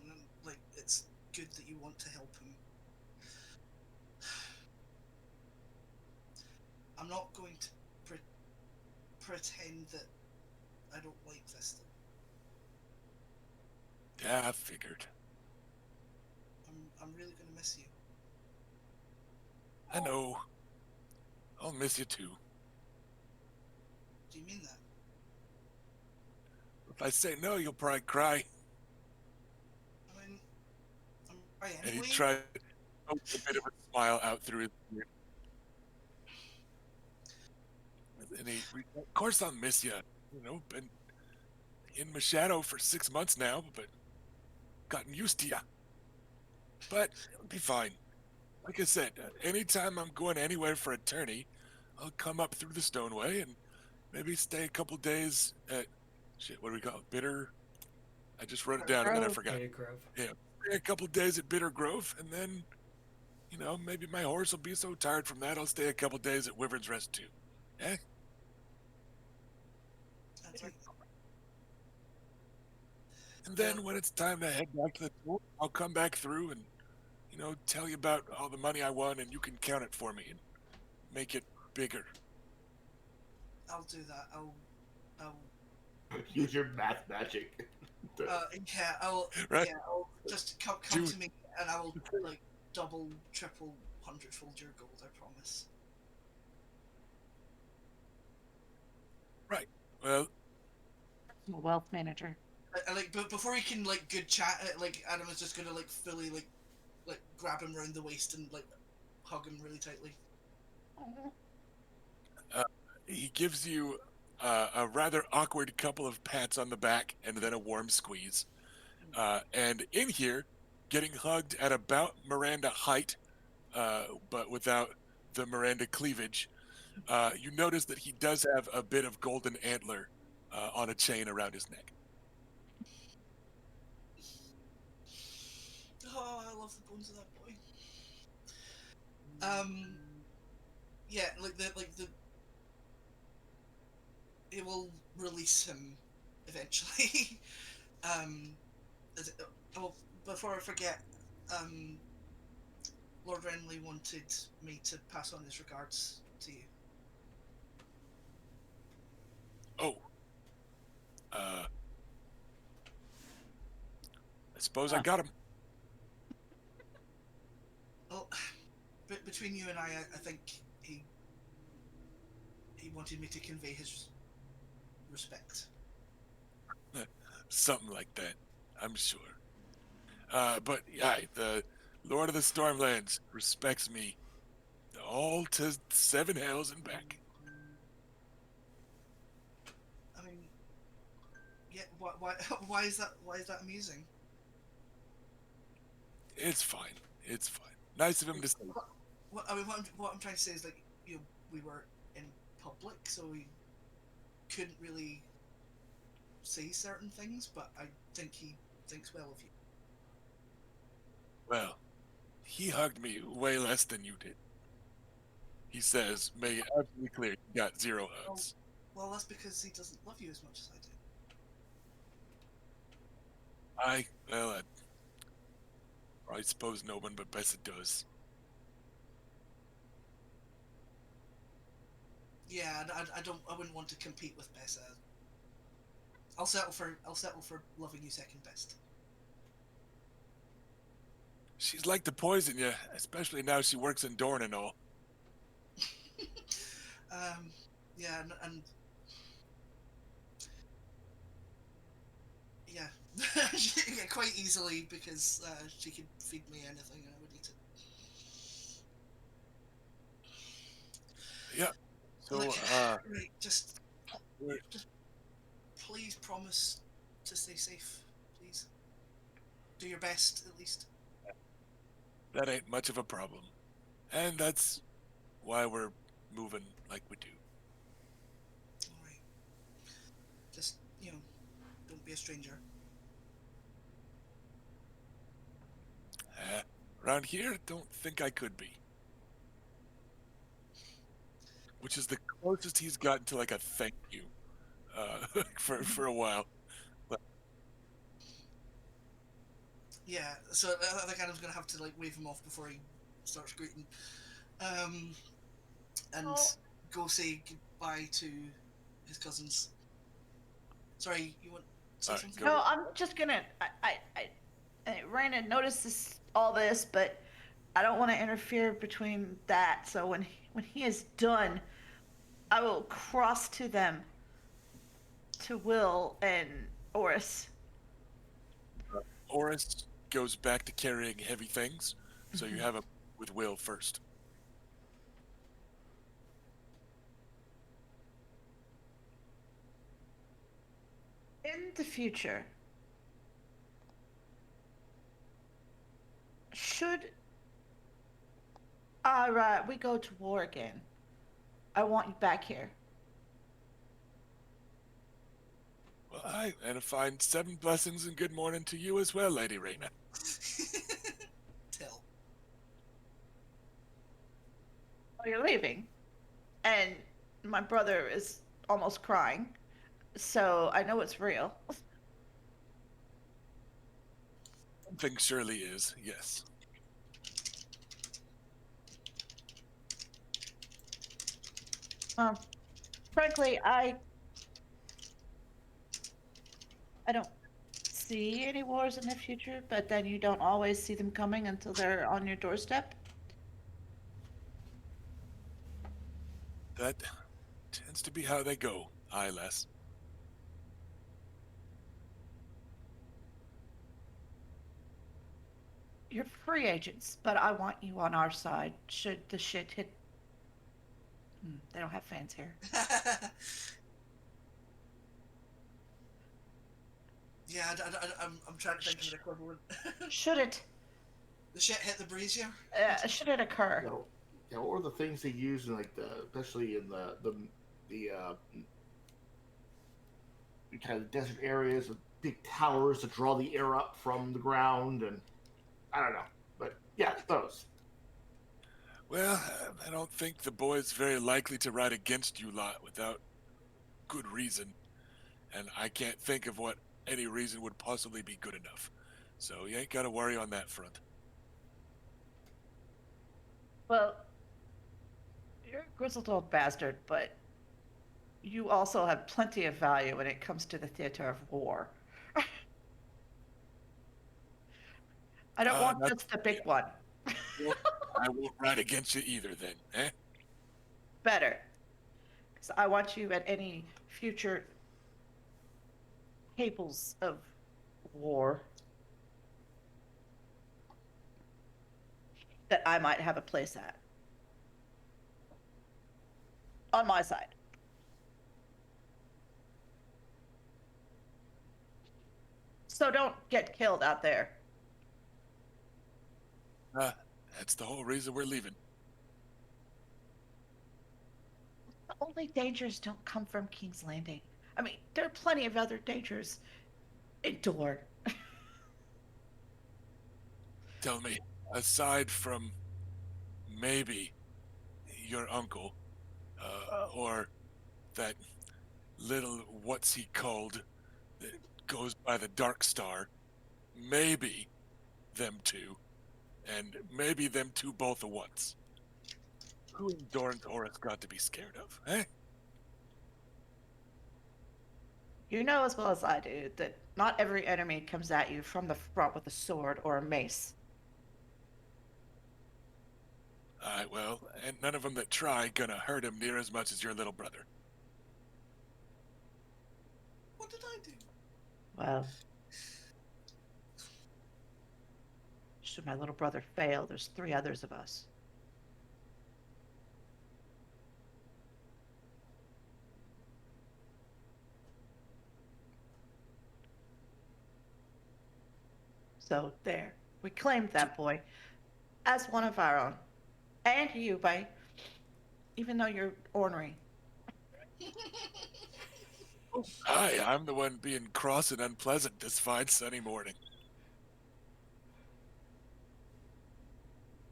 no, like it's good that you want to help him. I'm not going to pretend that I don't like this. Yeah, I figured. I'm really gonna miss you. I know. I'll miss you too. Do you mean that? If I say no, you'll probably cry. I mean, I'm right And anyway. he tried to poke a bit of a smile out through his beard. And of course I'll miss you. You know, been in my shadow for 6 months now, but gotten used to you. But it'll be fine. Like I said, anytime I'm going anywhere for a tourney, I'll come up through the Stoneway and maybe stay a couple days at, shit, what do we call it? Bitter? I just wrote it down and then I Grove. forgot. Bay Grove. Yeah, stay a couple days at Bitter Grove, and then, maybe my horse will be so tired from that, I'll stay a couple days at Wyvern's Rest too. Eh? That's like, And then when it's time to head back to the tour, I'll come back through and, tell you about all the money I won, and you can count it for me and make it bigger. I'll do that. I'll Use your math magic. Right? I'll just come Do- to me and I will like double, triple, 100-fold your gold. I promise. Well, I'm a wealth manager. But before he can like good chat, like Adam is just gonna like fully like grab him around the waist and like hug him really tightly. he gives you a rather awkward couple of pats on the back and then a warm squeeze. And in here, getting hugged at about Miranda height, but without the Miranda cleavage, you notice that he does have a bit of golden antler on a chain around his neck. Oh, I love the bones of that boy. Yeah, it will release him eventually. Oh, before I forget, Lord Renly wanted me to pass on his regards to you. Oh. I suppose I got him. Well, between you and I think he wanted me to convey his respect. Something like that, I'm sure. But yeah, the Lord of the Stormlands respects me all to 7 hells and back. I mean, yeah. Why is that? Why is that amusing? It's fine. It's fine. Nice of him to say. What I'm trying to say is like we were in public, so we couldn't really say certain things, but I think he thinks well of you. Well, he hugged me way less than you did. He says, make it absolutely clear, you got 0 hugs. Well, that's because he doesn't love you as much as I do. I suppose no one but Bessa does. Yeah, I wouldn't want to compete with Bessa. I'll settle for loving you second best. She's like to poison you, especially now she works in Dorn and all. Yeah, and yeah, yeah, quite easily because she could feed me anything and I would eat it. Yeah. Look, So, right, just we're- please promise to stay safe. Please do your best, at least. that ain't much of a problem. And that's why we're moving like we do. All right. Just don't be a stranger. Around here, don't think I could be. Which is the closest he's gotten to like a thank you for a while. Yeah. So I think Adam's gonna have to like wave him off before he starts greeting, um, and Oh, go say goodbye to his cousins. Sorry, you want to say All right, something? go. no, I'm just gonna. Raina notices all this, but I don't want to interfere between that. So when he is done, I will cross to them, to Will and Oris. Oris goes back to carrying heavy things, so you Mhm. have a with Will first. In the future, should we go to war again, I want you back here. Well, and a fine 7 blessings and good morning to you as well, Lady Raina. Tell. Oh, you're leaving, and my brother is almost crying, so I know it's real. Something surely is, yes. Um, Frankly, I don't see any wars in the future, but then you don't always see them coming until they're on your doorstep. That tends to be how they go, less. You're free agents, but I want you on our side should the shit hit. They don't have fans here. Yeah, I'm trying to think of an equivalent. Should it The shit hit the brazier. should it occur? What were the things they used in like especially in the kind of desert areas with big towers to draw the air up from the ground, and I don't know, but yeah, those. Well, I don't think the boy's very likely to ride against you lot without good reason, and I can't think of what any reason would possibly be good enough. So you ain't got to worry on that front. Well, you're a grizzled old bastard, but you also have plenty of value when it comes to the theater of war. I don't want Not, just the yeah, big one. well, I won't ride against you either then, eh? Better, because I want you at any future tables of war that I might have a place at on my side. So don't get killed out there. Uh, that's the whole reason we're leaving. The only dangers don't come from King's Landing. I mean, there are plenty of other dangers endured. Tell me, aside from maybe your uncle, or that little what's he called that goes by the Dark Star, maybe them two, and maybe them two both at once. Who in Doran's Horus got to be scared of, eh? You know as well as I do that not every enemy comes at you from the front with a sword or a mace. Well, and none of them that try gonna hurt him near as much as your little brother. did I do? Well, should my little brother fail, there's 3 others of us. So there, we claimed that boy as one of our own. And you, by even though you're ornery. Hi, I'm the one being cross and unpleasant this fine sunny morning.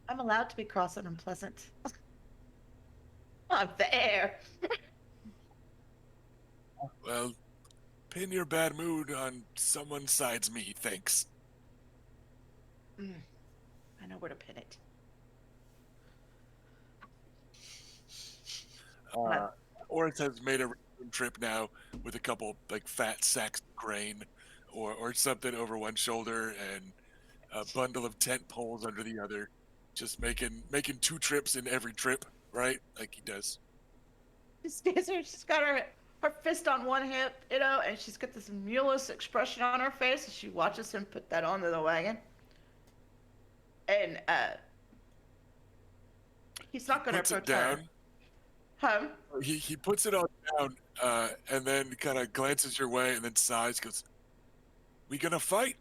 I'm allowed to be cross and unpleasant. I'm there. Well, pin your bad mood on someone besides me, thanks. I know where to pin it. Oris has made a return trip now with a couple like fat sacks of grain or something over one shoulder and a bundle of tent poles under the other. Just making 2 trips in every trip, right? Like he does. She stands there, she's got her fist on one hip, and she's got this muleless expression on her face as she watches him put that onto the wagon. And he's not going to Puts it approach her. down. Huh? He puts it all down and then kind of glances your way and then sighs, goes, "We gonna fight?"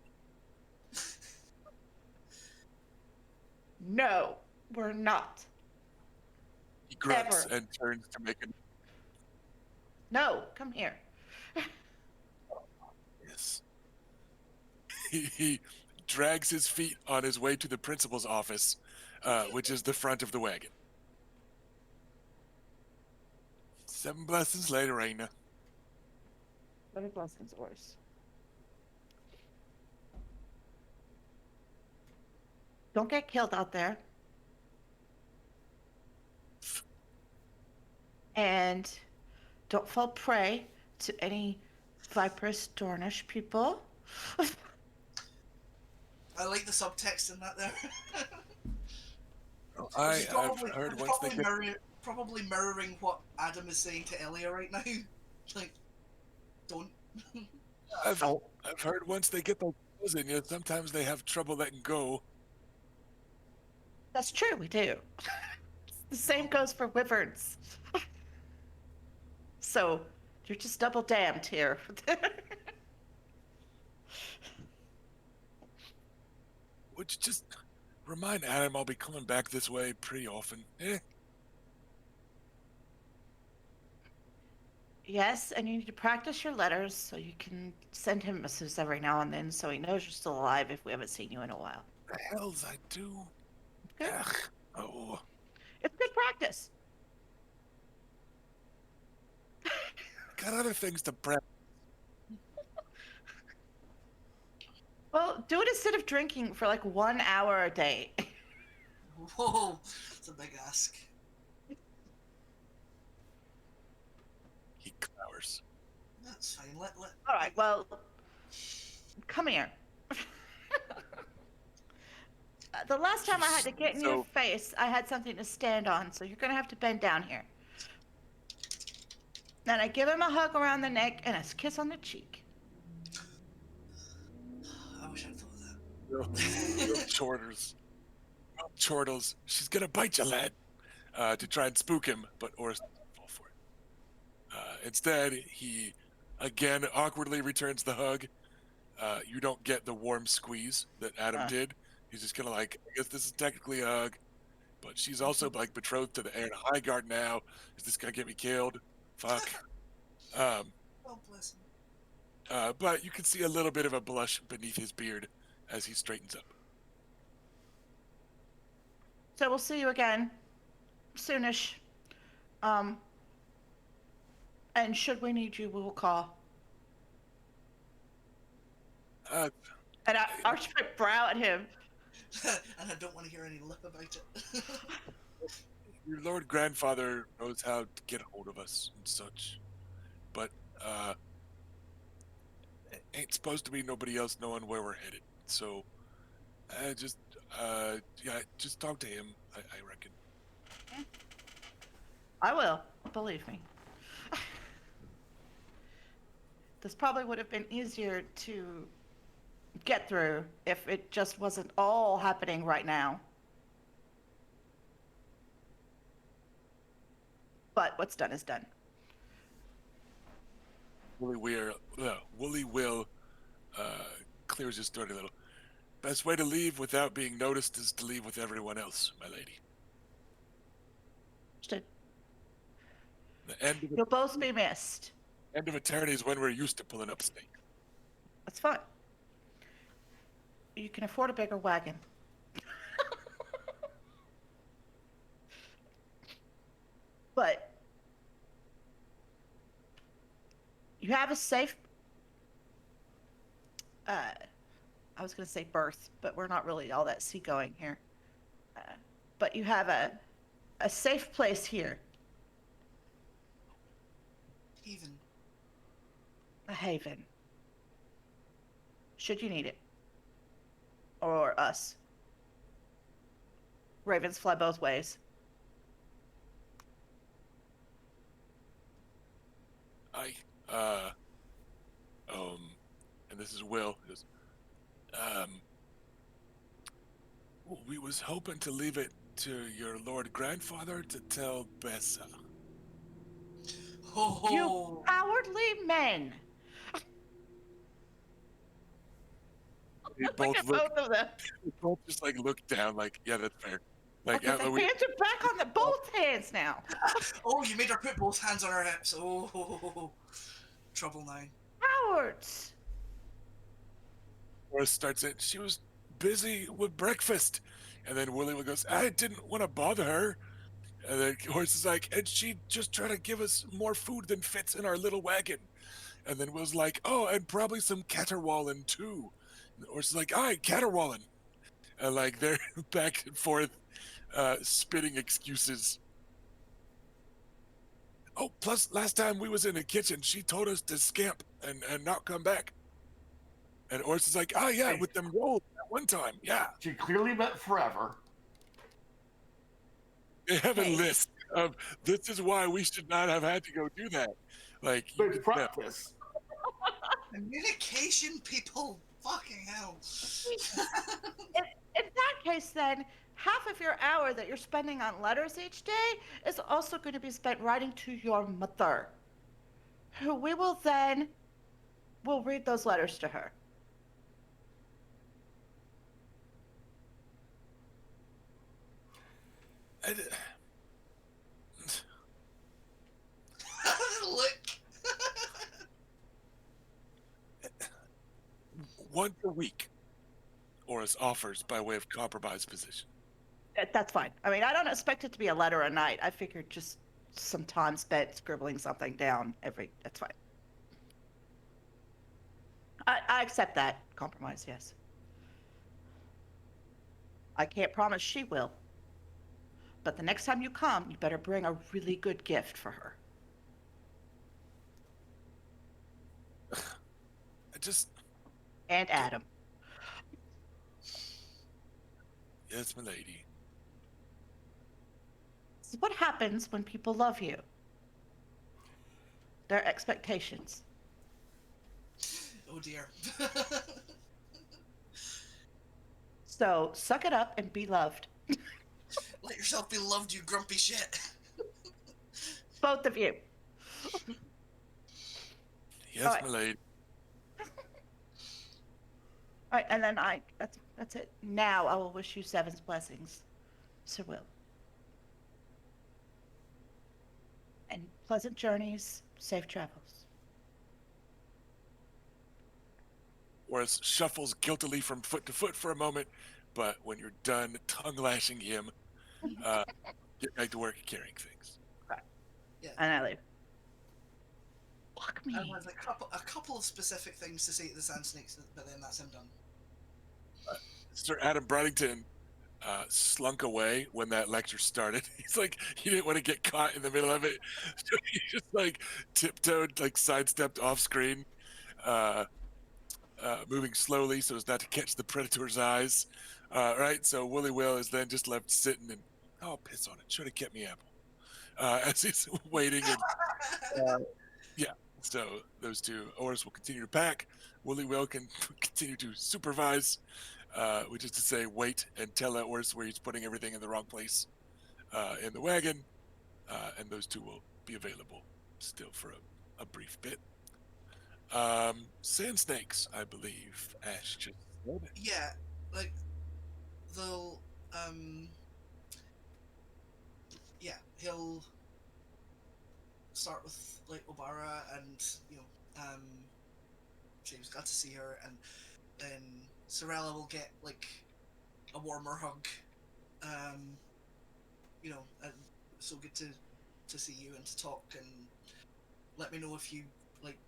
No, we're not. He grunts Ever. and turns to make a No, come here. yes. He drags his feet on his way to the principal's office, which is the front of the wagon. 7 blessings later, ain't ya? Many blessings, Oris. Don't get killed out there. And don't fall prey to any viperous Dornish people. I like the subtext in that there. I've heard it's once they get probably mirroring what Adam is saying to Elia right now. Like, don't. I've heard once they get those claws in you, sometimes they have trouble letting go. That's true, we do. The same goes for wyverns. So you're just double damned here. Would you just remind Adam I'll be coming back this way pretty often? Yes, and you need to practice your letters so you can send him missives every now and then so he knows you're still alive if we haven't seen you in a while. The hells I do. Good. Ugh. Oh, It's good practice. got other things to prep. Well, do it instead of drinking for like 1 hour a day. Whoa, it's a big ask. He clowers. That's fine. Let. All right, well, come here. The last time I had to get in your face, I had something to stand on, so you're going to have to bend down here. Then I give him a hug around the neck and a kiss on the cheek. I wish I'd thought of that. Real chortles. She's gonna bite you, lad. To try and spook him, but Oris doesn't fall for it. Instead, he again awkwardly returns the hug. You don't get the warm squeeze that Adam did. He's just kind of like, I guess this is technically a hug, but she's also like betrothed to the heir to Highgarden now. Is this gonna get me killed? Fuck. Oh, bless him. But you can see a little bit of a blush beneath his beard as he straightens up. So we'll see you again soonish. And should we need you, we will call. Uh, And I arch my brow at him. And I don't want to hear any lip about it. Your Lord Grandfather knows how to get a hold of us and such, but ain't supposed to be nobody else knowing where we're headed. So, just talk to him. I reckon. I will, believe me. This probably would have been easier to get through if it just wasn't all happening right now. But what's done is done. Wooly Will clears his throat a little. Best way to leave without being noticed is to leave with everyone else, my lady. Understood. The end of You'll both be missed. eternity is when we're used to pulling up snake. That's fine. You can afford a bigger wagon. But you have a safe I was going to say berth, but we're not really all that seagoing here. But you have a safe place here, Even. a haven. Should you need it. Or us. Ravens fly both ways. And this is Will. He goes, we was hoping to leave it to your Lord Grandfather to tell Bessa. Ho You ho! cowardly men! They Look at both of them. they both just like look down, like, yeah, that's fair. Like, Okay, the hands are back on the both hands now. Oh, you made her put both hands on her hips. Oh, ho, ho, ho, ho. Trouble now. Cowards! Horace starts it. She was busy with breakfast, and then Willie goes, "I didn't want to bother her." And then Horace is like, "And she just trying to give us more food than fits in our little wagon." And then Will's like, "Oh, and probably some caterwauling too." And Horace is like, "Aye, caterwauling," and like they're back and forth, spitting excuses. Oh, plus last time we was in the kitchen, she told us to scamp and not come back. And Horace is like, "Oh yeah, with them rolls that one time, yeah." She clearly meant forever. They have a Hey. list of this is why we should not have had to go do that. Like, you Good could- practice. Communication, people. Fucking hell. In that case, then, half of your hour that you're spending on letters each day is also going to be spent writing to your mother, who we will then will read those letters to her. I- Look. once a week, Horace offers by way of compromise position. That's fine. I mean, I don't expect it to be a letter a night. I figured just some time spent scribbling something down that's fine. I accept that compromise, yes. I can't promise she will. But the next time you come, you better bring a really good gift for her. I just, And Adam. yes, my lady. This is what happens when people love you. Their expectations. Oh dear. So suck it up and be loved. Let yourself be loved, you grumpy shit. Both of you. Yes, All right. my lady. All right, and then that's it. Now I will wish you Seven's blessings, Sir Will. And pleasant journeys, safe travels. Horace shuffles guiltily from foot to foot for a moment, but when you're done tongue lashing him, get back to work carrying things. And I leave. Fuck me. I have a couple of specific things to say to the Sand Snakes, but then that's him done. Sir Adam Bridington slunk away when that lecture started. He's like, he didn't want to get caught in the middle of it. So he just like tiptoed, like sidestepped off screen, moving slowly so as not to catch the predator's eyes. Right? So Willie Will is then just left sitting and, oh, piss on it. Should have kept me apple. As he's waiting and, yeah. So those two oars will continue to pack. Wooly Will can continue to supervise, which is to say, wait and tell that horse where he's putting everything in the wrong place in the wagon, and those two will be available still for a brief bit. Sand snakes, I believe. Ash just said. Yeah, like they'll yeah, he'll start with like Obara, and she was glad to see her, and then Sorella will get like a warmer hug. And so good to see you and to talk, and let me know if you like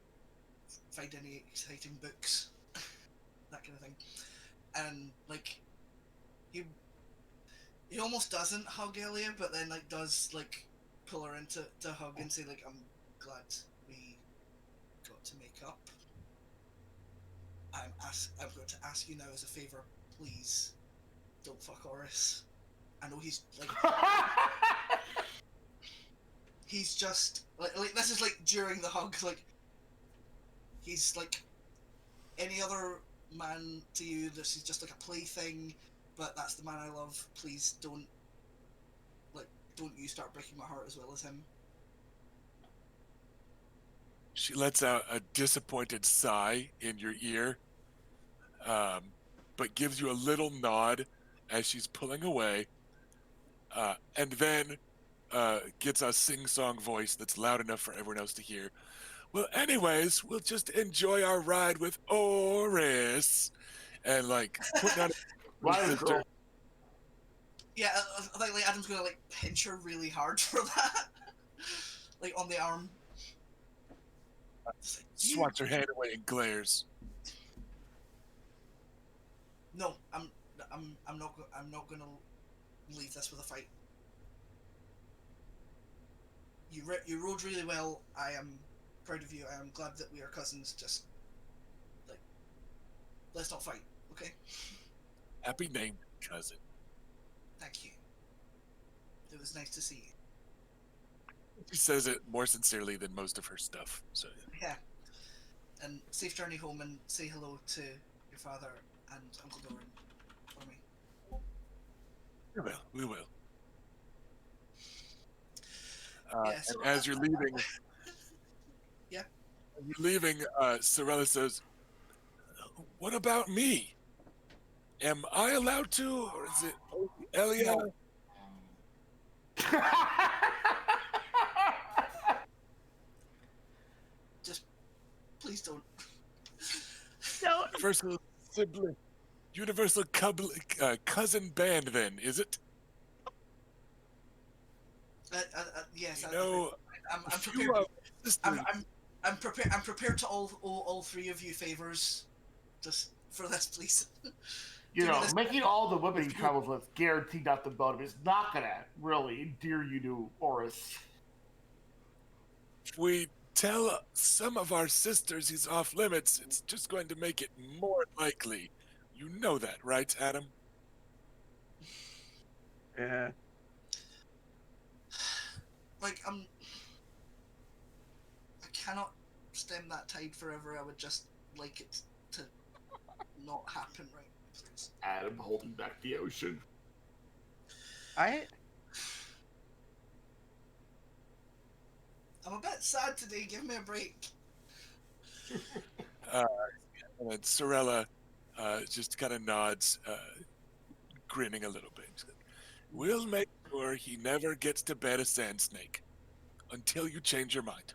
find any exciting books, that kind of thing. And like he almost doesn't hug Elia, but then like does like pull her into to hug and say like, I'm glad we got to make up. I'm going to ask you now as a favor, please don't fuck Oris. I know he's like he's just like this is like during the hug, like he's like any other man to you. This is just like a plaything, but that's the man I love. Please don't you start breaking my heart as well as him. She lets out a disappointed sigh in your ear, but gives you a little nod as she's pulling away, and then gets a sing-song voice that's loud enough for everyone else to hear. Well, anyways, we'll just enjoy our ride with Oris, and like putting on Right, sister. girl. Yeah, I think like Adam's gonna like pinch her really hard for that, like on the arm. Like, Swats her hand away and glares. No, I'm not gonna leave this with a fight. You rode really well. I am proud of you. I am glad that we are cousins. Just like, let's not fight, okay? Happy name, cousin. Thank you. It was nice to see you. She says it more sincerely than most of her stuff. So Yeah. And safe journey home, and say hello to your father and Uncle Doran for me. we will. Yeah, so and as you're leaving, Yeah. as you're leaving, Sorella says, "What about me? Am I allowed to, or is it Elia?" just please don't. No, Universal sibling, universal cousin band. Then is it? Yes, You know, I'm if prepared. you are sisters, I'm prepared. I'm prepared to all three of you favors, just for this, please. You Give me know, this- making all the women he travels with guaranteed not to bone him is not gonna really endear you to Oris. if we tell some of our sisters he's off limits, it's just going to make it more likely. You know that, right, Adam? Yeah. Like I cannot stem that tide forever. I would just like it to not happen, right? Please. Adam holding back the ocean. I I'm a bit sad today. Give me a break. And then Sorella just kind of nods, grinning a little bit. She's like, we'll make sure he never gets to bed a sand snake until you change your mind.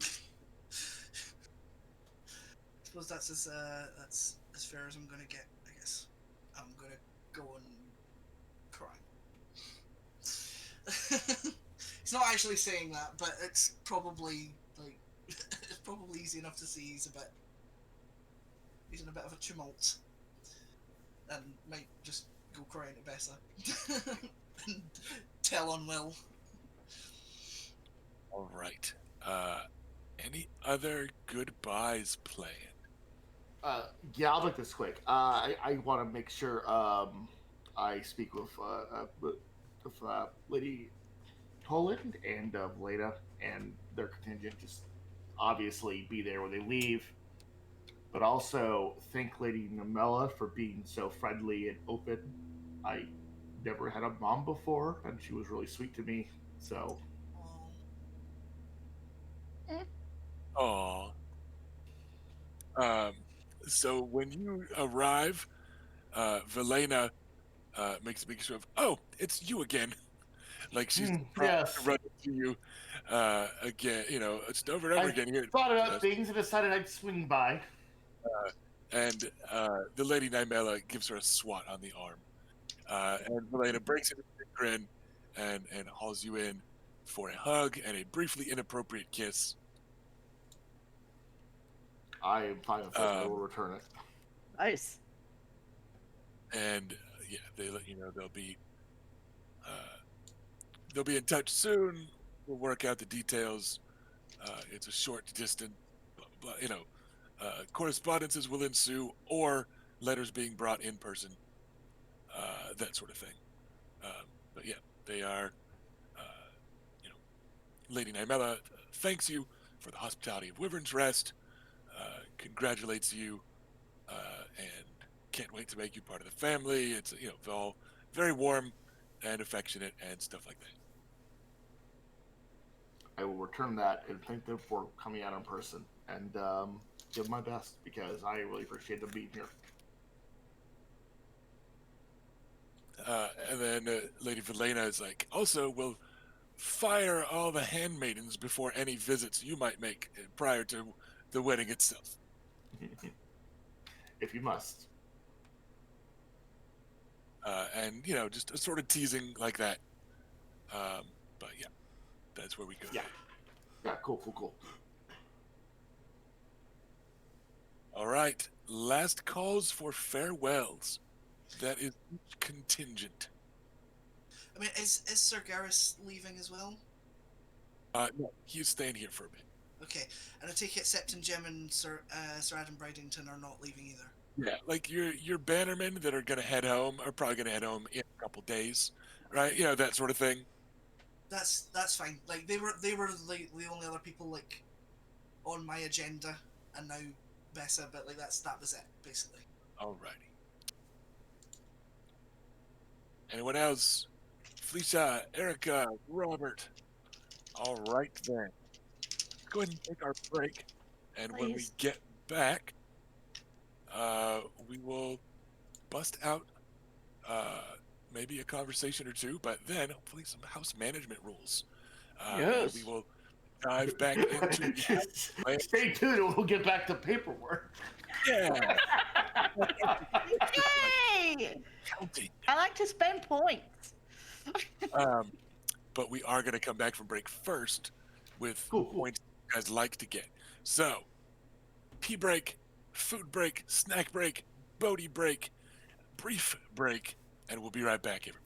I suppose that's as fair as I'm gonna get. I guess I'm gonna go and cry. He's not actually saying that, but it's probably like it's probably easy enough to see he's in a bit of a tumult, and might just go crying to Bessa and tell on Will. All right. Any other goodbyes planned? Yeah, I'll make this quick. I want to make sure I speak with Lady Poland and Leda and their contingent just obviously be there when they leave, but also thank Lady Namella for being so friendly and open. I never had a mom before, and she was really sweet to me. So, Aw. Um, so when you arrive, Velena makes a big show of, "Oh, it's you again!" Like she's trying to yes, run into you again. You know, it's over and over I again here. thought about Just, things and decided I'd swing by. and the Lady Nymella gives her a swat on the arm, and Velena breaks into a big grin and hauls you in for a hug and a briefly inappropriate kiss. I am fine with it. I will return it. Nice. And yeah, they let you know they'll be in touch soon. We'll work out the details. It's a short distance, but correspondences will ensue, or letters being brought in person, that sort of thing. But yeah, they are. Uh, you know, Lady Nymella thanks you for the hospitality of Wyvern's Rest. Congratulates you, and can't wait to make you part of the family. It's all very warm and affectionate and stuff like that. I will return that and thank them for coming out in person and give my best because I really appreciate them being here. And then Lady Velena is like, also, we'll fire all the handmaidens before any visits you might make prior to the wedding itself. If you must. And, just a sort of teasing like that. But yeah, that's where we go. Yeah. Yeah, cool. All right, last calls for farewells. That is each contingent. I mean, is Sir Garrus leaving as well? No, he's staying here for a bit. Okay, and I take it Septon Jim and Sir Adam Bridington are not leaving either. Yeah, like your bannermen that are gonna head home are probably gonna head home in a couple days, right? That sort of thing. That's fine. Like they were like the only other people like on my agenda, and now Bessa, but like that was it basically. Alrighty. Anyone else? Felicia, Erica, Robert. All right then. Let's go ahead and take our break, and when we Please. get back, we will bust out maybe a conversation or two, but then hopefully some house management rules. And Yes. we will dive back into the Stay tuned and we'll get back to paperwork. yeah. Yay! Counting. I like to spend points. But we are going to come back from break first with Cool. points you guys like to get. So, pee break, food break, snack break, boaty break, brief break, and we'll be right back, everybody.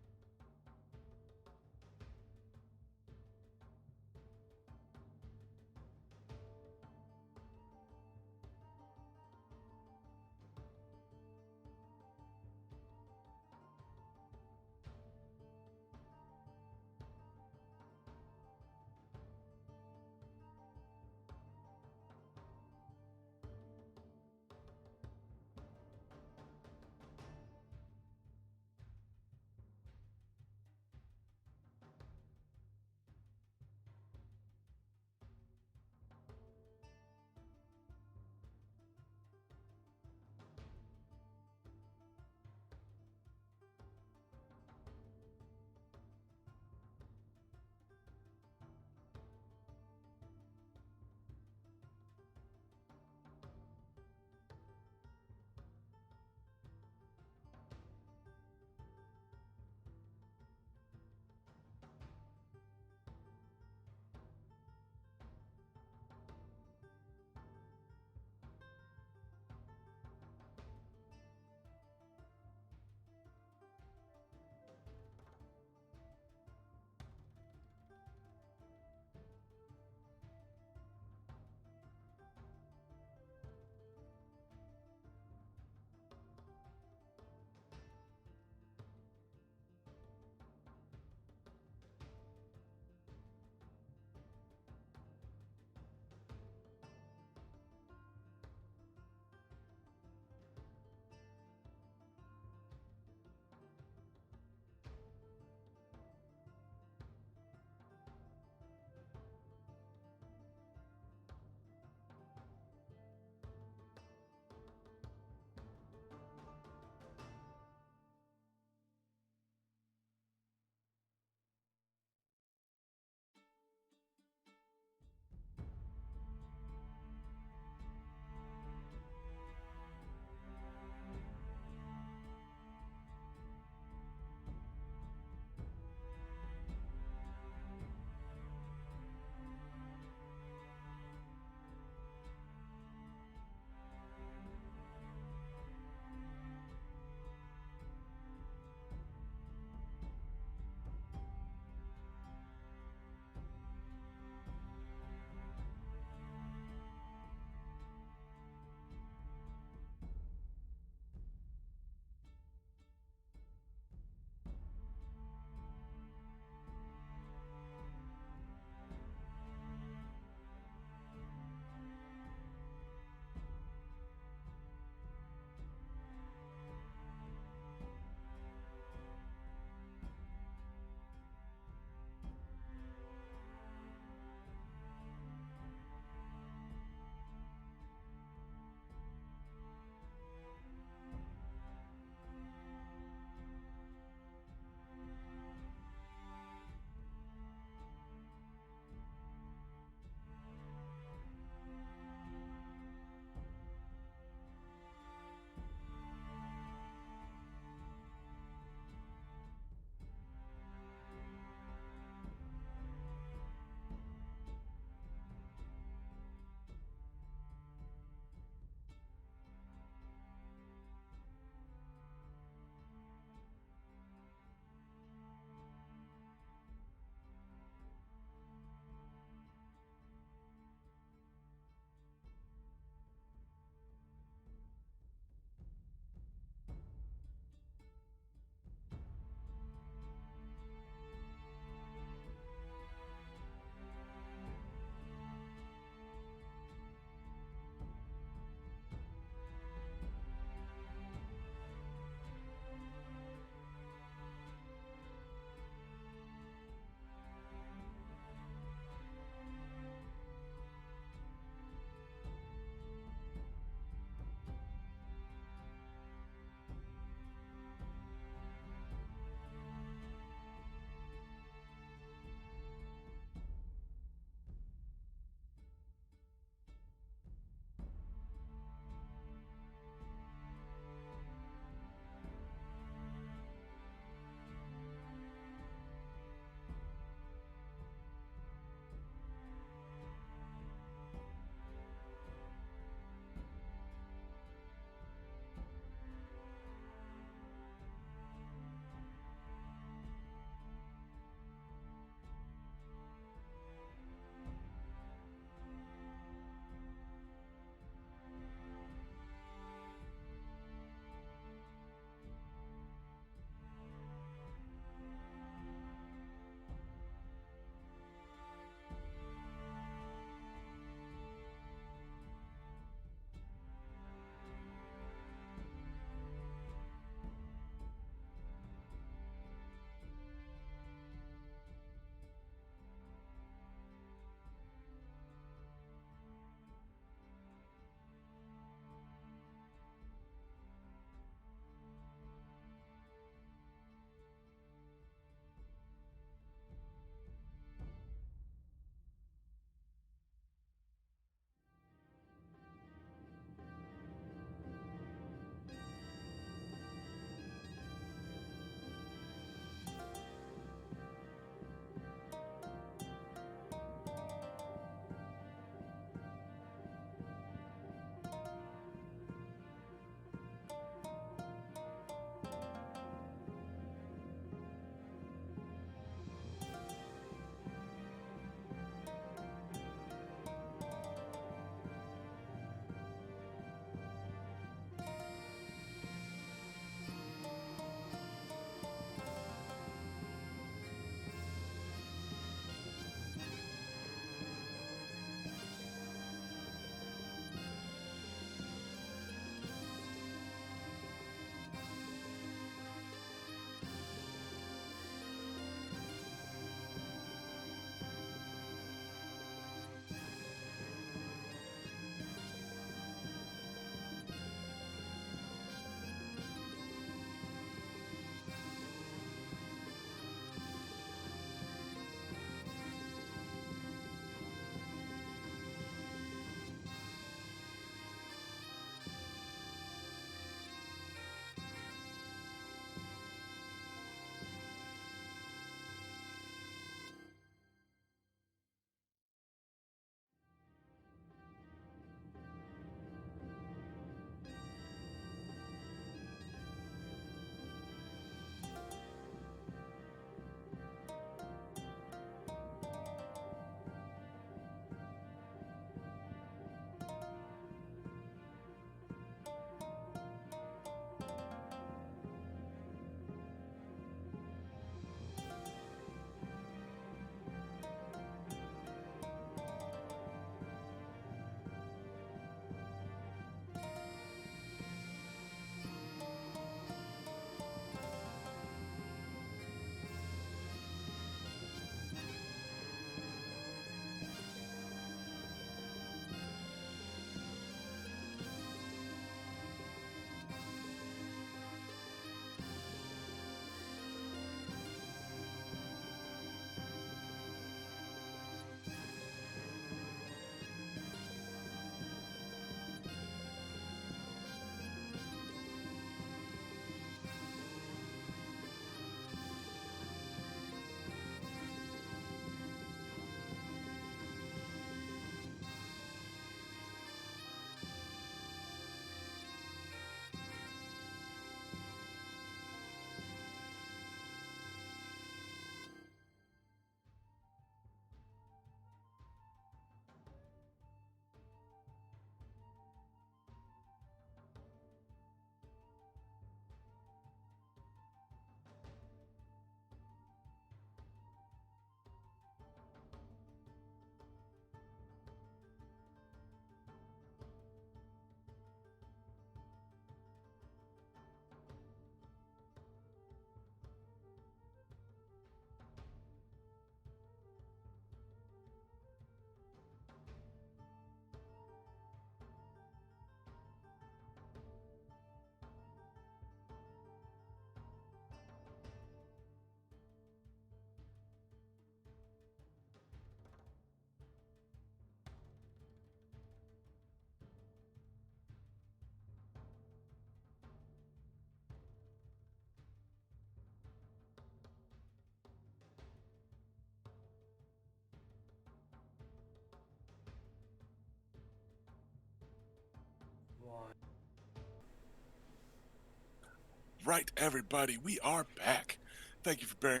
right, everybody, we are back. Thank you for bearing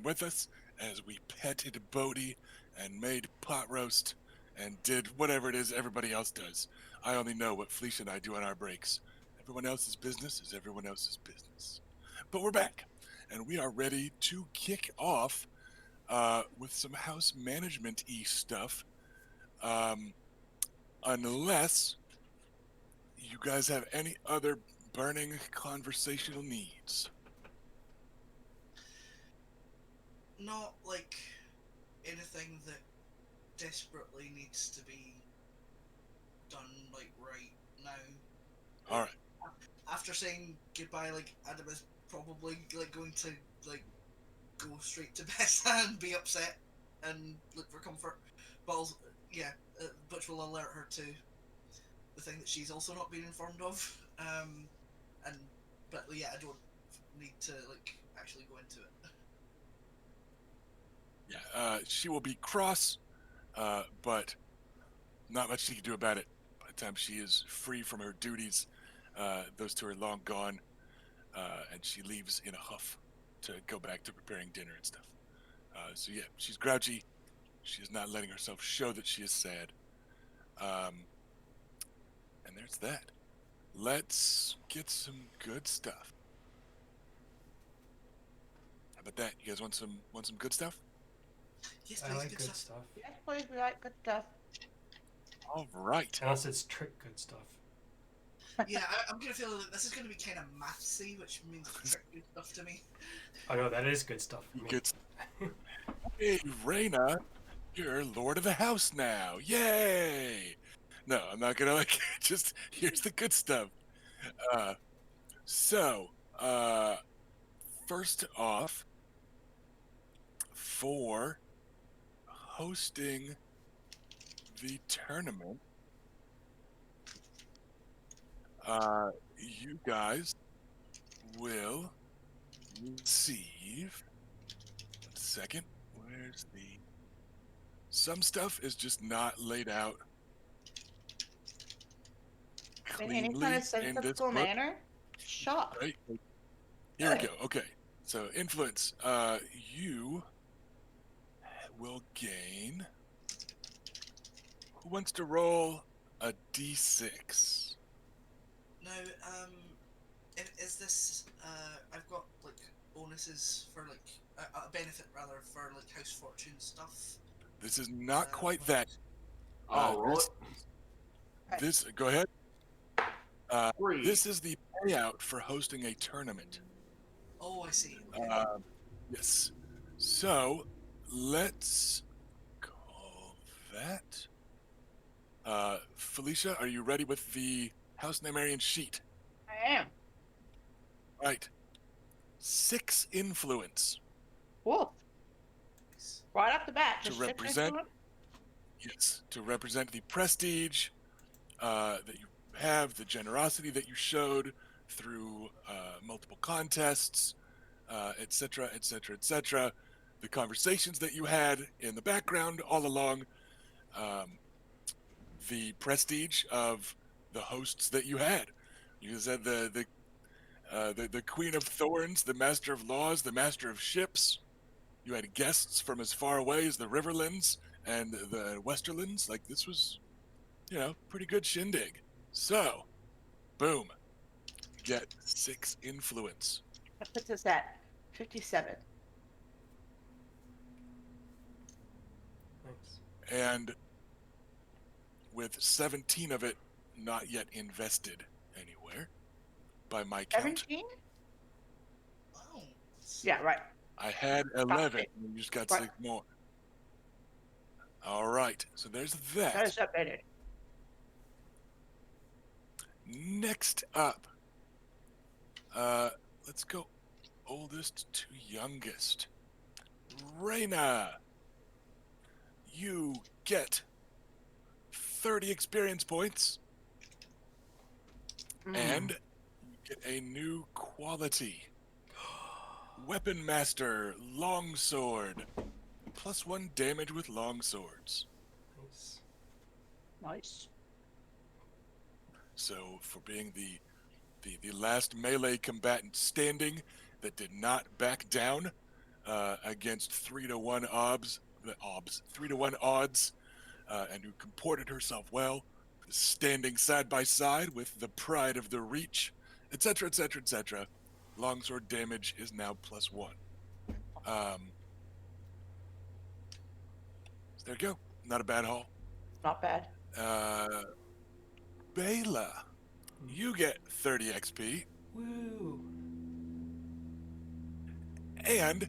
with us as we petted Bodhi and made pot roast and did whatever it is everybody else does. I only know what Felicia and I do on our breaks. Everyone else's business is everyone else's business. But we're back, and we are ready to kick off with some house management-y stuff. Unless you guys have any other burning conversational needs. Not like anything that desperately needs to be done like right now. All right. After saying goodbye, like Adam is probably like going to like go straight to Bessa and be upset and look for comfort. But also, yeah, which will alert her to the thing that she's also not been informed of. But yeah, I don't need to like actually go into it. Yeah, she will be cross, but not much she can do about it. By the time she is free from her duties, those two are long gone, and she leaves in a huff to go back to preparing dinner and stuff. So yeah, she's grouchy. She is not letting herself show that she is sad. And there's that. Let's get some good stuff. How about that? You guys want some good stuff? Yes, I please, like good good stuff. stuff. Yes, please, we like good stuff. All right. Unless it's trick good stuff. Yeah, I'm gonna feel that this is gonna be kind of mathsy, which means trick good stuff to me. Oh no, that is good stuff for me. Good. Hey, Raina, you're Lord of the House now. Yay! No, I'm not gonna like. Just here's the good stuff. So, first off, for hosting the tournament, you guys will receive. 1 second. Where's the? Some stuff is just not laid out In any cleanly kind of in this sensible book. manner? Shock. Right. Here we go. Okay. So influence. You will gain. Who wants to roll a d6? Now, is this? I've got like bonuses for like a benefit rather for like house fortune stuff. This is not quite that. Oh, roll it. This. Go ahead. 3. This is the payout for hosting a tournament. Oh, I see. Okay. Yes. So let's call that. Felicia, are you ready with the House Naimarian sheet? I am. Right. 6 influence. Whoa. Right off the bat, To just represent- influence? Yes. To represent the prestige that you have, the generosity that you showed through multiple contests, etc., etc., etc. The conversations that you had in the background all along. The prestige of the hosts that you had. You said the Queen of Thorns, the Master of Laws, the Master of Ships. You had guests from as far away as the Riverlands and the Westerlands. Like, this was, pretty good shindig. So, boom. Get 6 influence. That puts us at 57. Nice. And with 17 of it not yet invested anywhere, by my count. 17? Wow. Yeah, right. I had 11, it. and you just got Right. 6 more. All right, so there's That that. is updated. Next up, let's go oldest to youngest. Raina, you get 30 experience points, and you get a new quality. Weapon Master Longsword. +1 damage with longswords. Nice. Nice. So for being the the last melee combatant standing that did not back down against 3-1 odds, 3-1 odds, and who comported herself well, standing side by side with the pride of the Reach, etc., etc., etc. Longsword damage is now +1. There you go. Not a bad haul. Not bad. Bela, you get 30 XP, Woo! and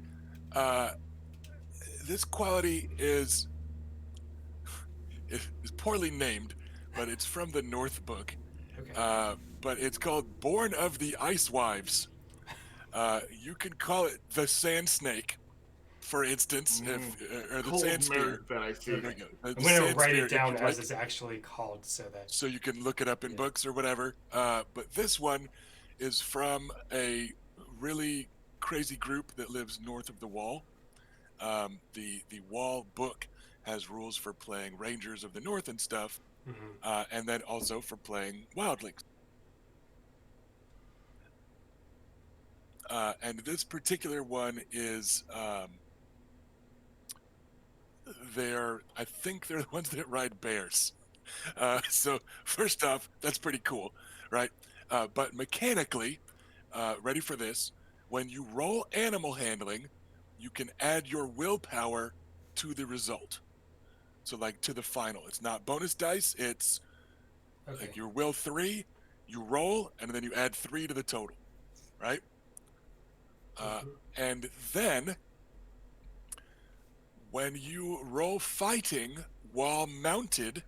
this quality is poorly named, but it's from the North Book. Okay. But it's called Born of the Ice Wives. You could call it the Sand Snake, for instance, or the Cold Sand Spear. mirror that I see. There we go. The I'm going to Sand write Spear, it down if you as like, it's actually called so that. so you can look it up in Yeah. books or whatever. But this one is from a really crazy group that lives north of the Wall. The Wall book has rules for playing Rangers of the North and stuff, and then also for playing Wildlings. And this particular one is I think they're the ones that ride bears. So first off, that's pretty cool, right? But mechanically, ready for this, when you roll animal handling, you can add your willpower to the result. So like to the final. It's not bonus dice, it's Okay. like your will 3, you roll, and then you add 3 to the total, right? And then when you roll fighting while mounted,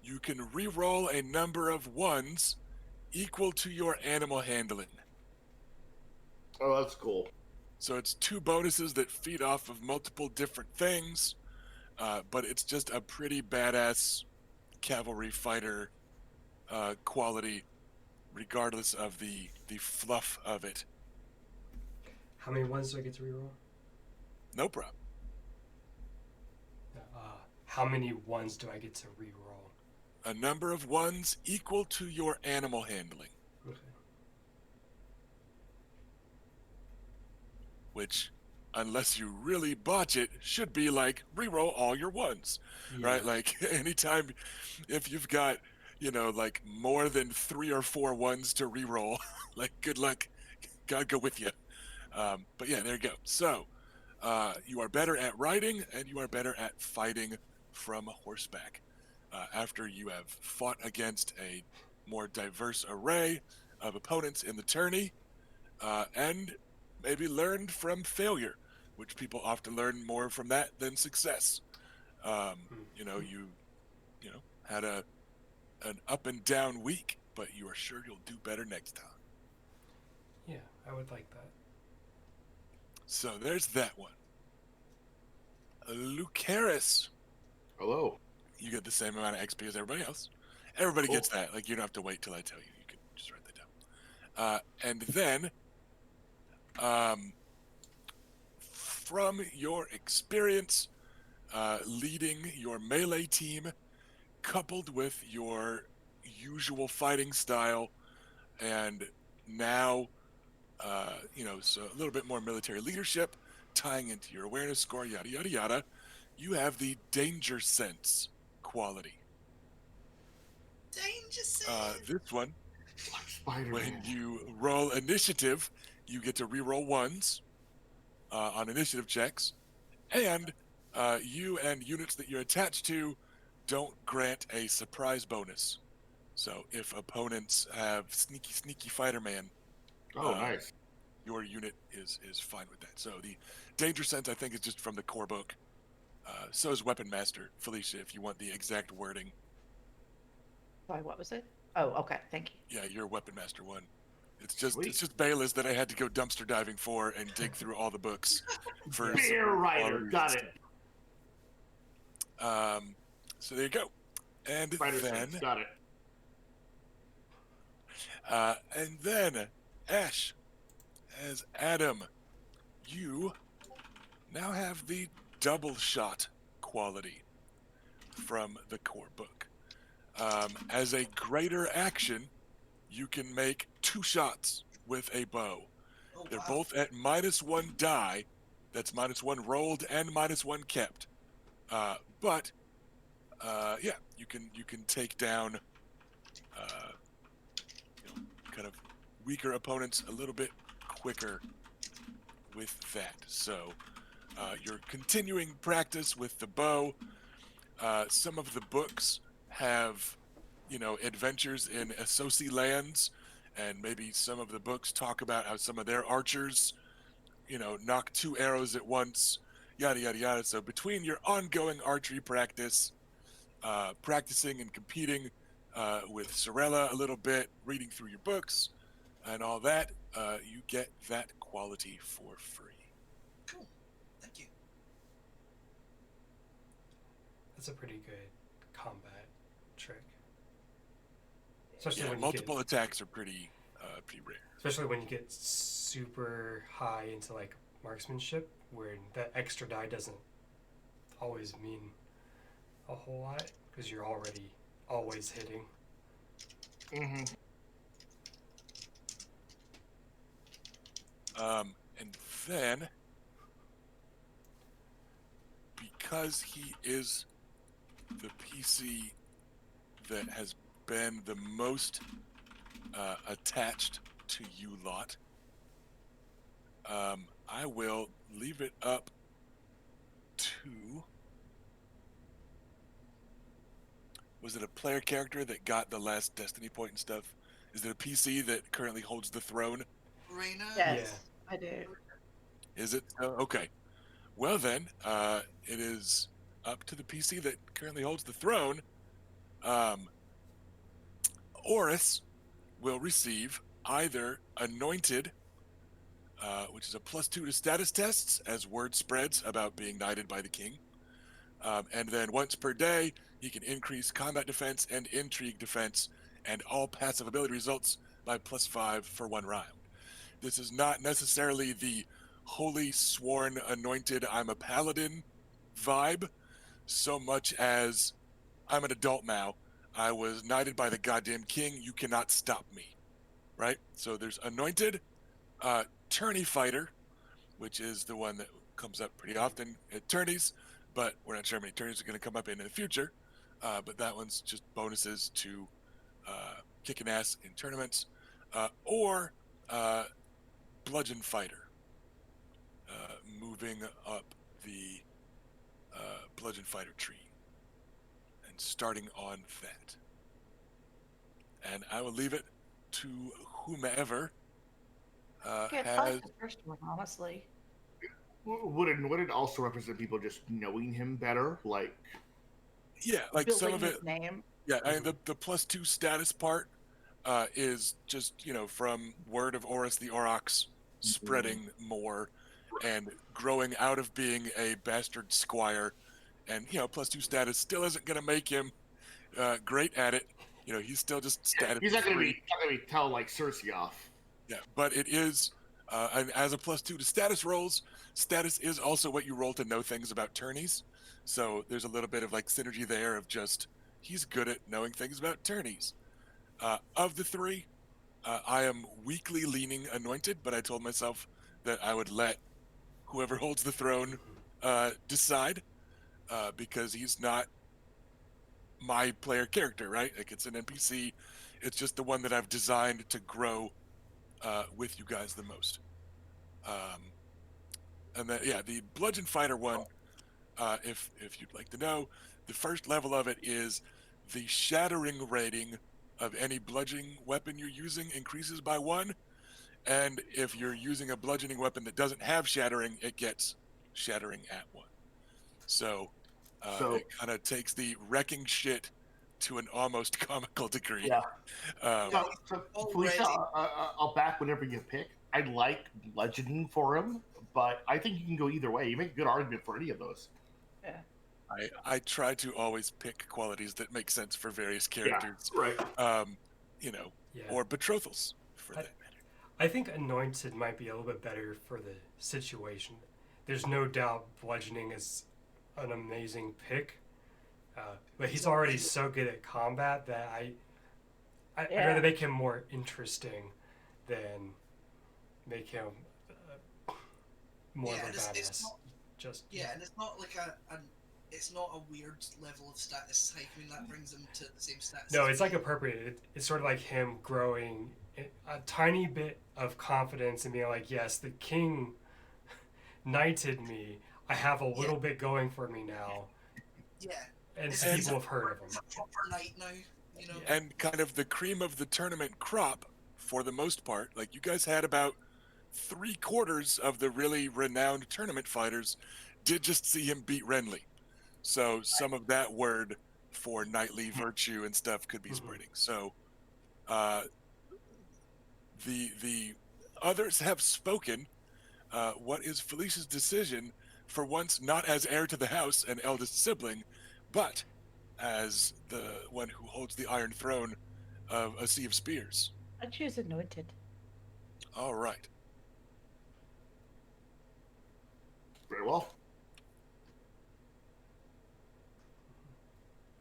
you can re-roll a number of 1s equal to your animal handling. Oh, that's cool. So it's 2 bonuses that feed off of multiple different things, but it's just a pretty badass cavalry fighter quality, regardless of the fluff of it. How many ones do I get to reroll? No problem. How many ones do I get to reroll? A number of 1s equal to your animal handling. Okay. Which, unless you really botch it, should be like reroll all your 1s, right? Like anytime, if you've got, like more than 3 or 4 1s to reroll, like good luck, God go with you. But yeah, there you go. So you are better at riding and you are better at fighting from horseback. After you have fought against a more diverse array of opponents in the tourney, and maybe learned from failure, which people often learn more from that than success. You had an up and down week, but you are sure you'll do better next time. Yeah, I would like that. So there's that one. Lucaris, Hello. you get the same amount of XP as everybody else. Everybody Cool. gets that. Like, you don't have to wait till I tell you. You can just write that down. And then, from your experience leading your melee team, coupled with your usual fighting style, and now, so a little bit more military leadership, tying into your awareness score, yada, yada, yada, you have the danger sense quality. Danger sense. This one, Like Spider-Man. when you roll initiative, you get to re-roll 1s on initiative checks, and you and units that you're attached to don't grant a surprise bonus. So if opponents have sneaky fighter-man, Nice. your unit is fine with that. So the danger sense, I think, is just from the core book. So is Weapon Master, Felicia, if you want the exact wording. Sorry, what was it? Oh, okay. Thank you. Yeah, your Weapon Master one. It's just Sweet. Belas that I had to go dumpster diving for and dig through all the books for Bear some Rider. quality Got and it. stuff. So there you go. And Spider then, sense. Got it. and then, Ash, as Adam, you now have the double shot quality from the core book. As a greater action, you can make 2 shots with a bow. Oh, They're wow. both at -1 die. That's -1 rolled and -1 kept. But yeah, you can take down kind of weaker opponents a little bit quicker with that. So you're continuing practice with the bow. Some of the books have, adventures in Associ lands, and maybe some of the books talk about how some of their archers, knock 2 arrows at once, yada, yada, yada. So between your ongoing archery practice, practicing and competing with Sorella a little bit, reading through your books, and all that, you get that quality for free. Cool. Thank you. That's a pretty good combat trick. Especially Yeah, when multiple you attacks are pretty rare. especially when you get super high into like marksmanship, where that extra die doesn't always mean a whole lot because you're already always hitting. Mm-hmm. And then, because he is the PC that has been the most attached to you lot, I will leave it up to... Was it a player character that got the last Destiny point and stuff? Is it a PC that currently holds the throne? Reina? Yes, I do. Is it? Okay. Well then, it is up to the PC that currently holds the throne. Oris will receive either Anointed, which is a +2 to status tests as word spreads about being knighted by the king. And then once per day, he can increase combat defense and intrigue defense and all passive ability results by +5 for 1 round. This is not necessarily the holy sworn anointed I'm a paladin vibe, so much as I'm an adult now. I was knighted by the goddamn king. You cannot stop me, right? So there's anointed, tourney fighter, which is the one that comes up pretty often at tourneys, but we're not sure how many tourneys are going to come up in the future. But that one's just bonuses to kicking ass in tournaments, or bludgeon fighter, moving up the bludgeon fighter tree and starting on that. And I will leave it to whomever Good. I has... like the first one, honestly. Would it also represent people just knowing him better? Like, Yeah, like Building some of it. his name. Yeah, I mean, the +2 status part is just, from word of Oris the Aurochs spreading more and growing out of being a bastard squire. And, +2 status still isn't going to make him great at it. He's still just status he's not gonna 3. be tell like Cersei off. Yeah, but it is, and as a +2 to status rolls, status is also what you roll to know things about tourneys. So there's a little bit of like synergy there of just, he's good at knowing things about tourneys. Of the 3, I am weakly leaning anointed, but I told myself that I would let whoever holds the throne decide, because he's not my player character, right? Like, it's an NPC. It's just the one that I've designed to grow with you guys the most. And then, yeah, the bludgeon fighter one, if you'd like to know, the first level of it is the shattering rating of any bludgeoning weapon you're using increases by 1. And if you're using a bludgeoning weapon that doesn't have shattering, it gets shattering at 1. So, it kind of takes the wrecking shit to an almost comical degree. Yeah. Um, Felicia, I'll back whenever you pick. I like bludgeoning for him, but I think you can go either way. You make a good argument for any of those. Yeah. I try to always pick qualities that make sense for various characters. Yeah, right. Yeah. Or betrothals, for that matter. I think Anointed might be a little bit better for the situation. There's no doubt bludgeoning is an amazing pick, but he's already so good at combat that I'd Yeah. rather make him more interesting than make him more Yeah, of a and it's badass. not. Just Yeah, and it's not like it's not a weird level of status hike. I mean, that brings him to the same status. No, as it's like appropriate. It's sort of like him growing a tiny bit of confidence and being like, yes, the king knighted me. I have a little bit going for me now. Yeah, And it's, some he's people have heard of It's him. a proper knight now. You know. Yeah. And kind of the cream of the tournament crop, for the most part. Like, you guys had about 3/4 of the really renowned tournament fighters did just see him beat Renly. So some of that word for knightly virtue and stuff could be Mhm. spreading. So the others have spoken. What is Felicia's decision, for once not as heir to the house and eldest sibling, but as the one who holds the Iron Throne of a Sea of Spears? I choose anointed. All right. Very well.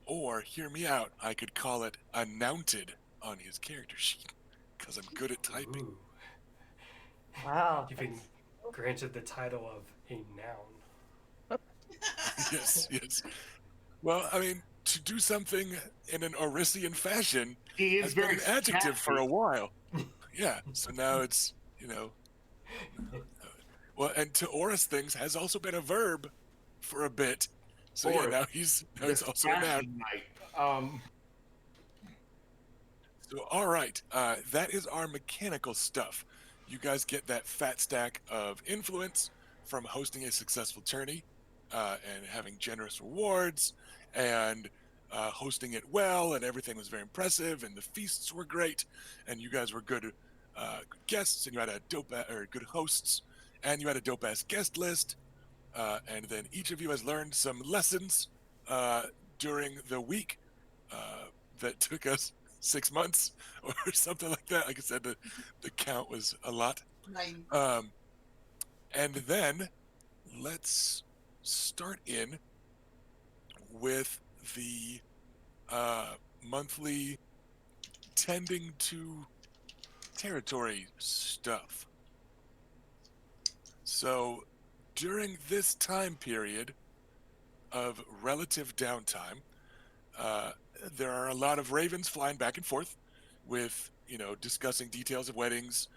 Or, hear me out, I could call it anointed on his character sheet, because I'm good at typing. Ooh. Wow. You've been granted the title of a noun. Yes, yes. Well, I mean, to do something in an Orisian fashion He is has been very an adjective for a sassy. while. Yeah, so now it's, well, and to Oris things has also been a verb for a bit. So yeah, Oris, now he's The also a noun. sassy knight. So all right, that is our mechanical stuff. You guys get that fat stack of influence from hosting a successful tourney and having generous rewards and hosting it well, and everything was very impressive, and the feasts were great, and you guys were good guests, and you had a good hosts, and you had a dope ass guest list, and then each of you has learned some lessons during the week that took us 6 months or something like that. Like I said, the count was a lot. 9. And then let's start in with the monthly tending to territory stuff. So during this time period of relative downtime, there are a lot of ravens flying back and forth with, discussing details of weddings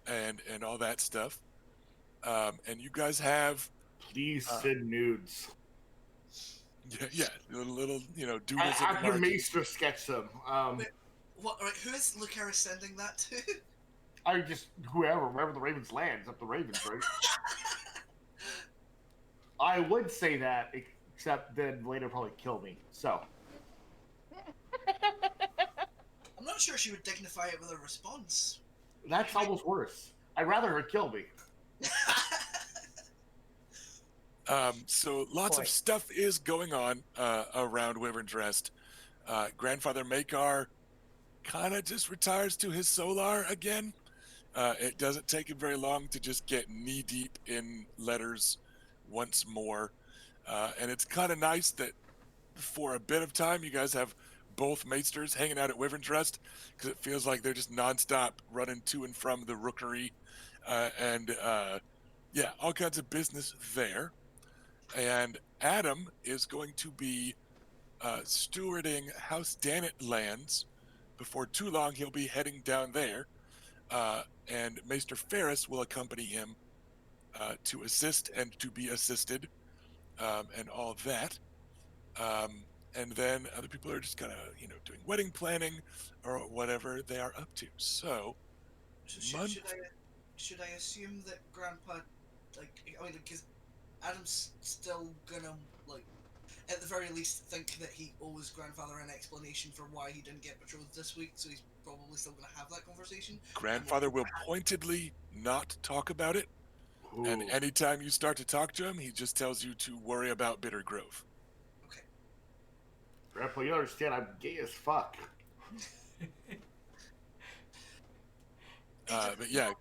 and all that stuff. And you guys have Please send nudes. yeah, little doodles at the After margin. Maester sketch them. What? Right, who is Lucaris sending that to? Wherever the Ravens lands, up the Ravens, right? I would say that, except then later probably kill me. So I'm not sure she would dignify it with a response. that's almost worse. I'd rather her kill me. So lots of stuff is going on around Wyvern's Rest. Grandfather Makar kind of just retires to his solar again. It doesn't take him very long to just get knee deep in letters once more. And it's kind of nice that for a bit of time you guys have both maesters hanging out at Wyvern's Rest, because it feels like they're just nonstop running to and from the rookery and all kinds of business there. And Adam is going to be stewarding House Danit lands. Before too long, he'll be heading down there. And Maester Ferris will accompany him to assist and to be assisted and all that. And then other people are just kind of, doing wedding planning or whatever they are up to. So, should I assume that Grandpa, because Adam's still gonna, at the very least, think that he owes Grandfather an explanation for why he didn't get betrothed this week, so he's probably still gonna have that conversation. Grandfather will pointedly not talk about it. Ooh. And anytime you start to talk to him, he just tells you to worry about Bitter Grove. Okay. Grandpa, you understand I'm gay as fuck. But yeah.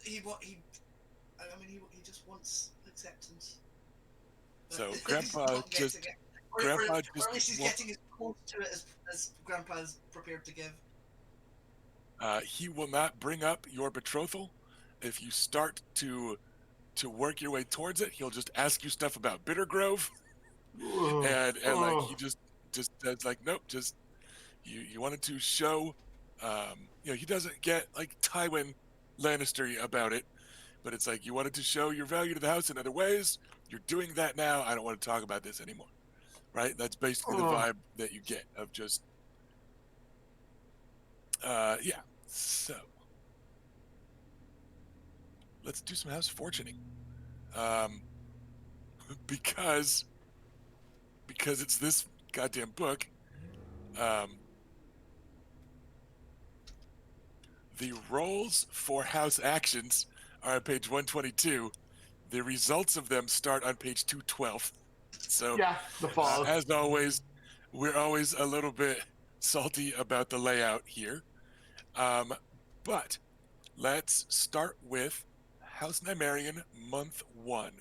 He just wants acceptance. So He's Grandpa not just getting it. Grandpa or just at least he's getting as close to it as Grandpa's prepared to give. He will not bring up your betrothal. If you start to work your way towards it, he'll just ask you stuff about Bittergrove, and like he just says like, nope, just you wanted to show, he doesn't get like Tywin Lannister about it, but it's like you wanted to show your value to the house in other ways. You're doing that now. I don't want to talk about this anymore. Right? That's basically the vibe that you get of just, yeah. So let's do some house fortuning, because it's this goddamn book. The roles for house actions are on page 122. The results of them start on page 212. So, Yeah, the fall. as always, we're always a little bit salty about the layout here. But let's start with House Nymerian month 1.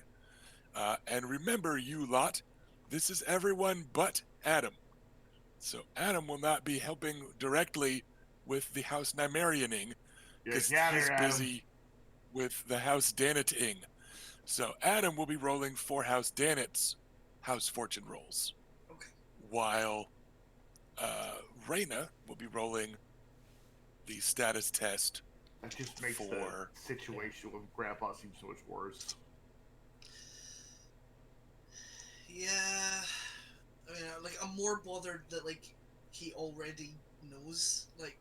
And remember, you lot, this is everyone but Adam. So Adam will not be helping directly with the House Nymerianing because he's busy with the House Danating. So Adam will be rolling for House Danet's House Fortune rolls, Okay. while Reyna will be rolling the status test. That just makes the situation with Grandpa seem so much worse. Yeah, I mean, like, I'm more bothered that, like, he already knows, like,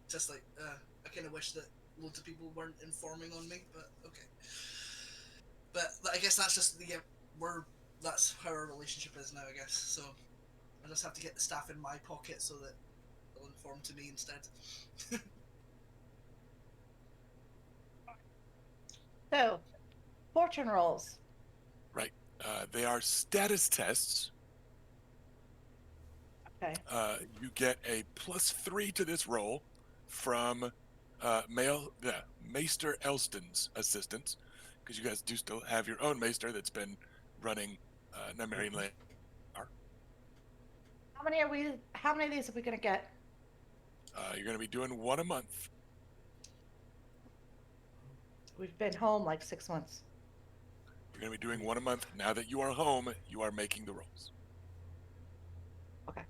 just like, I kind of wish that loads of people weren't informing on me, but okay. But I guess that's just, yeah, that's how our relationship is now, I guess, so I just have to get the staff in my pocket so that they'll inform to me instead. So, fortune rolls. Right. They are status tests. Okay. You get a +3 to this roll from Maester Elston's assistants, because you guys do still have your own Maester that's been running Nymerian Land. How many of these are we gonna get? You're going to be doing 1 a month. We've been home like 6 months. You're going to be doing 1 a month. Now that you are home, you are making the rolls. Okay.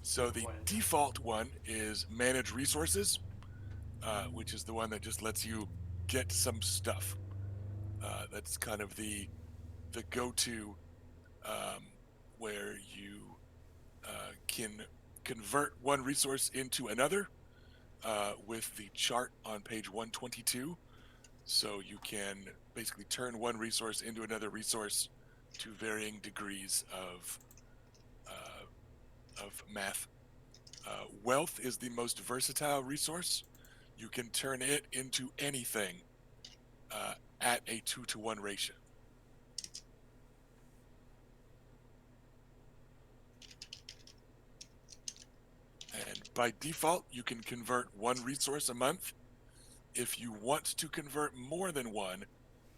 So the default one is manage resources, which is the one that just lets you get some stuff. That's kind of the go-to, where you can convert one resource into another with the chart on page 122. So you can basically turn one resource into another resource to varying degrees of math. Wealth is the most versatile resource. You can turn it into anything at a 2-to-1 ratio. And by default, you can convert one resource a month. If you want to convert more than one,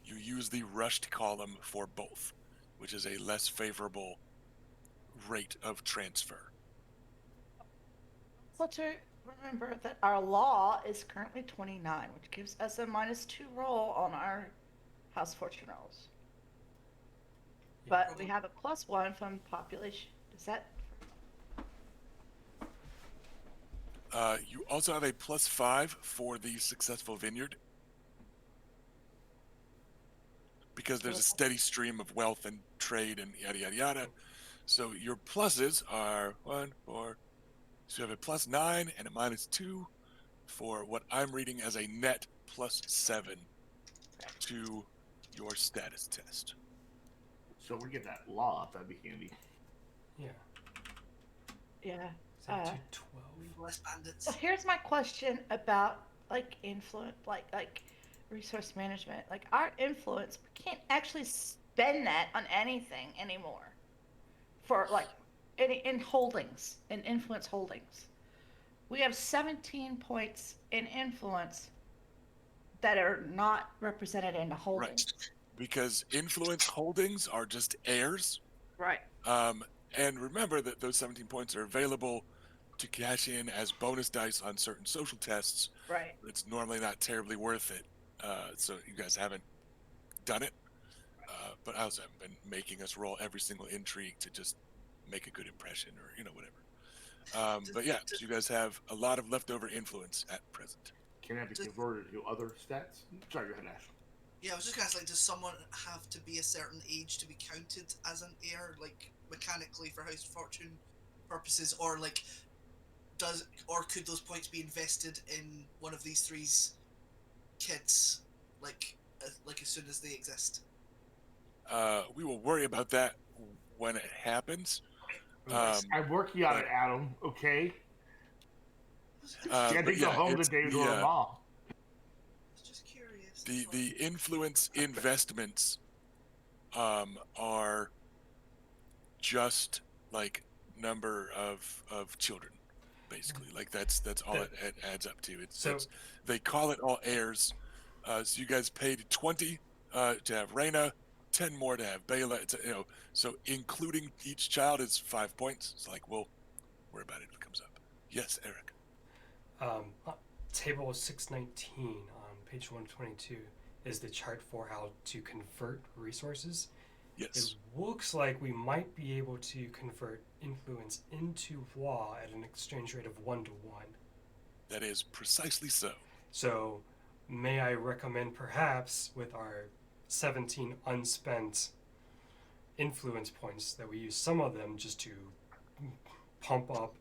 you use the rushed column for both, which is a less favorable rate of transfer. So to remember that our law is currently 29, which gives us a -2 roll on our house fortune rolls. But we have a +1 from population. Is that? You also have a +5 for the successful vineyard, because there's a steady stream of wealth and trade and yada yada yada. So your pluses are 1, 4. So you have a +9 and a -2 for what I'm reading as a net +7 to your status test. So we get that law up. That'd be handy. Yeah. Yeah. Is that 212? Less bandits. So here's my question about like influence, like resource management. Like our influence, we can't actually spend that on anything anymore. For like in holdings, in influence holdings, we have 17 points in influence that are not represented in the holdings. Right. Because influence holdings are just heirs. Right. And remember that those 17 points are available to cash in as bonus dice on certain social tests. Right. It's normally not terribly worth it. So you guys haven't done it. But I also haven't been making us roll every single intrigue to just make a good impression or whatever. But yeah, so you guys have a lot of leftover influence at present. Can it be converted to other stats? Sorry, go ahead, Ash. Yeah, I was just gonna say, does someone have to be a certain age to be counted as an heir, like mechanically for House of Fortune purposes, or like could those points be invested in one of these three's kids, like as soon as they exist? We will worry about that when it happens. I'm working on it, Adam. Okay. Can't But go yeah, home it's today to the, her mom. I was just curious. the influence investments are just like number of children, basically. Like that's all it adds up to. It's they call it all heirs. So you guys paid 20 to have Reyna, 10 more to have Bela. It's, so including each child is 5 points. It's like, we'll worry about it if it comes up. Yes, Eric. Table 619 on page 122 is the chart for how to convert resources. Yes. It looks like we might be able to convert influence into law at an exchange rate of 1 to 1. That is precisely so. So, may I recommend perhaps with our 17 unspent influence points that we use some of them just to pump up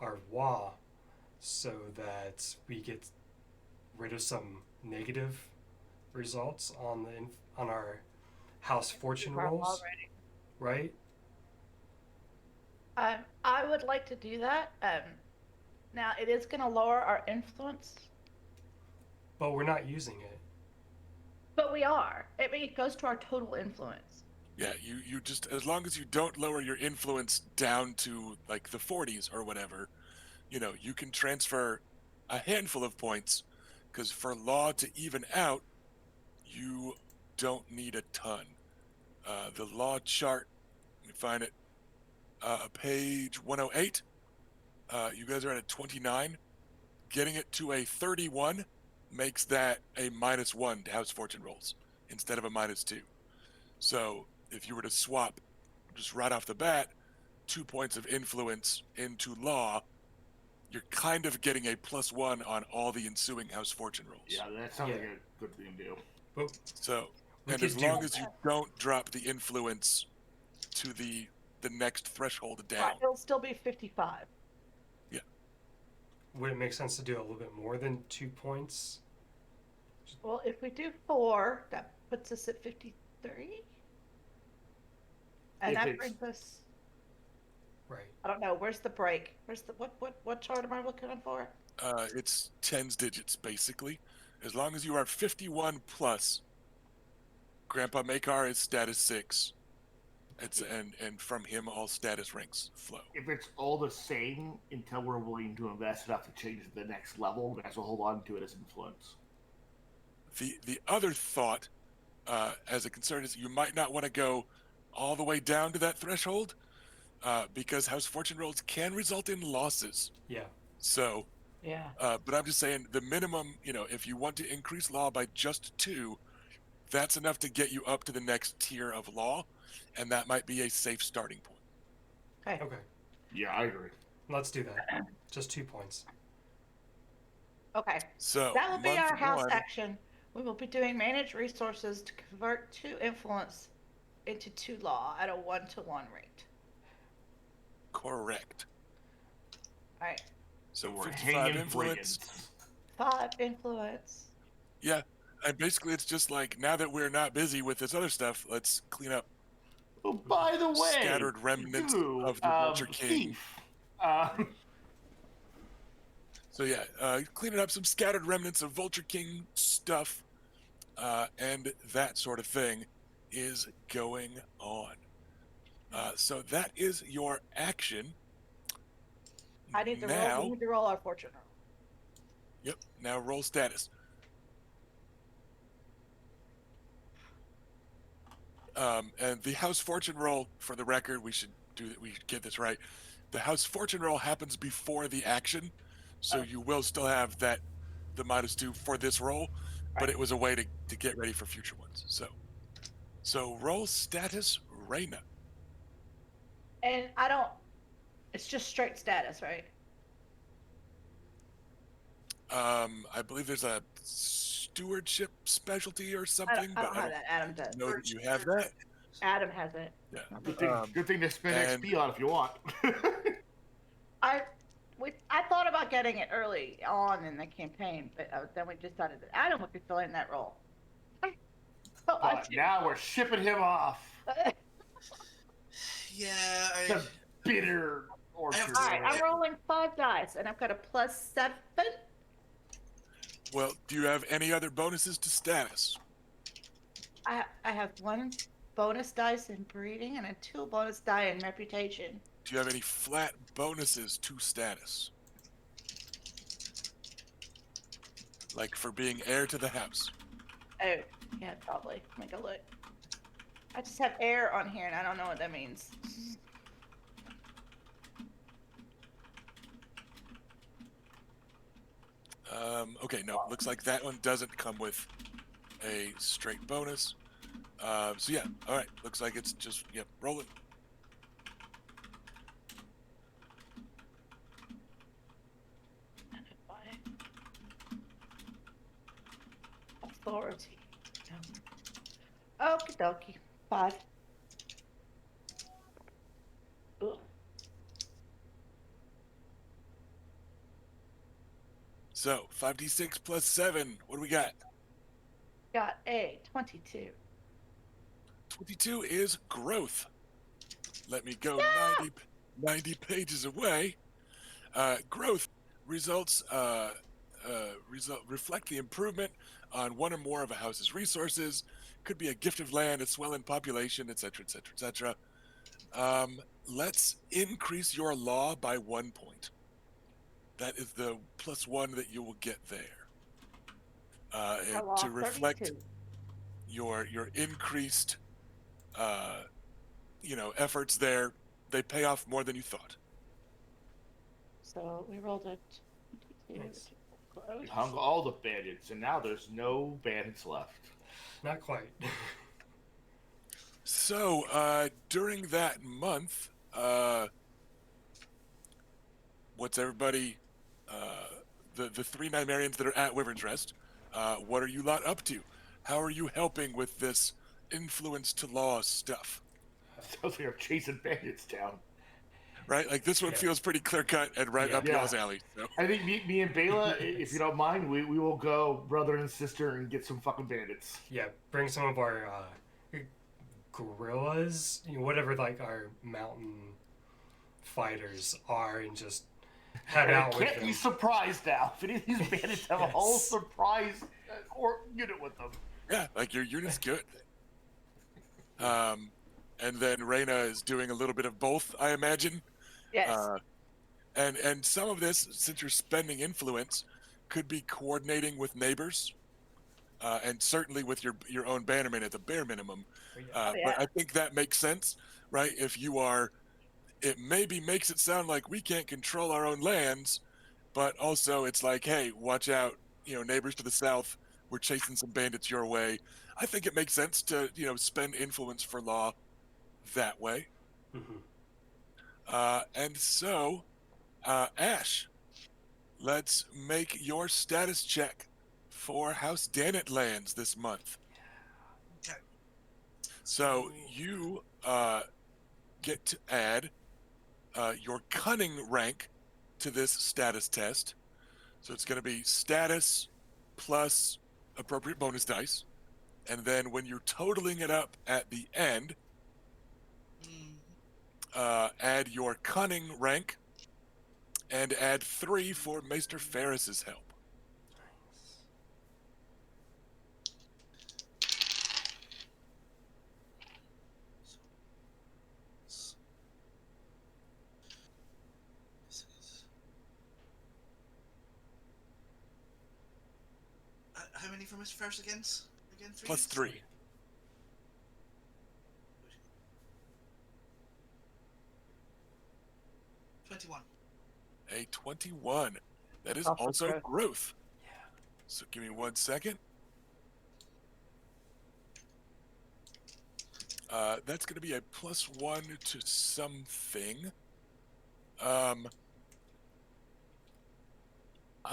our law so that we get rid of some negative results on our house fortune rolls, right? I would like to do that. Now it is going to lower our influence, but we're not using it. But we are. I mean, it goes to our total influence. Yeah, you just, as long as you don't lower your influence down to like the 40s or whatever, you can transfer a handful of points, because for law to even out, you don't need a ton. The law chart, let me find it, page 108. You guys are at a 29. Getting it to a 31 makes that a -1 to house fortune rolls instead of a -2. So if you were to swap just right off the bat 2 points of influence into law, you're kind of getting a +1 on all the ensuing house fortune rolls. Yeah, that sounds like a good thing to do. But so, and as long as you don't drop the influence to the next threshold down, right, it'll still be 55. Yeah. Would it make sense to do a little bit more than 2 points? Well, if we do 4, that puts us at 53. And that brings us. Right. I don't know. Where's the break? Where's the what chart am I looking for? It's tens digits basically. As long as you are 51 plus, Grandpa Makar is status 6. And from him all status ranks flow. If it's all the same until we're willing to invest enough to change to the next level, we might as well hold on to it as influence. The other thought, as a concern, is you might not want to go all the way down to that threshold, because house fortune rolls can result in losses. Yeah. So. Yeah. But I'm just saying the minimum, if you want to increase law by just 2, that's enough to get you up to the next tier of law, and that might be a safe starting point. Okay. Yeah, I agree. Let's do that. Just 2 points. Okay. So that will be our house action. We will be doing manage resources to convert 2 influence into 2 law at a 1-to-1 rate. Correct. All right. So we're 55 influence. 5 influence. Yeah, and basically it's just like, now that we're not busy with this other stuff, let's clean up. Oh, by the way, scattered remnants of the Vulture King. So yeah, cleaning up some scattered remnants of Vulture King stuff, and that sort of thing is going on. So that is your action. I need to roll. We need to roll our fortune roll. Yep. Now roll status. And the house fortune roll, for the record, we should get this right. the House Fortune roll happens before the action, so Oh. you will still have the -2 for this roll, but Right. it was a way to get ready for future ones. So roll status Reyna. And it's just straight status, right? I believe there's a stewardship specialty or I something, don't, but I have don't that. Adam does. know that you have that. Adam has it. Yeah. Not me. Good thing to spend and- XP on if you want. I thought about getting it early on in the campaign, but then we decided that Adam would be filling that role. So I But now we're shipping him off Yeah, to bitter orchard. All right, I'm rolling 5 dice, and I've got a +7. Well, do you have any other bonuses to status? I have 1 bonus dice in breeding and a 2 bonus die in reputation. Do you have any flat bonuses to status? Like for being heir to the house? Oh, yeah, probably. Let me go look. I just have air on here, and I don't know what that means. Okay, no, looks like that one doesn't come with a straight bonus. So yeah, all right, looks like it's just, yep, rolling. Authority. Okie dokie. 5. Ugh. So 5d6 plus 7, what do we got? Got a 22. 22 is growth. Let me go 90 pages away. Growth results reflect the improvement on one or more of a house's resources. Could be a gift of land, a swell in population, etc., etc., etc. Let's increase your law by 1 point. That is the +1 that you will get there. To reflect 32. your increased efforts there. They pay off more than you thought. So we rolled a 22. Nice. We hung all the bandits, and now there's no bandits left. Not quite. So during that month, what's everybody, the 3 Nymerians that are at Wyvern's Rest, what are you lot up to? How are you helping with this influence to law stuff? Sounds like I'm chasing bandits down. Right? Like this one Yeah. feels pretty clear cut and right up Yeah. y'all's alley. So. I think me and Bela, if you don't mind, we will go brother and sister and get some fucking bandits. Yeah, bring some of our gorillas, whatever like our mountain fighters are, and just head And I out with can't them. be surprised now if any of these bandits have a whole Yes. surprise or unit with them. Yeah, like your unit's good. And then Reyna is doing a little bit of both, I imagine. Yes. And some of this, since you're spending influence, could be coordinating with neighbors, and certainly with your own bannerman at the bare minimum. Yeah. But I think that makes sense, right? If you are, it maybe makes it sound like we can't control our own lands, but also it's like, hey, watch out, neighbors to the south, we're chasing some bandits your way. I think it makes sense to, spend influence for law that way. Mhm. And so, Ash, let's make your status check for House Dannett lands this month. Okay. So you get to add your cunning rank to this status test. So it's going to be status plus appropriate bonus dice. And then when you're totaling it up at the end, add your cunning rank and add 3 for Maester Ferris's help. How many for Mr. Ferris again? Again, 3? Plus 3. 21. A 21. That is Also also growth. growth. Yeah. So give me 1 second. That's going to be a +1 to something. I'm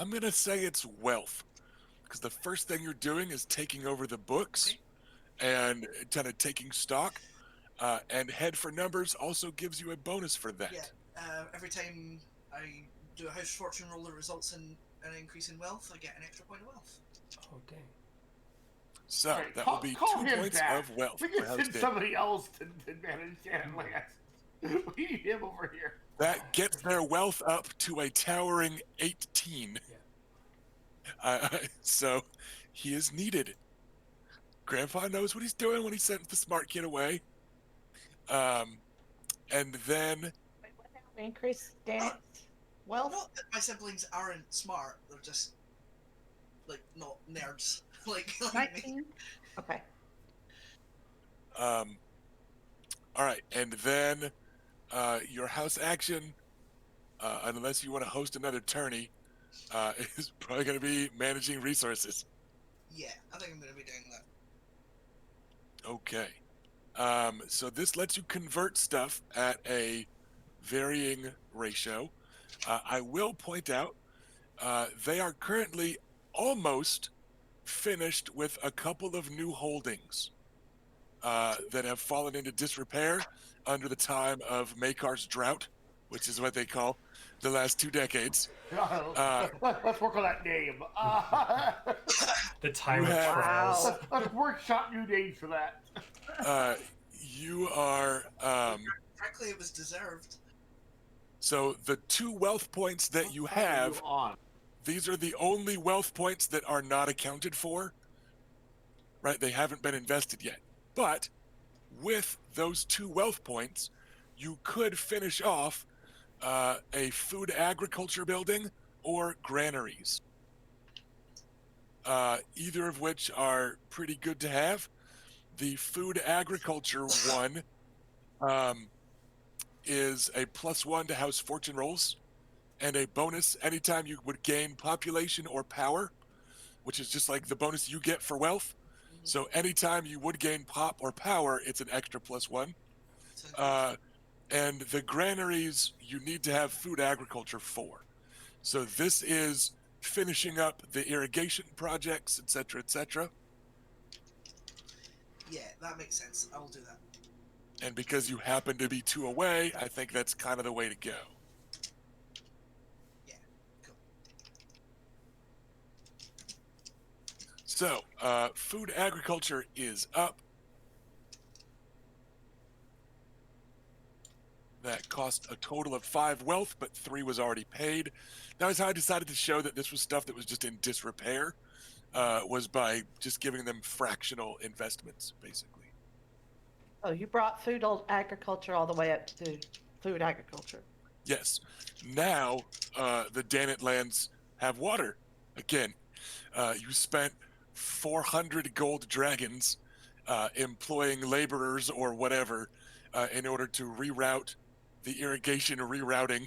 going to say it's wealth, because the first thing you're doing is taking over the books and kind of taking stock. And head for numbers also gives you a bonus for that. Yeah. Every time I do a house fortune roll that results in an increase in wealth, I get an extra point of wealth. Oh dang. So Alright, that will be call 2 him points back. of wealth We for can House send Dick. somebody else to manage Shadowlands. We need him over here. That gets their wealth up to a towering 18. So he is needed. Grandpa knows what he's doing when he sends the smart kid away. And then Wait, what now? We increase Dan's wealth? Not that my siblings aren't smart; they're just like not nerds. like me. 19? Okay. all right, and then your house action, unless you want to host another tourney, is probably going to be managing resources. Yeah, I think I'm going to be doing that. Okay. So this lets you convert stuff at a varying ratio. I will point out they are currently almost finished with a couple of new holdings that have fallen into disrepair under the time of Makar's drought, which is what they call the last 2 decades. Let's work on that name. The time of have- trials. Wow. Let's workshop new names for that. You are Frankly, it was deserved. so the 2 wealth points that you What are have, on? these are the only wealth points that are not accounted for. Right? They haven't been invested yet. But with those 2 wealth points, you could finish off a food agriculture building or granaries. Either of which are pretty good to have. The food agriculture one is a +1 to house fortune rolls, and a bonus anytime you would gain population or power, which is just like the bonus you get for wealth. So anytime you would gain pop or power, it's an extra +1. Sounds good. And the granaries you need to have food agriculture for. So this is finishing up the irrigation projects, etc., etc. Yeah, that makes sense. I will do that. And because you happen to be 2 away, I think that's kind of the way to go. Yeah, cool. So, food agriculture is up. That cost a total of 5 wealth, but 3 was already paid. That was how I decided to show that this was stuff that was just in disrepair, was by just giving them fractional investments, basically. Oh, you brought food agriculture all the way up to food agriculture. Yes. Now, the Danit lands have water again. You spent 400 gold dragons employing laborers or whatever in order to reroute the irrigation rerouting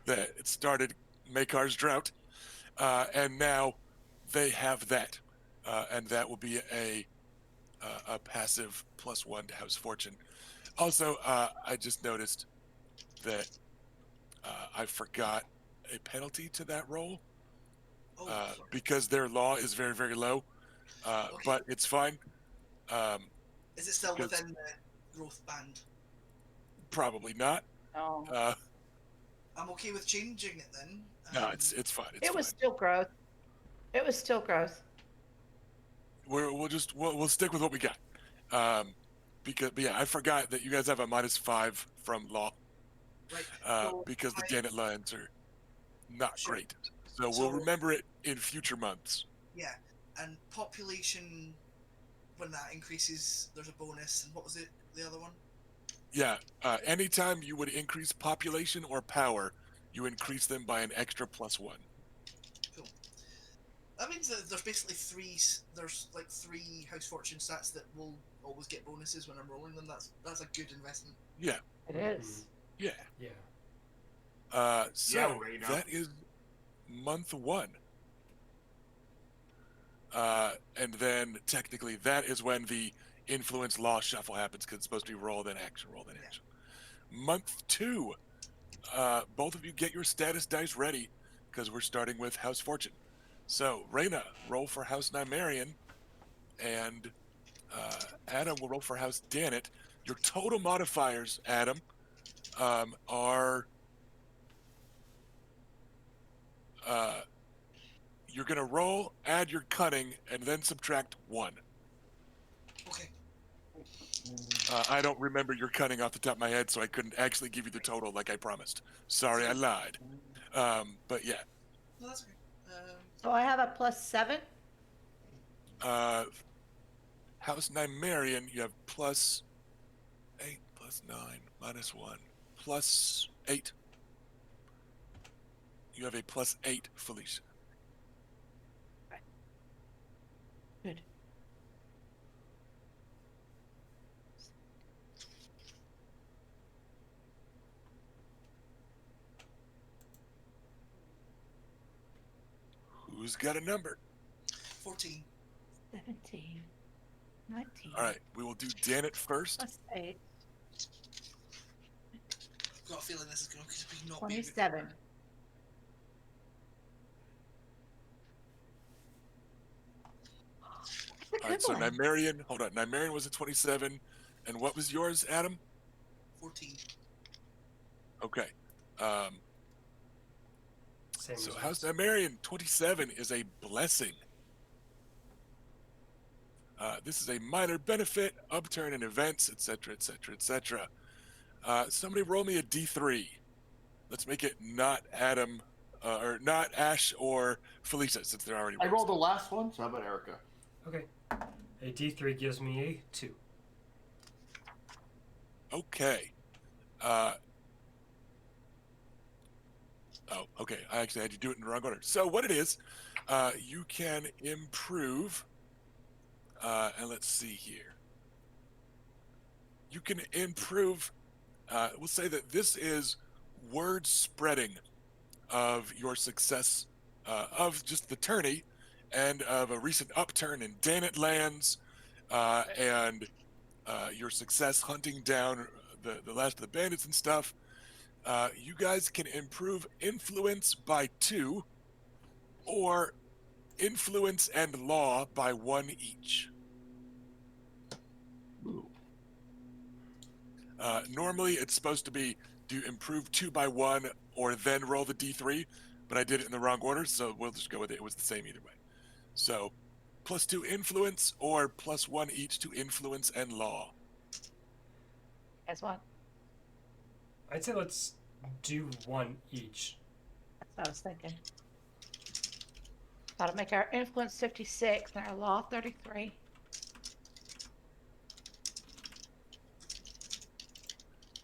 that started Makar's drought. And now they have that. And that will be a passive +1 to House Fortune. Also, I just noticed that I forgot a penalty to that roll Oh, sorry. because their law is very, very low. Okay. But it's fine. Is it still because- within the growth band? Probably not. Oh. I'm okay with changing it then. No, it's fine. It's It was fine. still growth. It was still growth. We'll stick with what we got. But yeah, I forgot that you guys have a -5 from law. Right. Because the I- Danit lands are not Sure. great. So So- we'll remember it in future months. Yeah, and population, when that increases, there's a bonus. And what was it? The other one? Yeah, anytime you would increase population or power, you increase them by an extra +1. Cool. That means that there's basically there's like 3 house fortune stats that will always get bonuses when I'm rolling them. That's a good investment. Yeah, It is. yeah. Yeah. So Yeah, Raina. that is month 1. And then technically that is when the influence law shuffle happens because it's supposed to be roll then action, roll then action. Month 2, both of you get your status dice ready because we're starting with House Fortune. So Raina, roll for House Nymerian, and Adam will roll for House Danet. Your total modifiers, Adam, are you're gonna roll, add your cunning, and then subtract 1. Okay. I don't remember your cunning off the top of my head, so I couldn't actually give you the total like I promised. Sorry, I lied. But yeah, No, that's okay. So I have a +7. House Nymerian, you have +8, +9, -1, +8. You have a +8, Felicia. Good. Who's got a number? 14. 17. 19. All right, we will do Danet first. +8. I've got a feeling this is going to be not 27. All right, so Nymerian, hold on. Nymerian was a 27, and what was yours, Adam? 14. Okay. Same So as House yours. Nymerian 27 is a blessing. This is a minor benefit, upturn in events, etc., etc., etc. Somebody roll me a D3. Let's make it not Adam, or not Ash or Felicia, since they're already. I rolled the last one, so how about Erica? Okay. A D3 gives me a 2. Okay. Oh, okay. I actually had to do it in the wrong order. So what it is, you can improve. And let's see here. You can improve. We'll say that this is word spreading of your success of just the tourney and of a recent upturn in Danet lands and your success hunting down the last of the bandits and stuff. You guys can improve influence by 2 or influence and law by 1 each. Ooh. Normally it's supposed to be do improve 2 by 1 or then roll the D3, but I did it in the wrong order, so we'll just go with it. It was the same either way. So +2 influence or +1 each to influence and law. Guess what? I'd say let's do 1 each. That's what I was thinking. That'll make our influence 56 and our law 33.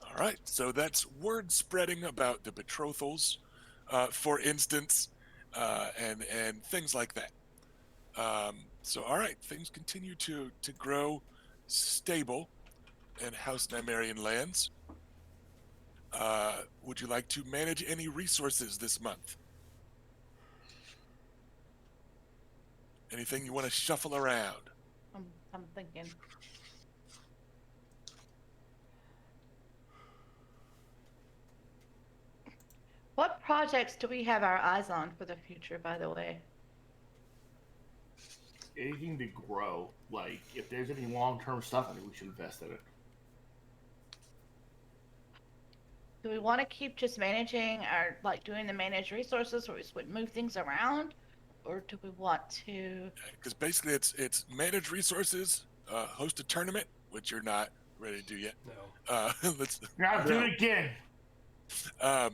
All right, so that's word spreading about the betrothals, for instance, and things like that. So all right, things continue to grow stable in House Nymerian lands. Would you like to manage any resources this month? Anything you want to shuffle around? I'm thinking. What projects do we have our eyes on for the future, by the way? Anything to grow. Like, if there's any long-term stuff, I think we should invest in it. Do we want to keep just managing our, like, doing the managed resources where we would move things around? Or do we want to... Because basically it's manage resources, host a tournament, which you're not ready to do yet. No. Let's Now do it again.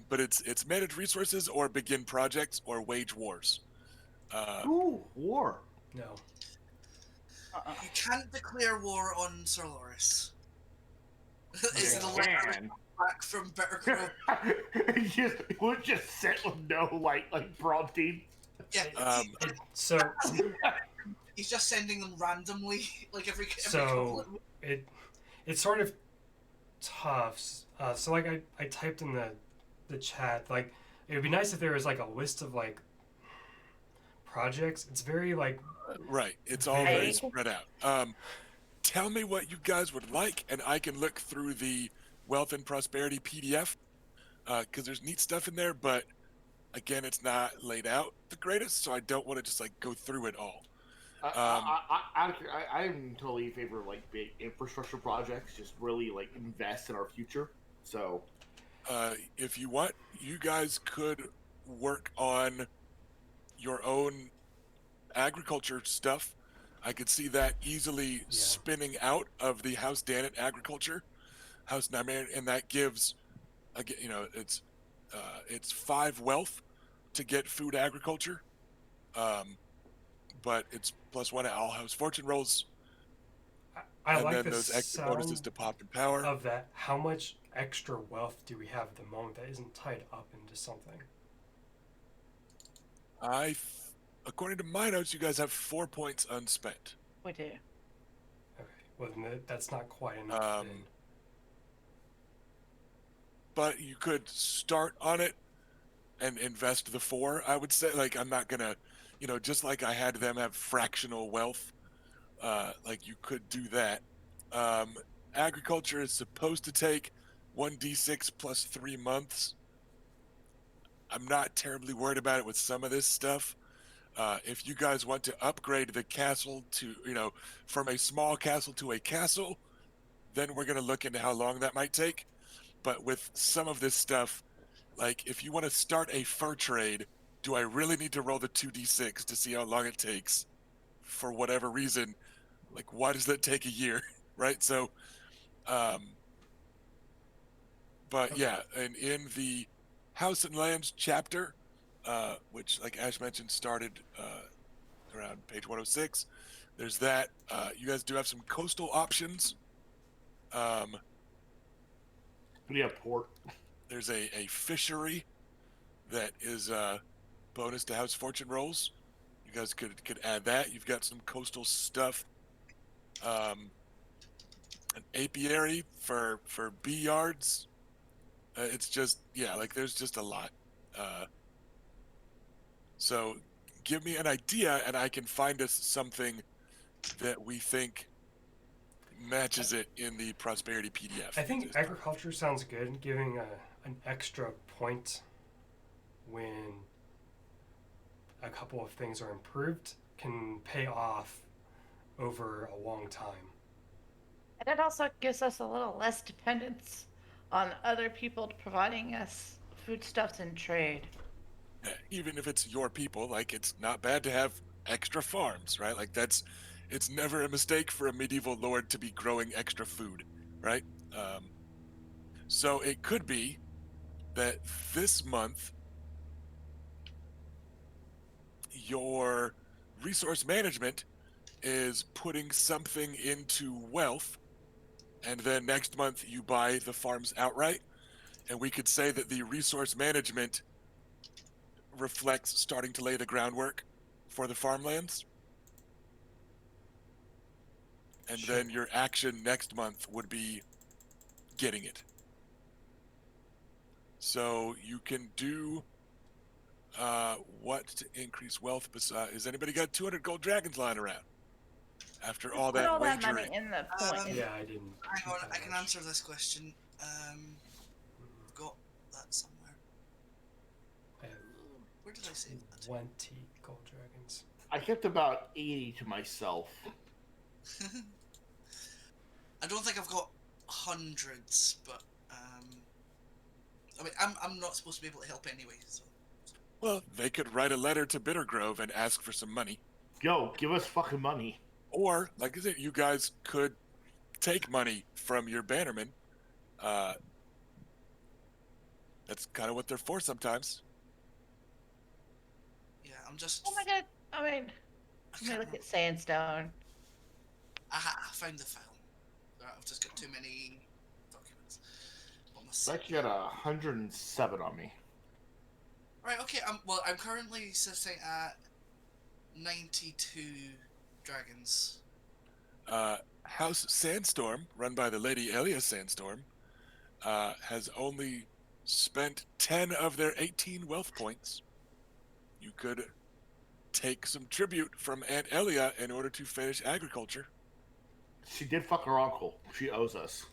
but it's manage resources or begin projects or wage wars. Ooh, war. No. You can't declare war on Sir Loris. Is Yeah, the letter can. back from Bitter Grove? We'll just sit with no like prompting. Yeah, So he's just sending them randomly, like every couple So of... it's sort of tough. So like I typed in the the chat. Like, it would be nice if there was like a list of like projects. It's very like Right. It's all very Right. spread out. Tell me what you guys would like, and I can look through the Wealth and Prosperity PDF because there's neat stuff in there. But again, it's not laid out the greatest, so I don't want to just like go through it all. I'm totally in favor of like big infrastructure projects. Just really like invest in our future. So If you want, you guys could work on your own agriculture stuff. I could see that easily spinning out of the House Danet agriculture, House Nymarin, and that gives, again, it's 5 wealth to get food agriculture, but it's +1 at all House Fortune rolls, I and like then the those extra bonuses sound to pop and power. of that. How much extra wealth do we have at the moment that isn't tied up into something? According to my notes, you guys have 4 points unspent. We do. Okay, well then that's not quite enough. Um, then. But you could start on it and invest the 4. I would say, like, I'm not gonna, just like I had them have fractional wealth, like you could do that. Agriculture is supposed to take 1d6 plus 3 months. I'm not terribly worried about it with some of this stuff. If you guys want to upgrade the castle to, from a small castle to a castle, then we're going to look into how long that might take. But with some of this stuff, like if you want to start a fur trade, do I really need to roll the 2d6 to see how long it takes? For whatever reason, like why does that take a year, right? So, but yeah, and in the House and Lands chapter, which, like Ash mentioned, started around page 106. There's that. You guys do have some coastal options. we have port. There's a fishery that is bonus to House Fortune rolls. You guys could add that. You've got some coastal stuff. An apiary for bee yards. It's just, like there's just a lot. So give me an idea and I can find us something that we think matches it in the prosperity PDF. I think agriculture sounds good, giving an extra point when a couple of things are improved can pay off over a long time. And it also gives us a little less dependence on other people providing us foodstuffs and trade. Even if it's your people, like it's not bad to have extra farms, right? Like it's never a mistake for a medieval lord to be growing extra food, right? So it could be that this month your resource management is putting something into wealth, and then next month you buy the farms outright, and we could say that the resource management reflects starting to lay the groundwork for the farmlands. And then your action next month would be getting it. So you can do what to increase wealth besides. Has anybody got 200 gold dragons lying around? After all Put that all that wagering. money in the point. Yeah, I didn't. Hang on, I can answer this question. I've got that somewhere. I have Where did I save that? 20 gold dragons. I kept about 80 to myself. I don't think I've got hundreds, but I mean, I'm not supposed to be able to help anyway. So Well, they could write a letter to Bittergrove and ask for some money. Yo, give us fucking money. Or, like I said, you guys could take money from your bannermen. That's kind of what they're for sometimes. yeah, I'm just. Oh my god! I mean, I let me can't look at sandstone. I found the file. I've just got too many documents. What must I actually got 107 on me. Right. Okay. I'm currently sitting at 92 dragons. House Sandstorm, run by the Lady Elia Sandstorm, has only spent 10 of their 18 wealth points, you could take some tribute from Aunt Elia in order to finish agriculture. She did fuck her uncle. She owes us.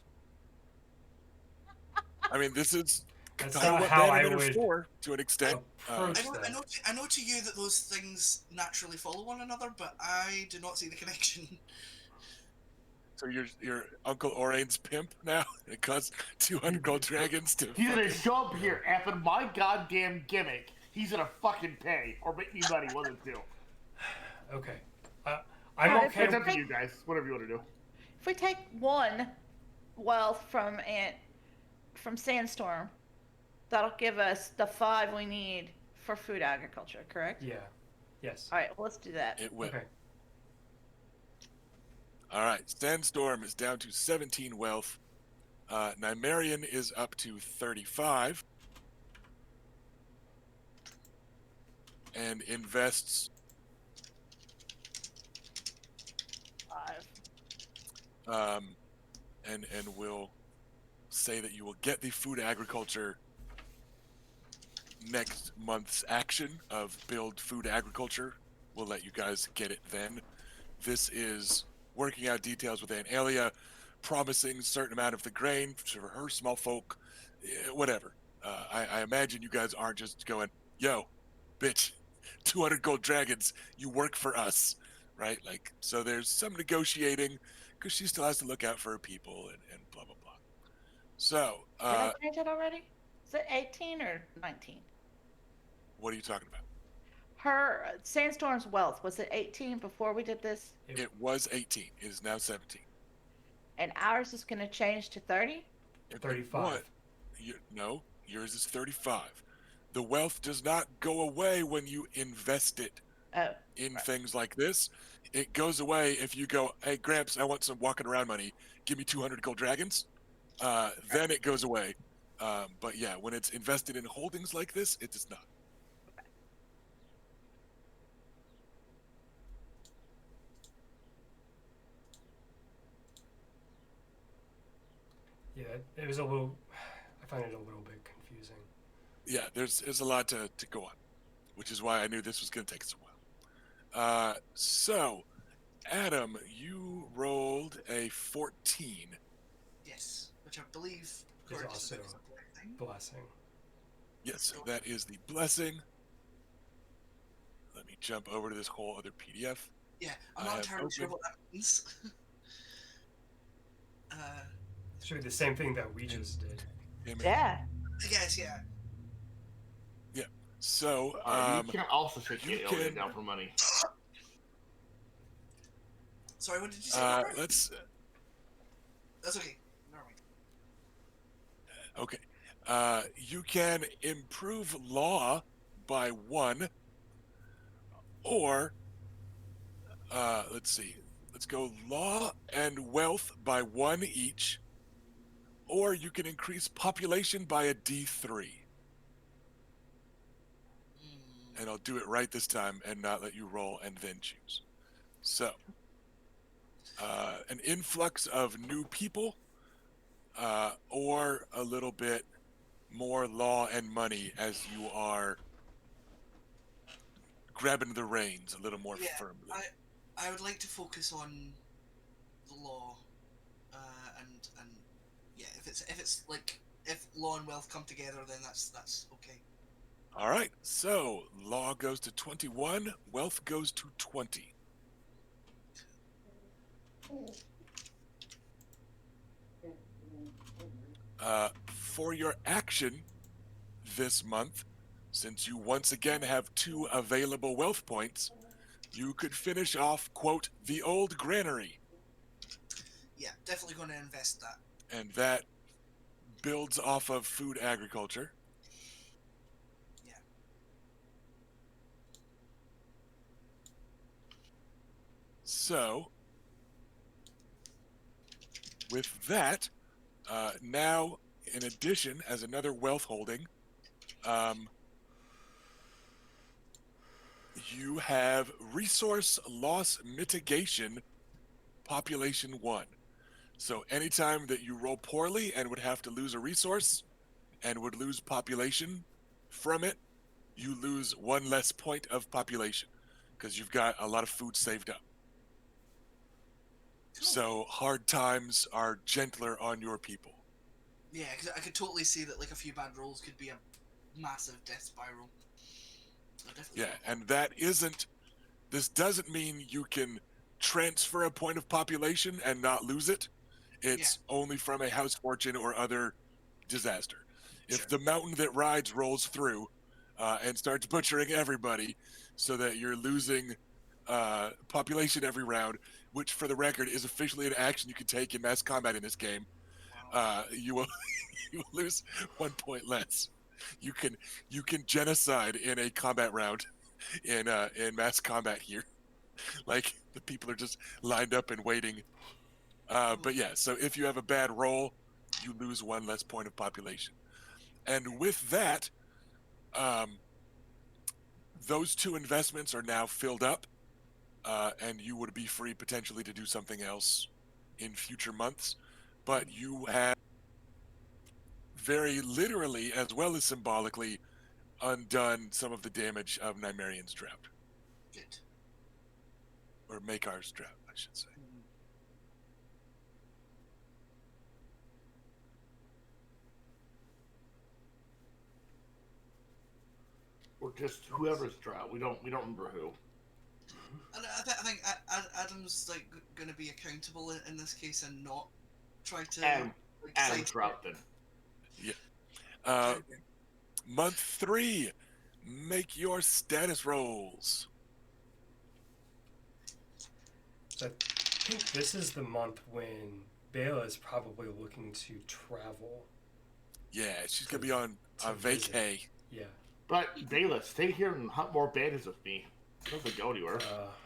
I mean, this is That's kind of not what how I Bannermen are would for, to an extent. approach I that. know to you that those things naturally follow one another, but I do not see the connection. So your Uncle Oraine's pimp now? It costs 200 gold dragons to He's gonna fucking... show up here effing my goddamn gimmick. He's gonna fucking pay or make me money, one of the two. Okay. I'm Alright, okay. It's up to you guys. Whatever you want to do. If we take one wealth from Sandstorm, that'll give us the 5 we need for food agriculture, correct? Yeah. Yes. All right, well, let's do that. It will. Okay. All right, Sandstorm is down to 17 wealth. Nymerian is up to 35. And invests 5. and will say that you will get the food agriculture next month's action of build food agriculture. We'll let you guys get it then. This is working out details with Aunt Elia, promising a certain amount of the grain for her small folk, whatever. I imagine you guys aren't just going, yo, bitch, 200 gold dragons, you work for us, right? Like, so there's some negotiating because she still has to look out for her people and blah, blah, blah. So, Did I change it already? Is it 18 or 19? what are you talking about? Her Sandstorm's wealth, was it 18 before we did this? It was 18. It is now 17. And ours is going to change to 30? 35. What? No, yours is 35. The wealth does not go away when you invest it Oh, in right. things like this. It goes away if you go, hey, Gramps, I want some walking around money. Give me 200 gold dragons. Then it goes away. But yeah, when it's invested in holdings like this, it does not. Yeah, it was a little. I find it a little bit confusing. Yeah, there's a lot to go on, which is why I knew this was going to take us a while. So, Adam, you rolled a 14. Yes, which I believe Is corresponds also to the correct thing. blessing. Yes, so that is the blessing. Let me jump over to this whole other PDF. Yeah, I'm I not have entirely sure opened- what that means. It's really the same thing that we just did. Yeah. I guess, yeah. So, You can also take you Alien can- down for money. Sorry, what did you say? Robert? let's. That's okay. Never mind. Okay. You can improve law by 1, or let's see. Let's go law and wealth by 1 each, or you can increase population by a D3. And I'll do it right this time and not let you roll and then choose. So, an influx of new people, or a little bit more law and money as you are grabbing the reins a little more Yeah, firmly. I would like to focus on the law, and yeah, if it's like if law and wealth come together, then that's okay. All right, so law goes to 21, wealth goes to 20. For your action this month, since you once again have 2 available wealth points, you could finish off, quote, the old granary. Yeah, definitely going to invest that. And that builds off of food agriculture. Yeah. So, with that, now, in addition, as another wealth holding, you have resource loss mitigation population 1. So anytime that you roll poorly and would have to lose a resource, and would lose population from it, you lose 1 less point of population because you've got a lot of food saved up. Cool. So hard times are gentler on your people. Yeah, because I could totally see that like a few bad rolls could be a massive death spiral. I definitely Yeah, want and this doesn't mean you can transfer a point of population and not lose it. It's only from a house fortune or other disaster. If Sure. the mountain that rides rolls through and starts butchering everybody so that you're losing population every round, which for the record is officially an action you can take in mass combat in this game, Wow. you will you will lose 1 point less. You can genocide in a combat round in mass combat here. Like the people are just lined up and waiting. But yeah, so if you have a bad roll, you lose 1 less point of population. And with that, those 2 investments are now filled up, and you would be free potentially to do something else in future months. But you have very literally as well as symbolically undone some of the damage of Nymerian's drought, Good. or Makar's drought, I should say. Or just whoever's drought. We don't remember who. And I think Adam's like going to be accountable in this case and not try to Adam side- Drought then. Month 3, make your status rolls. So I think this is the month when Bela is probably looking to travel. Yeah, she's gonna be on visit. vacay. Yeah. But Bela, stay here and hunt more bandits with me. Doesn't go anywhere.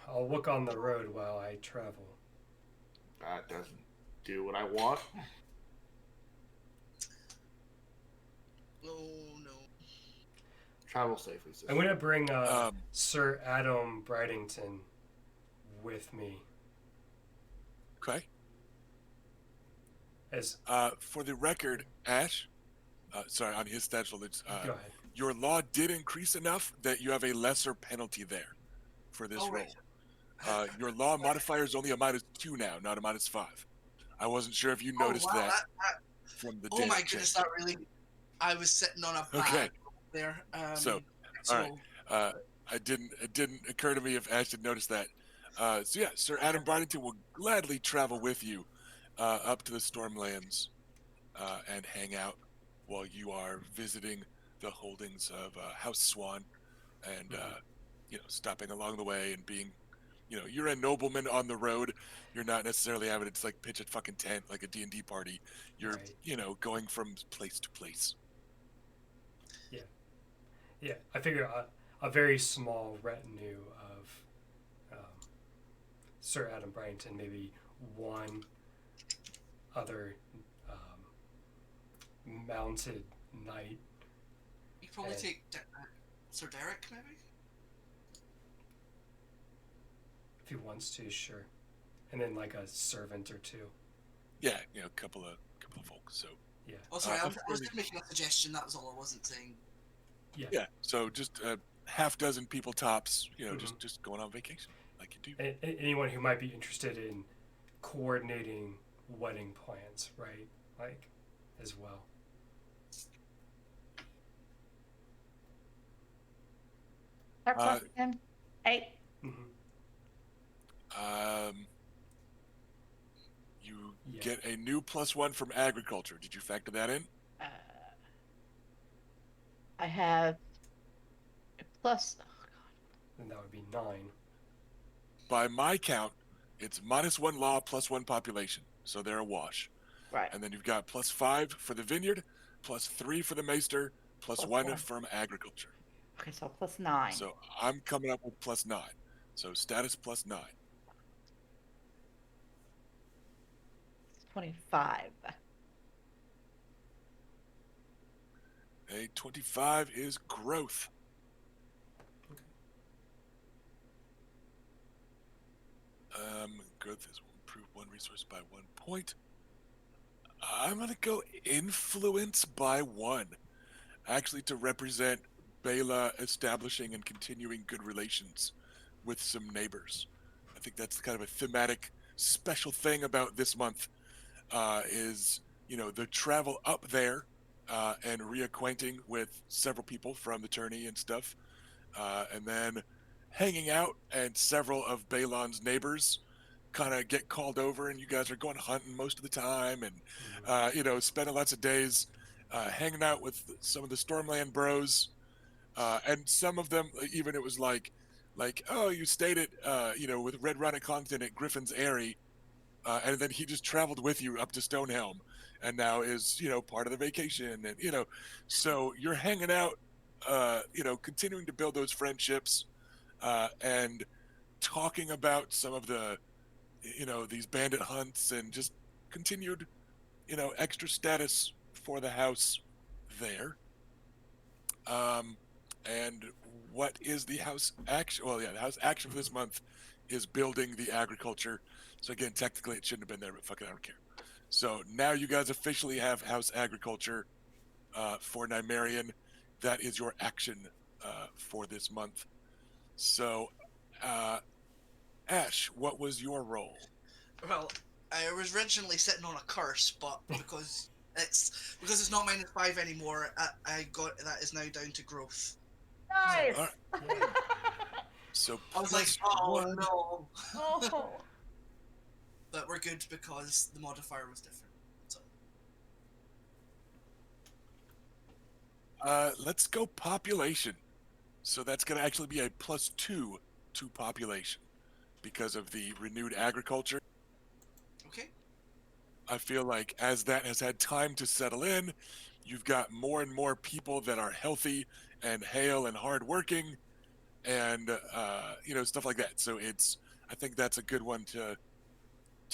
I'll look on the road while I travel. That doesn't do what I want. Oh no. Travel safely, sister. I'm gonna bring Sir Adam Bridington with me. Okay. As For the record, Ash, sorry, on his stats roll, it's, go ahead. your law did increase enough that you have a lesser penalty there for this Oh, roll. right. Your law modifier is only a -2 now, not a -5. I wasn't sure if you Oh, noticed wow, that from the oh damage my goodness, check. that really. I was sitting on a bad Okay. roll there. So, all right. It didn't occur to me if Ash had noticed that. So yeah, Sir Adam Bridington will gladly travel with you up to the Stormlands and hang out while you are visiting the holdings of House Swan and stopping along the way and being, you're a nobleman on the road. You're not necessarily having to just like pitch a fucking tent like a D&D party. You're Right. going from place to place. Yeah, I figure a very small retinue of Sir Adam Bridington, maybe one other mounted knight. You probably and- take Sir Derek, maybe. if he wants to, sure. And then like a servant or 2. Yeah, a couple of folks. So Yeah. Oh, sorry, I was according- just making a suggestion. That was all. I wasn't saying. Yeah, so just a half dozen people tops, Mhm. just going on vacation like you do. Anyone who might be interested in coordinating wedding plans, right? Like, as well. Our plus again? 8. Mm-hmm. You Yeah. get a new +1 from agriculture. Did you factor that in? I have a plus. Oh God. Then that would be 9. By my count, it's -1 law, +1 population. So they're a wash. Right. And then you've got +5 for the vineyard, +3 for the maester, +1 1. from agriculture. Okay, so plus 9. So I'm coming up with +9. So status +9. 25. A 25 is growth. Growth is improve 1 resource by 1 point. I'm gonna go influence by 1. actually to represent Bela establishing and continuing good relations with some neighbors. I think that's kind of a thematic special thing about this month is, the travel up there and reacquainting with several people from the tourney and stuff, and then hanging out, and several of Balon's neighbors kind of get called over, and you guys are going hunting most of the time, and spending lots of days hanging out with some of the Stormland bros, and some of them even it was like, oh, you stayed at with Red Ronnet Congdon at Griffin's Eyrie, and then he just traveled with you up to Stonehelm, and now is part of the vacation, and so you're hanging out, continuing to build those friendships, and talking about some of the these bandit hunts and just continued extra status for the house there. And what is the house action? Well, yeah, the house action for this month is building the agriculture. So again, technically it shouldn't have been there, but fuck it, I don't care. So now you guys officially have house agriculture for Nymerian. That is your action for this month. So, Ash, what was your role? Well, I was originally sitting on a curse, but because it's not -5 anymore, I got that is now down to growth. Nice. All right. So I was like, plus oh one. no. Oh. But we're good because the modifier was different. So Let's go population. So that's going to actually be a +2 to population because of the renewed agriculture. okay. I feel like as that has had time to settle in, you've got more and more people that are healthy and hale and hardworking, and stuff like that. So I think that's a good one to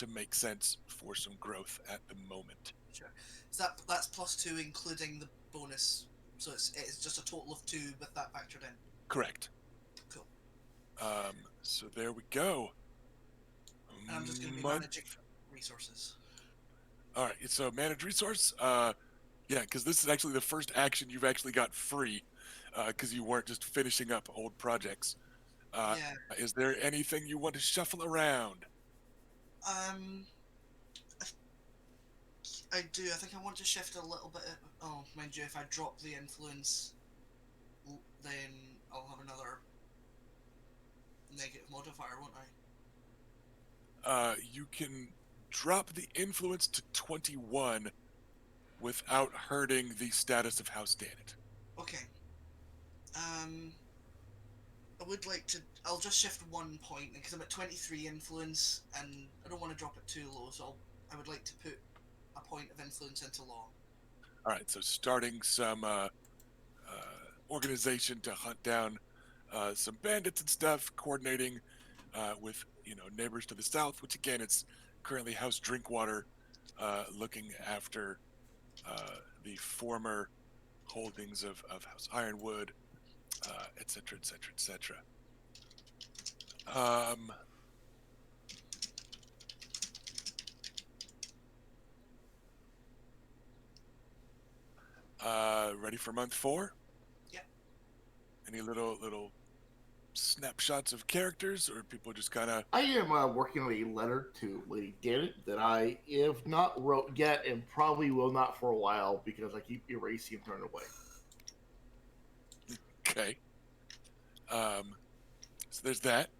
make sense for some growth at the moment. Sure. So that's +2 including the bonus. So it's just a total of 2 with that factored in. Correct. Cool. So there we go. And I'm just going to be managing resources. All right. So manage resource. Yeah, because this is actually the first action you've actually got free, because you weren't just finishing up old projects. Yeah. Is there anything you want to shuffle around? I do. I think I want to shift a little bit. Oh, mind you, if I drop the influence, then I'll have another negative modifier, won't I? You can drop the influence to 21 without hurting the status of House Danet. Okay. I would like to. I'll just shift 1 point because I'm at 23 influence, and I don't want to drop it too low. So I would like to put a point of influence into law. All right, so starting some organization to hunt down some bandits and stuff, coordinating with neighbors to the south, which again it's currently House Drinkwater, looking after the former holdings of House Ironwood, etc., etc., etc. Ready for month 4? Yeah. Any little snapshots of characters, or people just kind of? I am working on a letter to Lady Janet that I, if not wrote yet, and probably will not for a while because I keep erasing and turning away. Okay. So there's that.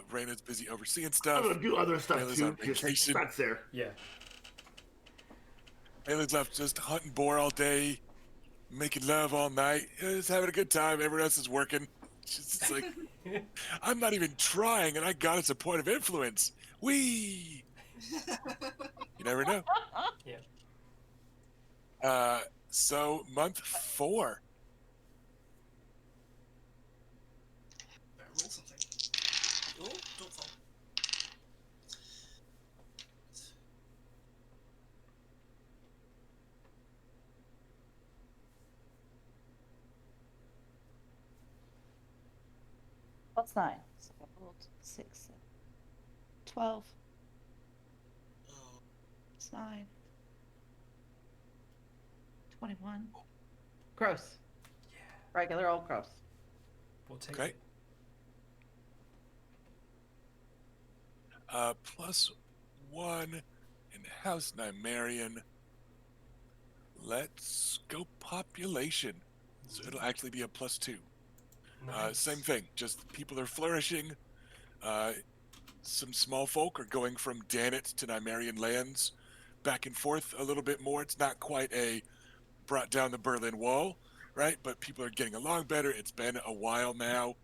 Raina's busy overseeing stuff. I'm gonna do other stuff Layla's too. on vacation. That's there. Yeah. Layla's left just hunting boar all day, making love all night, just having a good time. Everyone else is working. She's just like, I'm not even trying, and I got us a point of influence. Whee! You never know. Yeah. So month 4. Better roll something. Oh, don't fall. What's 9? So I rolled 6, 7, 12. Oh, It's 9. 21. Gross. Yeah, Regular old gross. we'll take Okay. it. +1 in House Nymerian. Let's go population. So it'll actually be a +2. Nice. Same thing, just people are flourishing. Some small folk are going from Danit to Nymerian lands back and forth a little bit more. It's not quite a brought down the Berlin Wall, right? But people are getting along better. It's been a while now.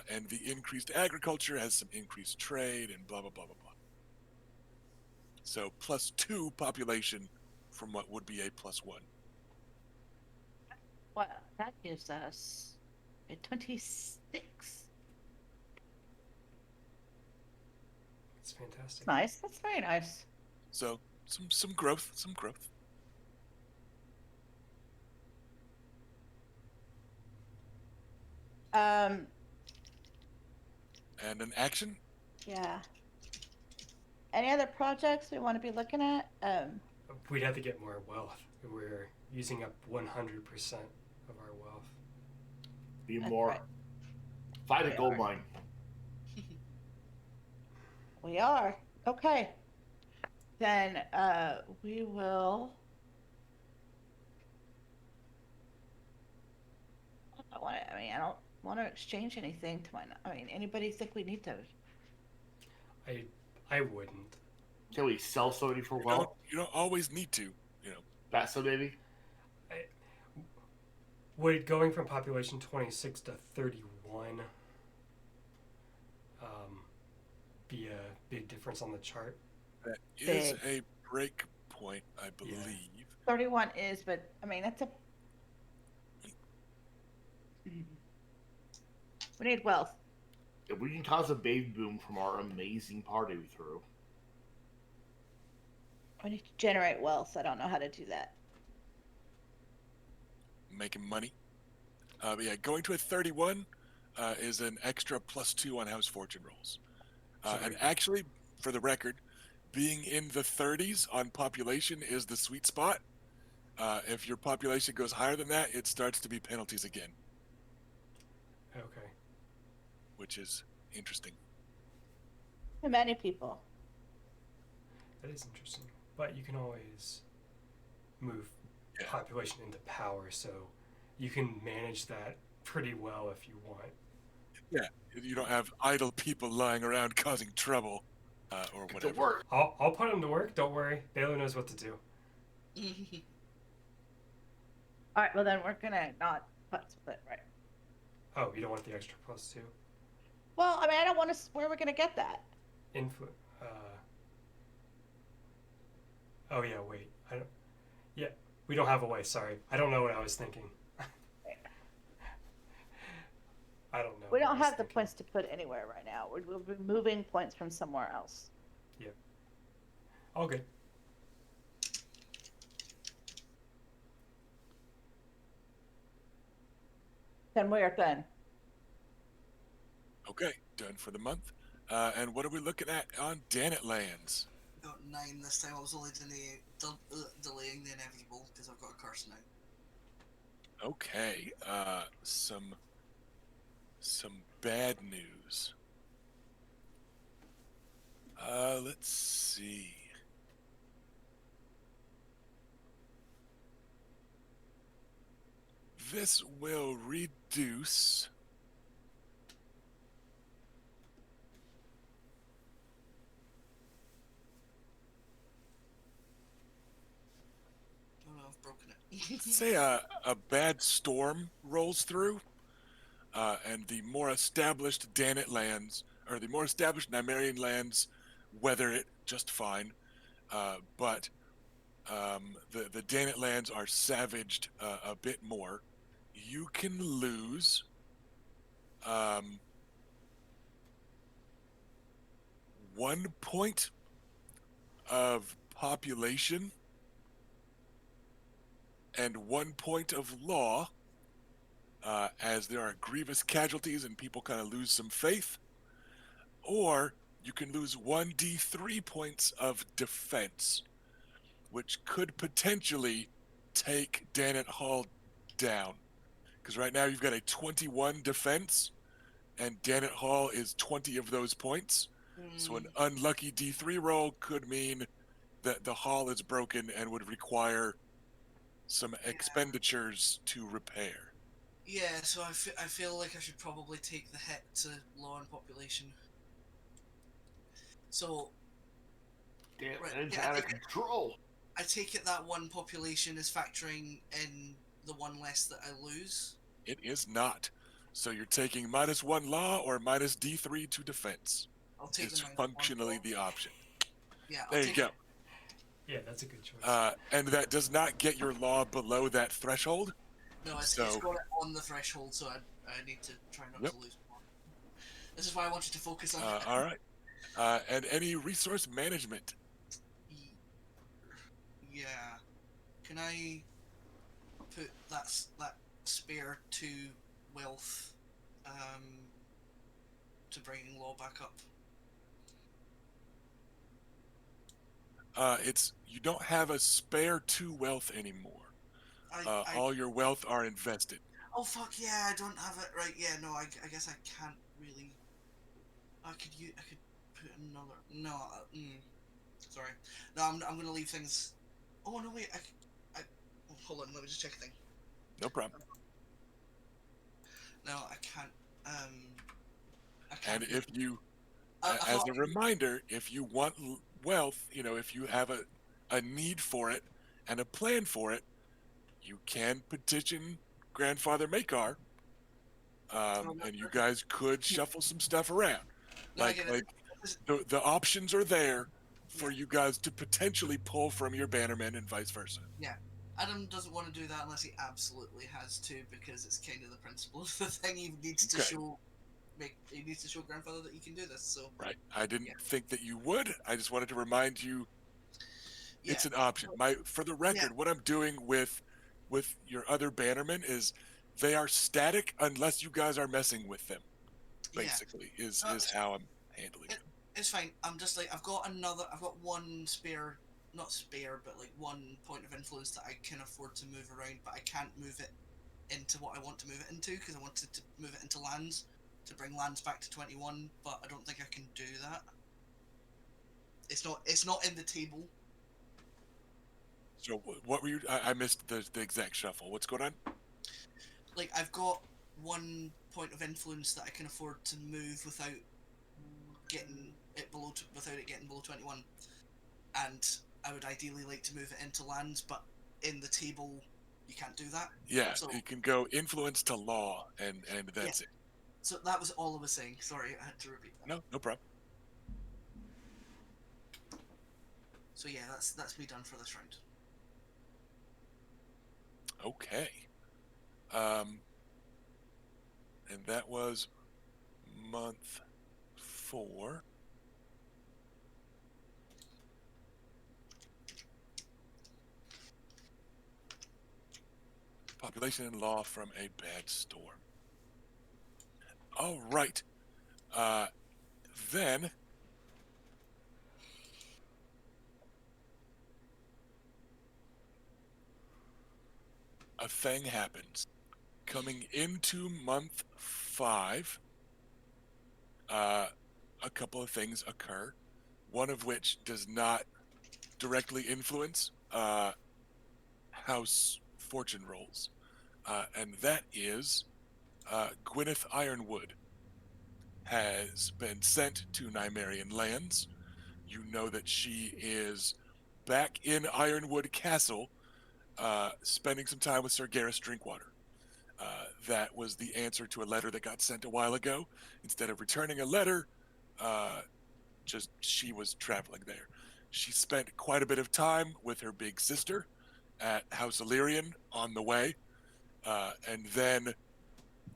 And the increased agriculture has some increased trade and blah, blah, blah, blah, blah. So +2 population from what would be a +1. Well, that gives us a 26. It's fantastic. Nice. That's very nice. So some growth, some growth. Um, And an action. yeah. Any other projects we want to be looking at? We'd have to get more wealth. We're using up 100% of our wealth. Be That's more. right. Find a We gold are. mine. We are. Okay. Then we will. I don't want to exchange anything to my. I mean, anybody think we need to? I wouldn't. Can we sell somebody for wealth? You don't always need to, you know. That's so maybe. Would going from population 26 to 31 be a big difference on the chart? That is Big. a break point, I believe. 31 is, but I mean that's a. We need wealth. If we can cause a baby boom from our amazing party we threw. We need to generate wealth. I don't know how to do that. Making money. But yeah, going to a 31 is an extra +2 on house fortune rolls. And actually, for the record, being in the 30s on population is the sweet spot. If your population goes higher than that, it starts to be penalties again, Okay. which is interesting. Too many people. That is interesting. But you can always move Yeah. population into power, so you can manage that pretty well if you want. Yeah, you don't have idle people lying around causing trouble or Get to whatever. work. I'll put them to work. Don't worry. Baylor knows what to do. All right. Well, then we're gonna not split, right? Oh, you don't want the extra +2? Well, I mean, I don't want to. Where are we gonna get that? Influ. Oh yeah. Wait. I don't. Yeah. We don't have a way. Sorry. I don't know what I was thinking. I don't know. We what I don't was have the thinking. points to put anywhere right now. We'll be moving points from somewhere else. All good. Then we are done. Okay, done for the month. And what are we looking at on Danit lands? Got 9 this time. I was only delaying the inevitable because I've got a curse now. Okay, some bad news. Let's see. This will reduce Oh no, I've broken it. say a bad storm rolls through, and the more established Danit lands, or the more established Nymerian lands, weather it just fine. But the Danit lands are savaged a bit more. You can lose 1 point of population and 1 point of law, as there are grievous casualties and people kind of lose some faith. Or you can lose 1d3 points of defense, which could potentially take Danit Hall down. Because right now you've got a 21 defense, and Dannett Hall is 20 of those points. So an unlucky D3 roll could mean that the hall is broken and would require some expenditures to repair. Yeah, so I feel like I should probably take the hit to law and population. So Damn, Right, it's yeah, out of control. I take it that one population is factoring in the one less that I lose. It is not. So you're taking -1 law or minus D3 to defense. I'll take It's the -1 functionally law. the option. Yeah, I'll There you take go. it. Yeah, that's a good choice. And that does not get your law below that threshold. No, it's So- got it on the threshold, so I need to try not Yep. to lose more. This is why I wanted to focus on it. All right. And any resource management. Yeah. Can I put that spare 2 wealth to bringing law back up? It's you don't have a spare 2 wealth anymore. I All your wealth are invested. Oh fuck yeah! I don't have it right. Yeah, no. I guess I can't really. I could put another. No. Sorry. No. I'm gonna leave things. Oh no! Wait. I. Oh, hold on. Let me just check a thing. No problem. No, I can't. I And can't. if you, I as thought- a reminder, if you want wealth, if you have a need for it and a plan for it, you can petition Grandfather Makar, and you guys could shuffle some stuff around. No, I get it. The options are there for you guys to potentially pull from your bannermen and vice versa. Adam doesn't want to do that unless he absolutely has to, because it's kind of the principle of the thing. He needs to Okay. show. He needs to show Grandfather that he can do this. So Right. I didn't Yeah. think that you would. I just wanted to remind you yeah. it's an option. For the record, what I'm doing with your other bannermen is they are static unless you guys are messing with them. Yeah. Basically, is No, how I'm handling it. It's fine. I'm just like I've got one spare, not spare, but like 1 point of influence that I can afford to move around, but I can't move it into what I want to move it into because I wanted to move it into lands to bring lands back to 21, but I don't think I can do that. It's not in the table. So what were you? I missed the exact shuffle. What's going on? Like I've got 1 point of influence that I can afford to move without getting it getting below 21, and I would ideally like to move it into lands, but in the table you can't do that. Yeah, So- you can go influence to law, and that's it. So that was all I was saying. Sorry, I had to repeat that. No problem. So yeah, that's me done for this round. Okay. And that was month 4. Population and law from a bad storm. All right. Then a thing happens. Coming into month 5, a couple of things occur, one of which does not directly influence house fortune rolls, and that is Gwyneth Ironwood has been sent to Nymerian lands. You know that she is back in Ironwood Castle, spending some time with Sir Garrus Drinkwater. That was the answer to a letter that got sent a while ago. Instead of returning a letter, just she was traveling there. She spent quite a bit of time with her big sister at House Illyrian on the way, and then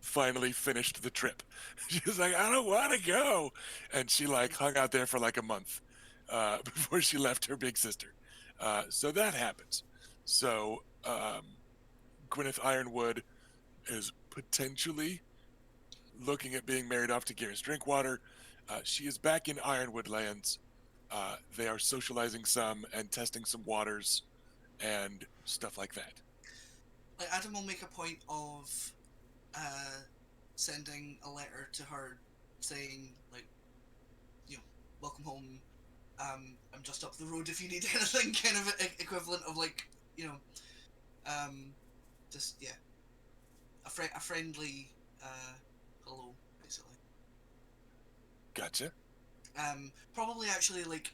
finally finished the trip. She was like, I don't want to go. And she hung out there for a month before she left her big sister. So that happens. So Gwyneth Ironwood is potentially looking at being married off to Garrus Drinkwater. She is back in Ironwood lands. They are socializing some and testing some waters and stuff like that. like Adam will make a point of sending a letter to her saying, like, welcome home. I'm just up the road if you need anything, kind of equivalent of, like, just, yeah, a friendly hello, basically. Gotcha. Probably actually, like,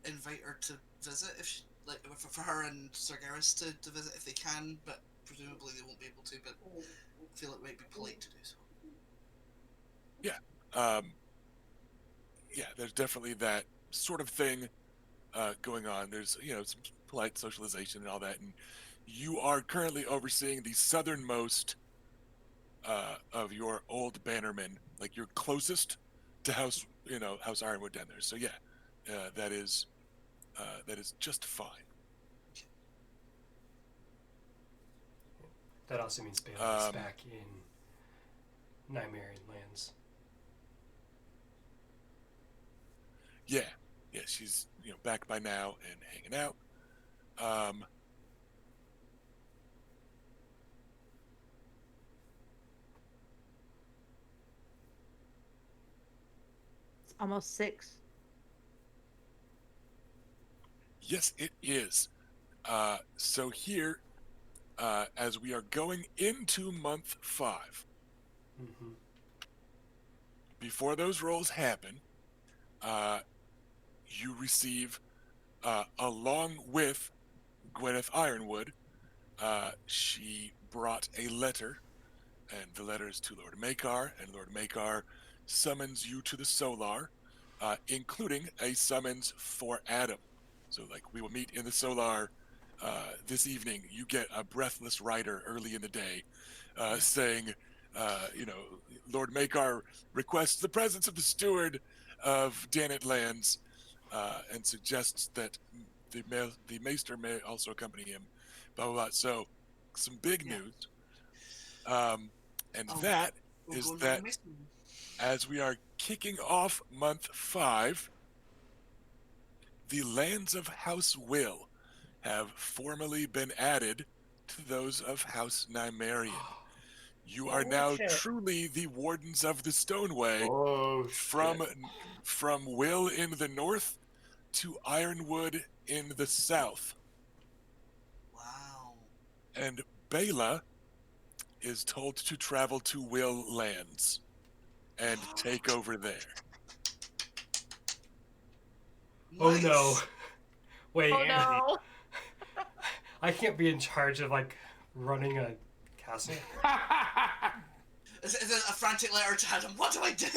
invite her to visit if she, like, for her and Sir Garrus to visit if they can, but presumably they won't be able to. But I feel it might be polite to do so. Yeah, there's definitely that sort of thing going on. There's some polite socialization and all that, and you are currently overseeing the southernmost of your old bannermen, like you're closest to House Ironwood down there. So yeah, that is just fine. That also means Bela is back in Nymerian lands. Yeah, she's back by now and hanging out. It's almost 6. Yes, it is. So here, as we are going into month 5, Mm-hmm. before those rolls happen, you receive, along with Gwyneth Ironwood, she brought a letter, and the letter is to Lord Makar, and Lord Makar summons you to the Solar, including a summons for Adam. So, like, we will meet in the Solar this evening. You get a breathless rider early in the day saying, Lord Makar requests the presence of the steward of Danet Lands and suggests that the Maester may also accompany him. Blah, blah, blah. So, some big news. And that is that as we are kicking off month 5, the lands of House Will have formally been added to those of House Nymerian. You are now truly the Wardens of the Stoneway, Oh, from shit. Will in the north to Ironwood in the south. Wow. And Bela is told to travel to Will lands and take over there. Oh Nice. no! Wait, Oh Andy, no! I can't be in charge of like running a castle. Is it a frantic letter to Adam? What do I do?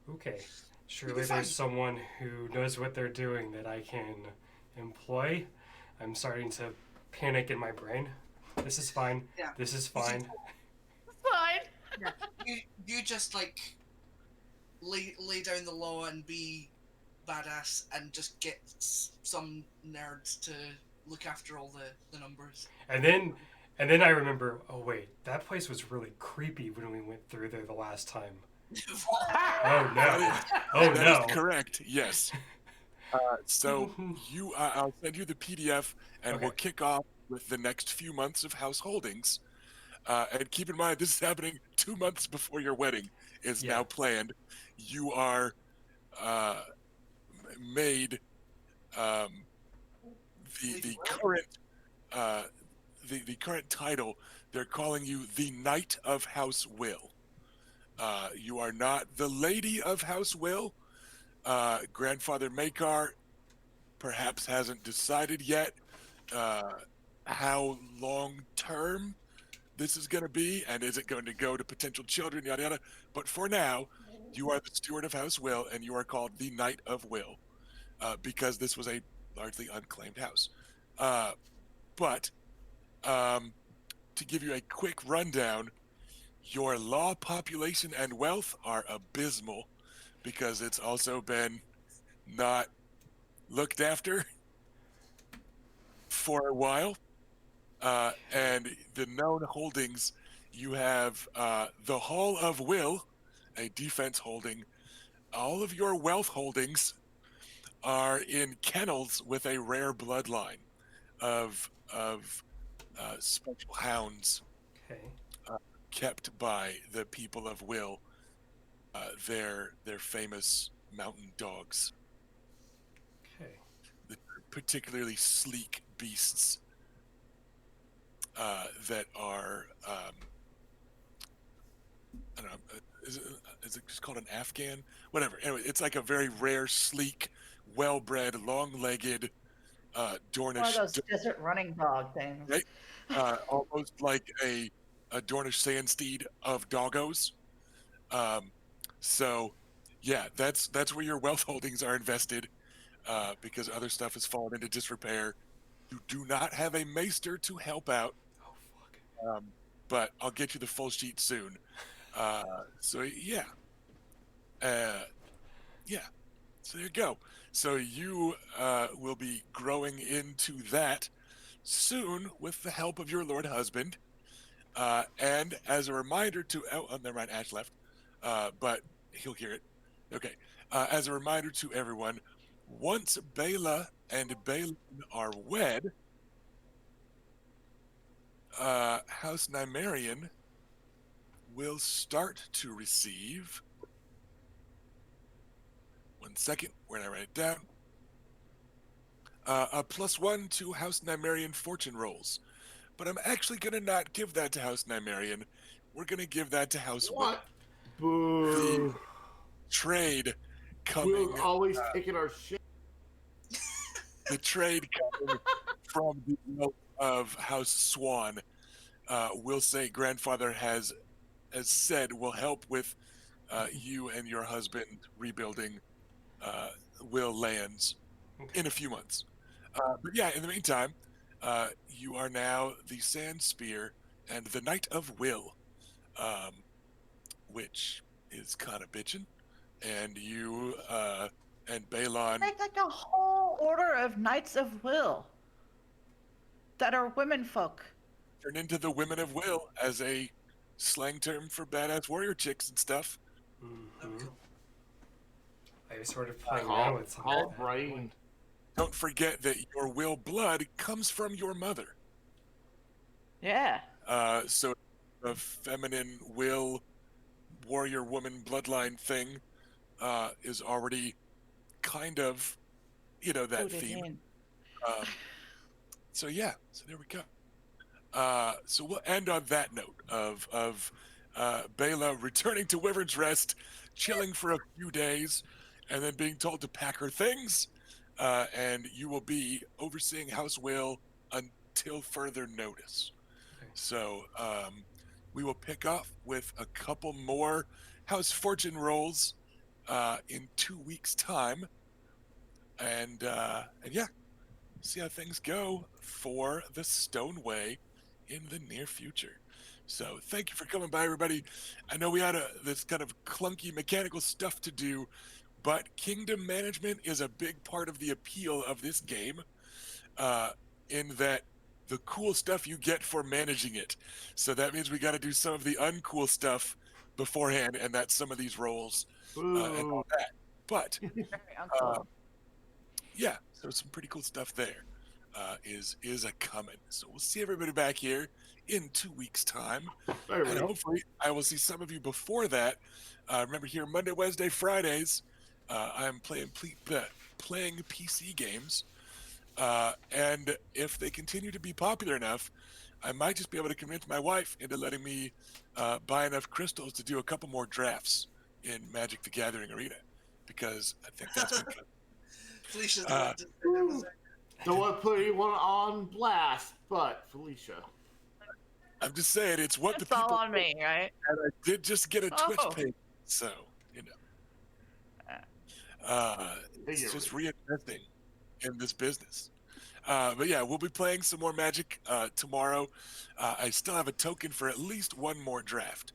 Okay, surely You'll be fine. there's someone who knows what they're doing that I can employ. I'm starting to panic in my brain. This is fine. Yeah. This is fine. Fine. You just, like, lay down the law and be badass and just get some nerds to look after all the numbers. And then I remember, oh wait, that place was really creepy when we went through there the last time. Oh no. Oh That no. is correct, yes. So I'll send you the PDF, and we'll kick off with the next few months of house holdings. And keep in mind, this is happening 2 months before your wedding is now planned. You are made the current the current title. They're calling you the Knight of House Will. You are not the Lady of House Will. Grandfather Makar perhaps hasn't decided yet how long term this is going to be, and is it going to go to potential children, yada yada. But for now, you are the steward of House Will, and you are called the Knight of Will because this was a largely unclaimed house. But to give you a quick rundown, your law, population, and wealth are abysmal because it's also been not looked after for a while. And the known holdings, you have the Hall of Will, a defense holding. All of your wealth holdings are in kennels with a rare bloodline. of special hounds Okay. kept by the people of Will. Their famous mountain dogs, Okay. the particularly sleek beasts that are I don't know. Is it just called an Afghan? Whatever. Anyway, it's like a very rare, sleek, well-bred, long-legged One of Dornish, those desert running dog things. right? Almost like a Dornish sandsteed of doggos. Um, so, yeah, that's where your wealth holdings are invested because other stuff has fallen into disrepair. You do not have a maester to help out, Oh fuck. but I'll get you the full sheet soon. So yeah, yeah. So there you go. So you will be growing into that soon with the help of your lord husband. And as a reminder to never mind, Ash left, but he'll hear it. Okay. As a reminder to everyone, once Bela and Balin are wed, House Nymerian will start to receive. One second, we're gonna write it down. A +1 to House Nymerian fortune rolls. But I'm actually gonna not give that to House Nymerian. We're gonna give that to House Will. What? Boo. The trade coming, Will's always taking our shit. the trade coming from the wealth of House Swan. Will say grandfather has said will help with you and your husband rebuilding Will lands Okay. in a few months. But yeah, in the meantime, you are now the Sand Spear and the Knight of Will, which is kind of bitchin'. And you and Balon. Make like a whole order of Knights of Will that are women folk. Turn into the Women of Will as a slang term for badass warrior chicks and stuff. That'd be Mm-hmm. cool. I was sort of playing around with something Call like that. brain. Don't forget that your Will blood comes from your mother. Yeah. So the feminine Will warrior woman bloodline thing is already kind of, that Coded theme. in. So yeah, so there we go. So we'll end on that note of Bela returning to Wyvern's Rest, chilling for a few days, and then being told to pack her things. And you will be overseeing House Will until further notice. Okay. So we will pick up with a couple more House Fortune rolls in 2 weeks' time, and yeah, see how things go for the Stoneway in the near future. So thank you for coming by, everybody. I know we had this kind of clunky mechanical stuff to do, but kingdom management is a big part of the appeal of this game, in that the cool stuff you get for managing it. So that means we got to do some of the uncool stuff beforehand, and that's some of these roles and all Boo. that. But Very uncool. yeah, so some pretty cool stuff there is a coming. So we'll see everybody back here in 2 weeks' time, and hopefully I will see some of you before that. Remember, here Monday, Wednesday, Fridays, I'm playing PC games, and if they continue to be popular enough, I might just be able to convince my wife into letting me buy enough crystals to do a couple more drafts in Magic the Gathering Arena, because I think that's been Felicia's the one to say that, was it? Don't want to put anyone on blast, but Felicia. I'm just saying it's what It's the all people on me, right? and I did just get a Twitch Oh. page, so it's just reinvesting in this business. But yeah, we'll be playing some more Magic tomorrow. I still have a token for at least one more draft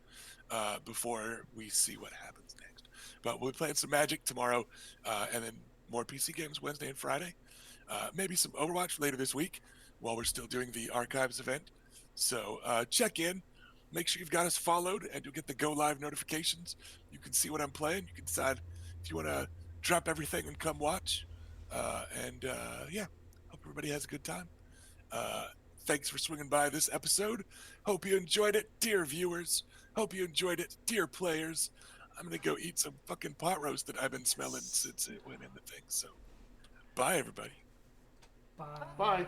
before we see what happens next. But we'll be playing some Magic tomorrow, and then more PC games Wednesday and Friday. Maybe some Overwatch later this week while we're still doing the Archives event. So check in. Make sure you've got us followed, and you'll get the go live notifications. You can see what I'm playing. You can decide if you want to drop everything and come watch. And yeah, hope everybody has a good time. Thanks for swinging by this episode. Hope you enjoyed it, dear viewers. Hope you enjoyed it, dear players. I'm gonna go eat some fucking pot roast that I've been smelling since it went in the thing. So, bye, everybody. Bye. Bye.